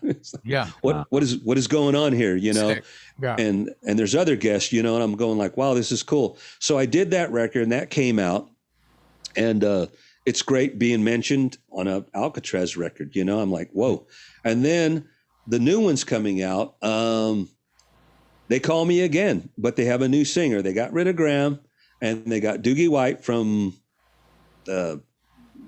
What is going on here, Sick. Yeah. And there's other guests, and I'm going wow, this is cool. So I did that record and that came out, and it's great being mentioned on a Alcatraz record, I'm like, whoa. And then the new one's coming out. They call me again, but they have a new singer. They got rid of Graham, and they got Doogie White from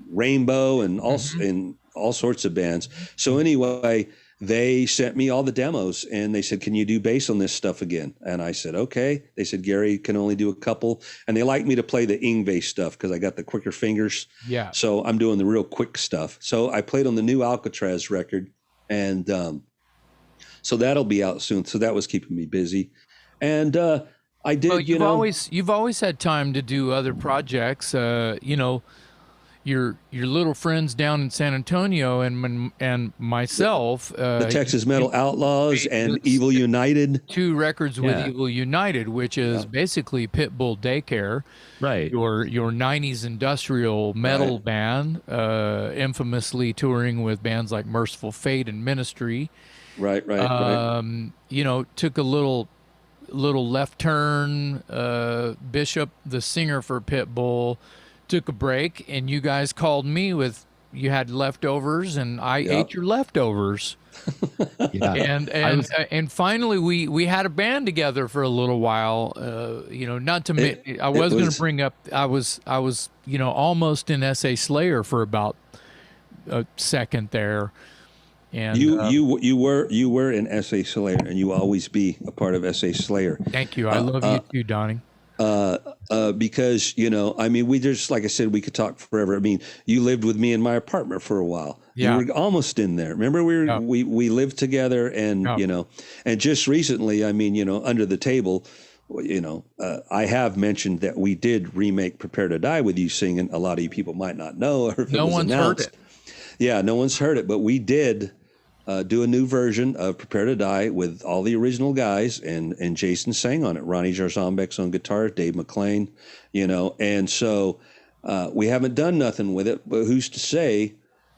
Rainbow and all sorts of bands. So anyway, they sent me all the demos, and they said, can you do bass on this stuff again? And I said, okay. They said, Gary can only do a couple. And they like me to play the Yngwie stuff because I got the quicker fingers. Yeah. So I'm doing the real quick stuff. So I played on the new Alcatraz record, and so that'll be out soon. So that was keeping me busy. And I did, well, you've always had time to do other projects, your little friends down in San Antonio and myself. The Texas Metal Outlaws and Evil United. 2 records with Evil United, which is basically Pitbull Daycare. Right. Your 90s industrial metal band, infamously touring with bands like Merciful Fate and Ministry. Right. Took a little left turn. Bishop, the singer for Pitbull, took a break, and you guys called me you had leftovers, and I ate your leftovers. And finally we had a band together for a little while. Not to I was going to bring up, I was almost in S.A. Slayer for about a second there. And you were in S.A. Slayer, and you will always be a part of S.A. Slayer. Thank you. I love you too, Donnie. Because we just, like I said, we could talk forever. I mean, you lived with me in my apartment for a while. Yeah. You were almost in there. Remember, we lived together, and and just recently, Under the Table, I have mentioned that we did remake "Prepare to Die" with you singing. A lot of you people might not know, or if no one's heard it. Yeah, no one's heard it, but we did do a new version of "Prepare to Die" with all the original guys, and Jason sang on it. Ronnie Jarzambek's on guitar, Dave Mclean, and so we haven't done nothing with it, but who's to say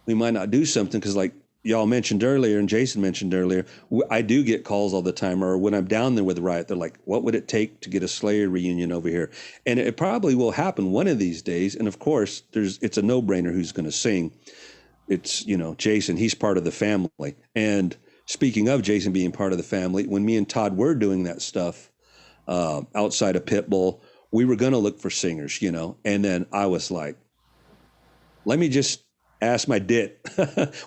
we might not do something? Because like y'all mentioned earlier, and Jason mentioned earlier, I do get calls all the time, or when I'm down there with Riot, they're like, what would it take to get a Slayer reunion over here? And it probably will happen one of these days. And of course, it's a no-brainer who's going to sing. It's, Jason, he's part of the family. And speaking of Jason being part of the family, when me and Todd were doing that stuff outside of Pitbull, we were going to look for singers, and then I was like, let me just ask my dit,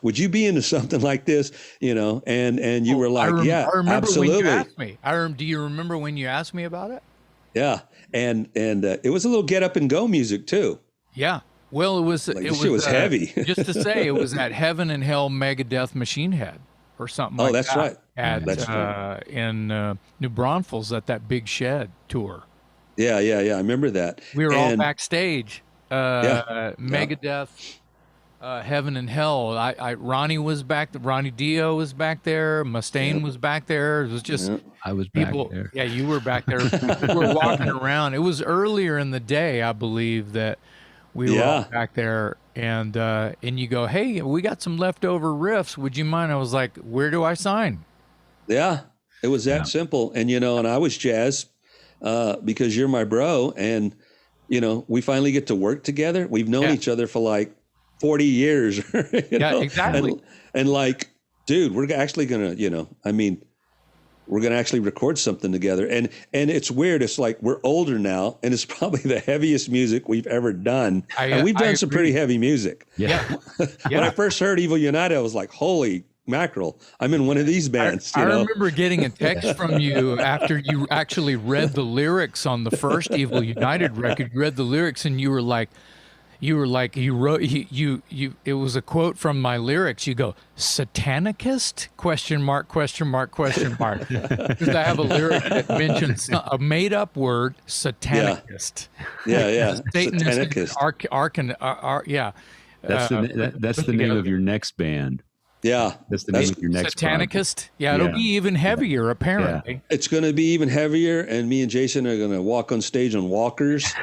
would you be into something like this? And you were like, I remember absolutely. When you asked me. Do you remember when you asked me about it? Yeah. And it was a little get up and go music too. Yeah. Well, it was heavy. Just to say, it was that Heaven and Hell Megadeth Machine Head. or something Oh, like that's that right. at That's right. in New Braunfels at that Big Shed tour. Yeah. I remember that. We were all And backstage. yeah, yeah, Megadeth, Heaven and Hell. Ronnie was back. Ronnie Dio was back there. yeah, Mustaine was back there. It was just yeah. I was back people. there. Yeah, you were back there. People were walking around. It was earlier in the day, I believe, that we were all Yeah. back there. And you go, hey, we got some leftover riffs. Would you mind? I was like, where do I sign? Yeah, it was that Yeah. simple. And, and I was Jazz because you're my bro. And, we finally get to work together. We've known Yeah. each other for like 40 years. Yeah, exactly. And like, dude, we're actually going to, we're going to actually record something together. And it's weird. It's like we're older now, and it's probably the heaviest music we've ever done. And we've done some pretty heavy music. Yeah. When I first heard Evil United, I was like, holy mackerel, I'm in one of these bands. I remember getting a text from you after you actually read the lyrics on the first Evil United record. You read the lyrics and you wrote it was a quote from my lyrics. You go, satanicist? Question mark. Because I have a lyric that mentions a made up word, satanicist. Yeah. Satanist, yeah. That's the name of your next band. Yeah. That's the name of your next Satanicist. Yeah, it'll be even heavier, apparently. Yeah. It's going to be even heavier, and me and Jason are going to walk on stage on walkers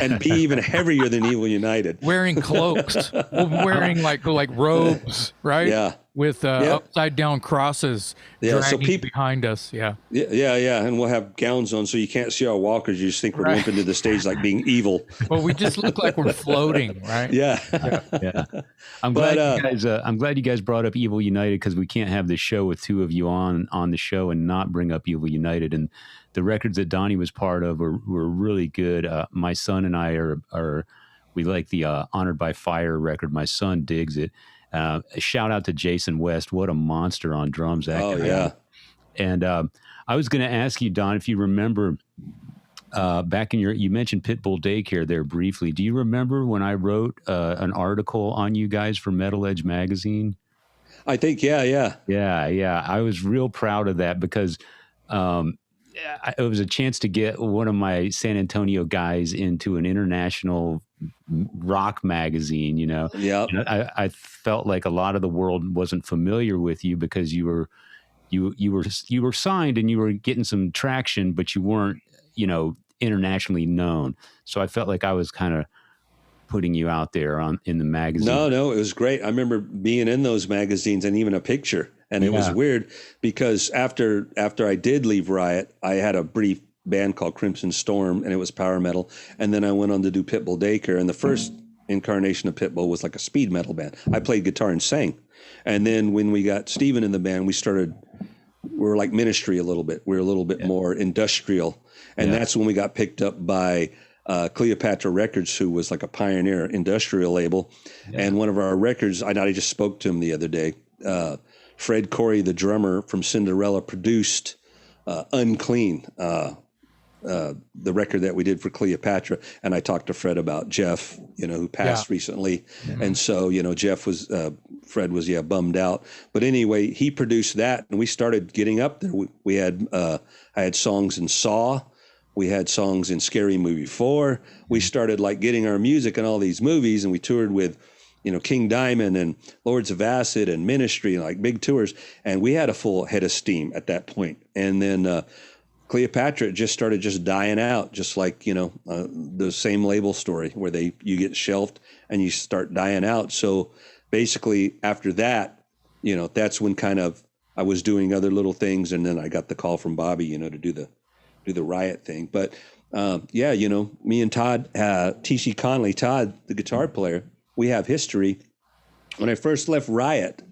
and be even heavier than Evil United. Wearing cloaks, wearing like robes, right? Yeah. With upside down crosses dragging behind us. Yeah. And we'll have gowns on so you can't see our walkers. You just think we're limping to the stage like being evil. Well, we just look like we're floating, right? Yeah. I'm glad you guys brought up Evil United, because we can't have this show with two of you on the show and not bring up Evil United. And the records that Donnie was part of were really good. My son and I we like the Honored by Fire record. My son digs it. A shout out to Jason West. What a monster on drums. And I was going to ask you, Don, if you remember back in you mentioned Pitbull Daycare there briefly. Do you remember when I wrote an article on you guys for Metal Edge magazine? I think, yeah. I was real proud of that because it was a chance to get one of my San Antonio guys into an international rock magazine, Yeah. I felt like a lot of the world wasn't familiar with you because you were signed and you were getting some traction, but you weren't, internationally known. So I felt like I was kind of putting you out there in the magazine. No, it was great. I remember being in those magazines and even a picture. And it was weird because after I did leave Riot, I had a brief band called Crimson Storm, and it was power metal. And then I went on to do Pitbull Daycare. And the first incarnation of Pitbull was like a speed metal band. I played guitar and sang. And then when we got Steven in the band, we were like Ministry a little bit. We were a little bit more industrial. And that's when we got picked up by Cleopatra Records, who was like a pioneer industrial label. Yeah. And one of our records, I just spoke to him the other day. Fred Corey, the drummer from Cinderella, produced Unclean, the record that we did for Cleopatra. And I talked to Fred about Jeff, who passed recently. Mm-hmm. And so, Fred was, bummed out. But anyway, he produced that, and we started getting up there. We had, I had songs in Saw. We had songs in Scary Movie 4. We started like getting our music in all these movies, and we toured with, King Diamond and Lords of Acid and Ministry, like big tours. And we had a full head of steam at that point. And then Cleopatra just started dying out, just like, the same label story where you get shelved and you start dying out. So basically after that, that's when kind of I was doing other little things. And then I got the call from Bobby, to do the Riot thing. But me and Todd, T.C. Conley, Todd, the guitar player, we have history. When I first left Riot,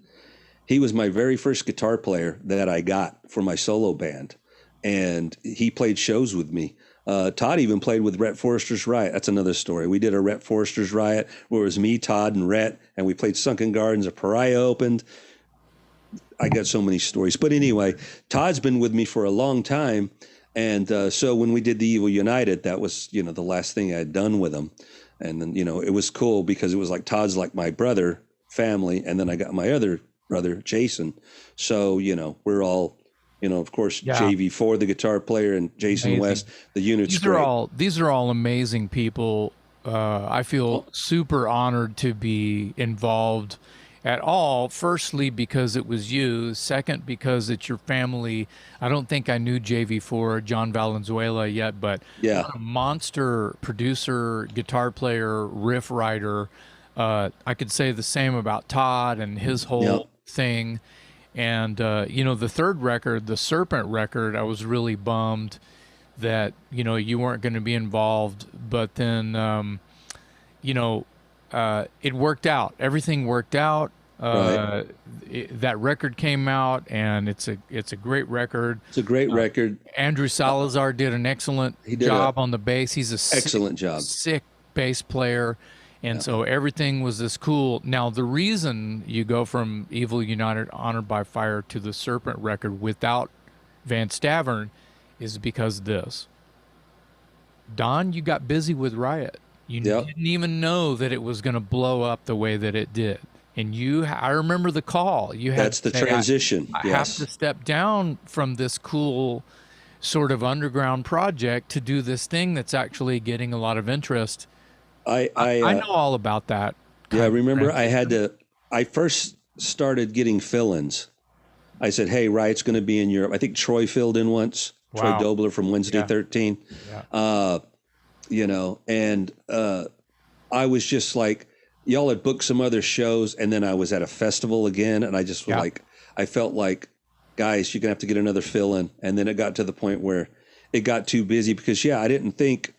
he was my very first guitar player that I got for my solo band. And he played shows with me. Todd even played with Rhett Forrester's Riot. That's another story. We did a Rhett Forrester's Riot where it was me, Todd, and Rhett, and we played Sunken Gardens. A Pariah opened. I got so many stories. But anyway, Todd's been with me for a long time. And so when we did the Evil United, that was, the last thing I had done with him. And then, it was cool because it was like Todd's like my brother family. And then I got my other brother Jason. So, we're all, of course, JV4, the guitar player, and Jason West, the unit's great. These are all amazing people. I feel super honored to be involved at all. Firstly, because it was you. Second, because it's your family. I don't think I knew JV4, John Valenzuela, yet, but what a monster producer, guitar player, riff writer. I could say the same about Todd and his whole thing. And, the third record, the Serpent record, I was really bummed that, you weren't going to be involved. But then, it worked out. Everything worked out. That record came out, and it's a great record. It's a great record. Andrew Salazar did an excellent job on the bass. He's sick bass player. And so everything was this cool. Now, the reason you go from Evil United, Honored by Fire to the Serpent record without Van Stavern is because of this. Don, you got busy with Riot. You didn't even know that it was going to blow up the way that it did. And I remember the call. That's the transition. I have to step down from this cool sort of underground project to do this thing that's actually getting a lot of interest. I know all about that. Yeah, remember I first started getting fill-ins. I said, hey, Riot's going to be in Europe. I think Troy filled in once. Wow. Troy Dobler from Wednesday 13. Yeah. And I was just like, y'all had booked some other shows, and then I was at a festival again, and I just was like, I felt like, guys, you're going to have to get another fill-in. And then it got to the point where it got too busy because, I didn't think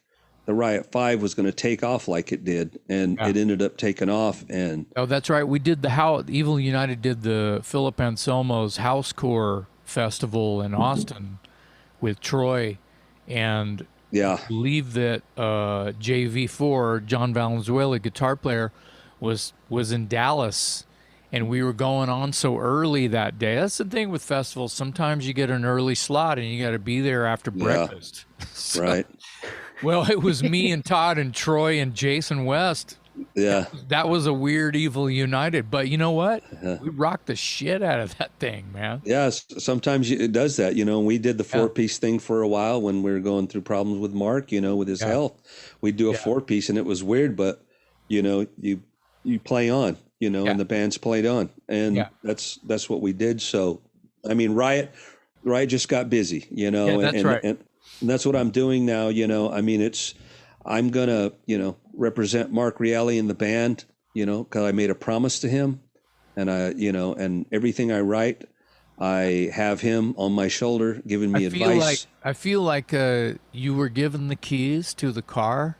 the Riot 5 was going to take off like it did, and it ended up taking off. And that's right. We did Evil United did the Philip Anselmo's Housecore Festival in Austin with Troy, and I believe that JV4, John Valenzuela, guitar player, was in Dallas, and we were going on so early that day. That's the thing with festivals. Sometimes you get an early slot, and you got to be there after breakfast. Right. Well, it was me and Todd and Troy and Jason West. Yeah. That was a weird Evil United. But you know what? We rocked the shit out of that thing, man. Yeah, sometimes it does that. We did the four-piece thing for a while when we were going through problems with Mark, with his health. We'd do a four-piece, and it was weird, but, you play on, and the band's played on. And that's what we did. So, I mean, Riot just got busy, that's right. And that's what I'm doing now. I mean, I'm going to, represent Mark Reale in the band, because I made a promise to him, and and everything I write, I have him on my shoulder giving me advice. I feel like you were given the keys to the car,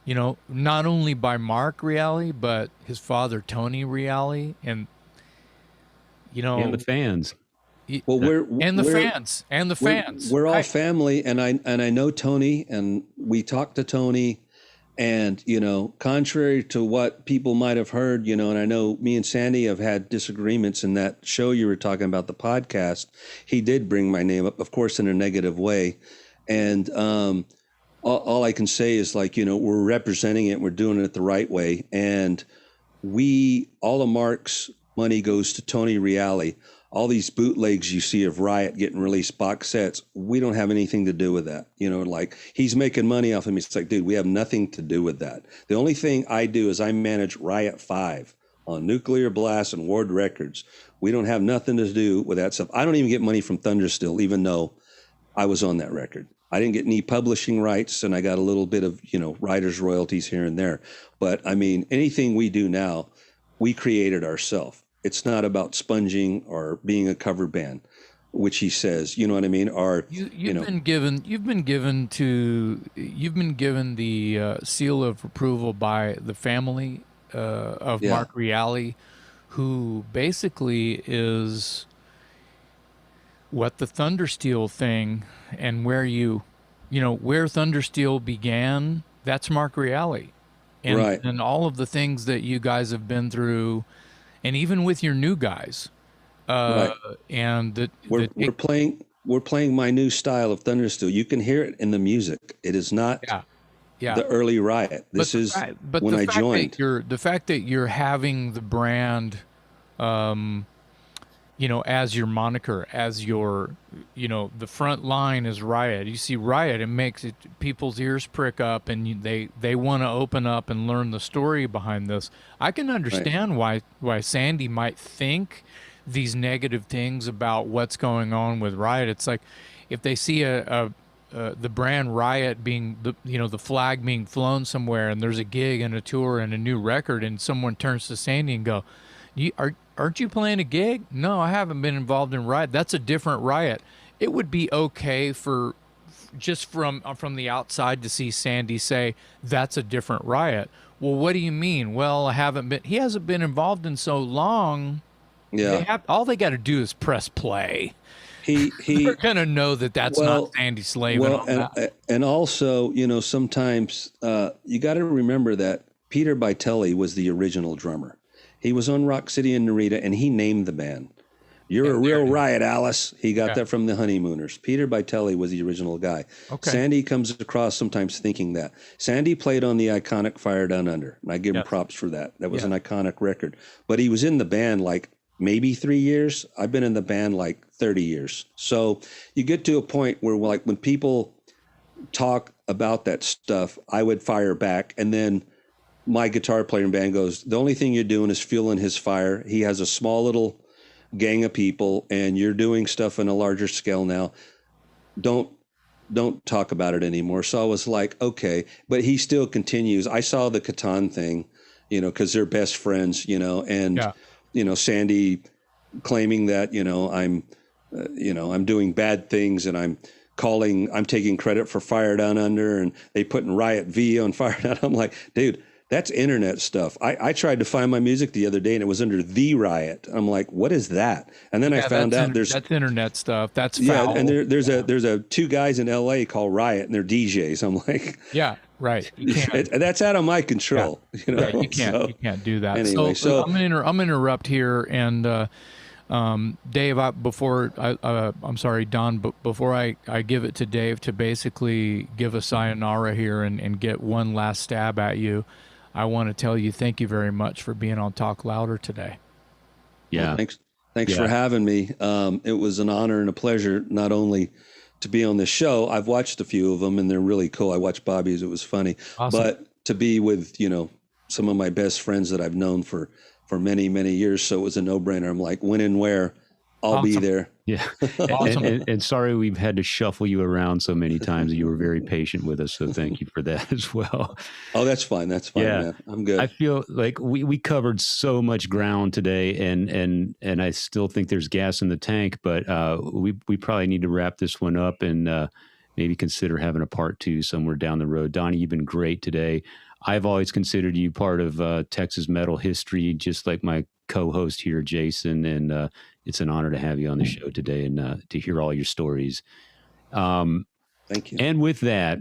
not only by Mark Reale, but his father, Tony Reale, and, and the fans. Well, the fans. We're all family, and I know Tony, and we talked to Tony, and contrary to what people might have heard, and I know me and Sandy have had disagreements in that show you were talking about, the podcast. He did bring my name up, of course, in a negative way, and all I can say is we're representing it, we're doing it the right way, and all of Mark's money goes to Tony Reale. All these bootlegs you see of Riot getting released box sets, we don't have anything to do with that. He's making money off of me. It's like, dude, we have nothing to do with that. The only thing I do is I manage Riot 5 on Nuclear Blast and Ward Records. We don't have nothing to do with that stuff. I don't even get money from Thundersteel, even though I was on that record. I didn't get any publishing rights, and I got a little bit of, writer's royalties here and there. But I mean, anything we do now, we created ourselves. It's not about sponging or being a cover band, which he says. You know what I mean? Or you've been given the seal of approval by the family of Mark Reale, who basically is what the Thundersteel thing, and where where Thundersteel began. That's Mark Reale, and all of the things that you guys have been through. And even with your new guys, and we're playing my new style of Thundersteel. You can hear it in the music. It is not the early Riot. This is when I joined. The fact that you're having the brand as your moniker, as your, the front line is Riot. You see Riot, it makes people's ears prick up, and they want to open up and learn the story behind this. I can understand why Sandy might think these negative things about what's going on with Riot. It's like if they see the brand Riot being the flag being flown somewhere, and there's a gig and a tour and a new record, and someone turns to Sandy and go, aren't you playing a gig? No, I haven't been involved in Riot. That's a different Riot. It would be okay for just from the outside to see Sandy say that's a different Riot. Well, what do you mean? Well, he hasn't been involved in so long. Yeah. All they got to do is press play. They're gonna know that that's not Sandy Slavin. And also, sometimes you got to remember that Peter Bitelli was the original drummer. He was on Rock City and Narita, and he named the band. You're a real Riot, Alice. He got that from the Honeymooners. Peter Bitelli was the original guy. Okay. Sandy comes across sometimes thinking that. Sandy played on the iconic Fire Down Under, and I give him props for that. That was an iconic record. But he was in the band like maybe 3 years. I've been in the band like 30 years. So you get to a point where, like, when people talk about that stuff, I would fire back, and then my guitar player in band goes, the only thing you're doing is fueling his fire. He has a small little gang of people, and you're doing stuff on a larger scale now. Don't talk about it anymore. So I was like, okay, but he still continues. I saw the Catan thing, because they're best friends, and Sandy claiming that, I'm doing bad things, and I'm taking credit for Fire Down Under, and they putting Riot V on Fire Down. I'm like, dude, that's internet stuff. I tried to find my music the other day, and it was under The Riot. I'm like, what is that? And then I found out that's internet stuff. That's foul. And there's two guys in LA called Riot, and they're DJs. I'm like, yeah, right. You can't. That's out of my control. Yeah. You can't do that. Anyway, so I'm gonna interrupt here, and Dave, I'm sorry, Don, but before I give it to Dave to basically give a sayonara here and get one last stab at you, I want to tell you thank you very much for being on Talk Louder today. Yeah. Well, thanks for having me. It was an honor and a pleasure not only to be on this show. I've watched a few of them, and they're really cool. I watched Bobby's. It was funny. Awesome. But to be with, some of my best friends that I've known for many, many years. So it was a no-brainer. I'm like, when and where, I'll be there. Yeah. Awesome. and sorry we've had to shuffle you around so many times. You were very patient with us, so thank you for that as well. Oh, that's fine. That's fine, man. I'm good. I feel like we covered so much ground today, and I still think there's gas in the tank, but we probably need to wrap this one up and maybe consider having a part 2 somewhere down the road. Donnie, you've been great today. I've always considered you part of Texas metal history, just like my co-host here, Jason, and it's an honor to have you on the show today and to hear all your stories. Thank you. And with that,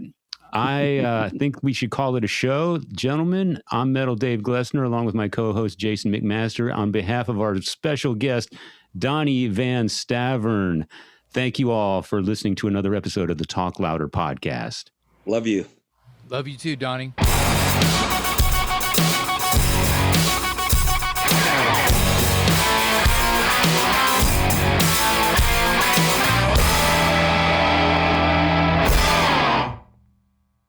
I think we should call it a show. Gentlemen, I'm Metal Dave Glessner, along with my co-host, Jason McMaster, on behalf of our special guest, Donnie Van Stavern. Thank you all for listening to another episode of the Talk Louder podcast. Love you. Love you too, Donnie.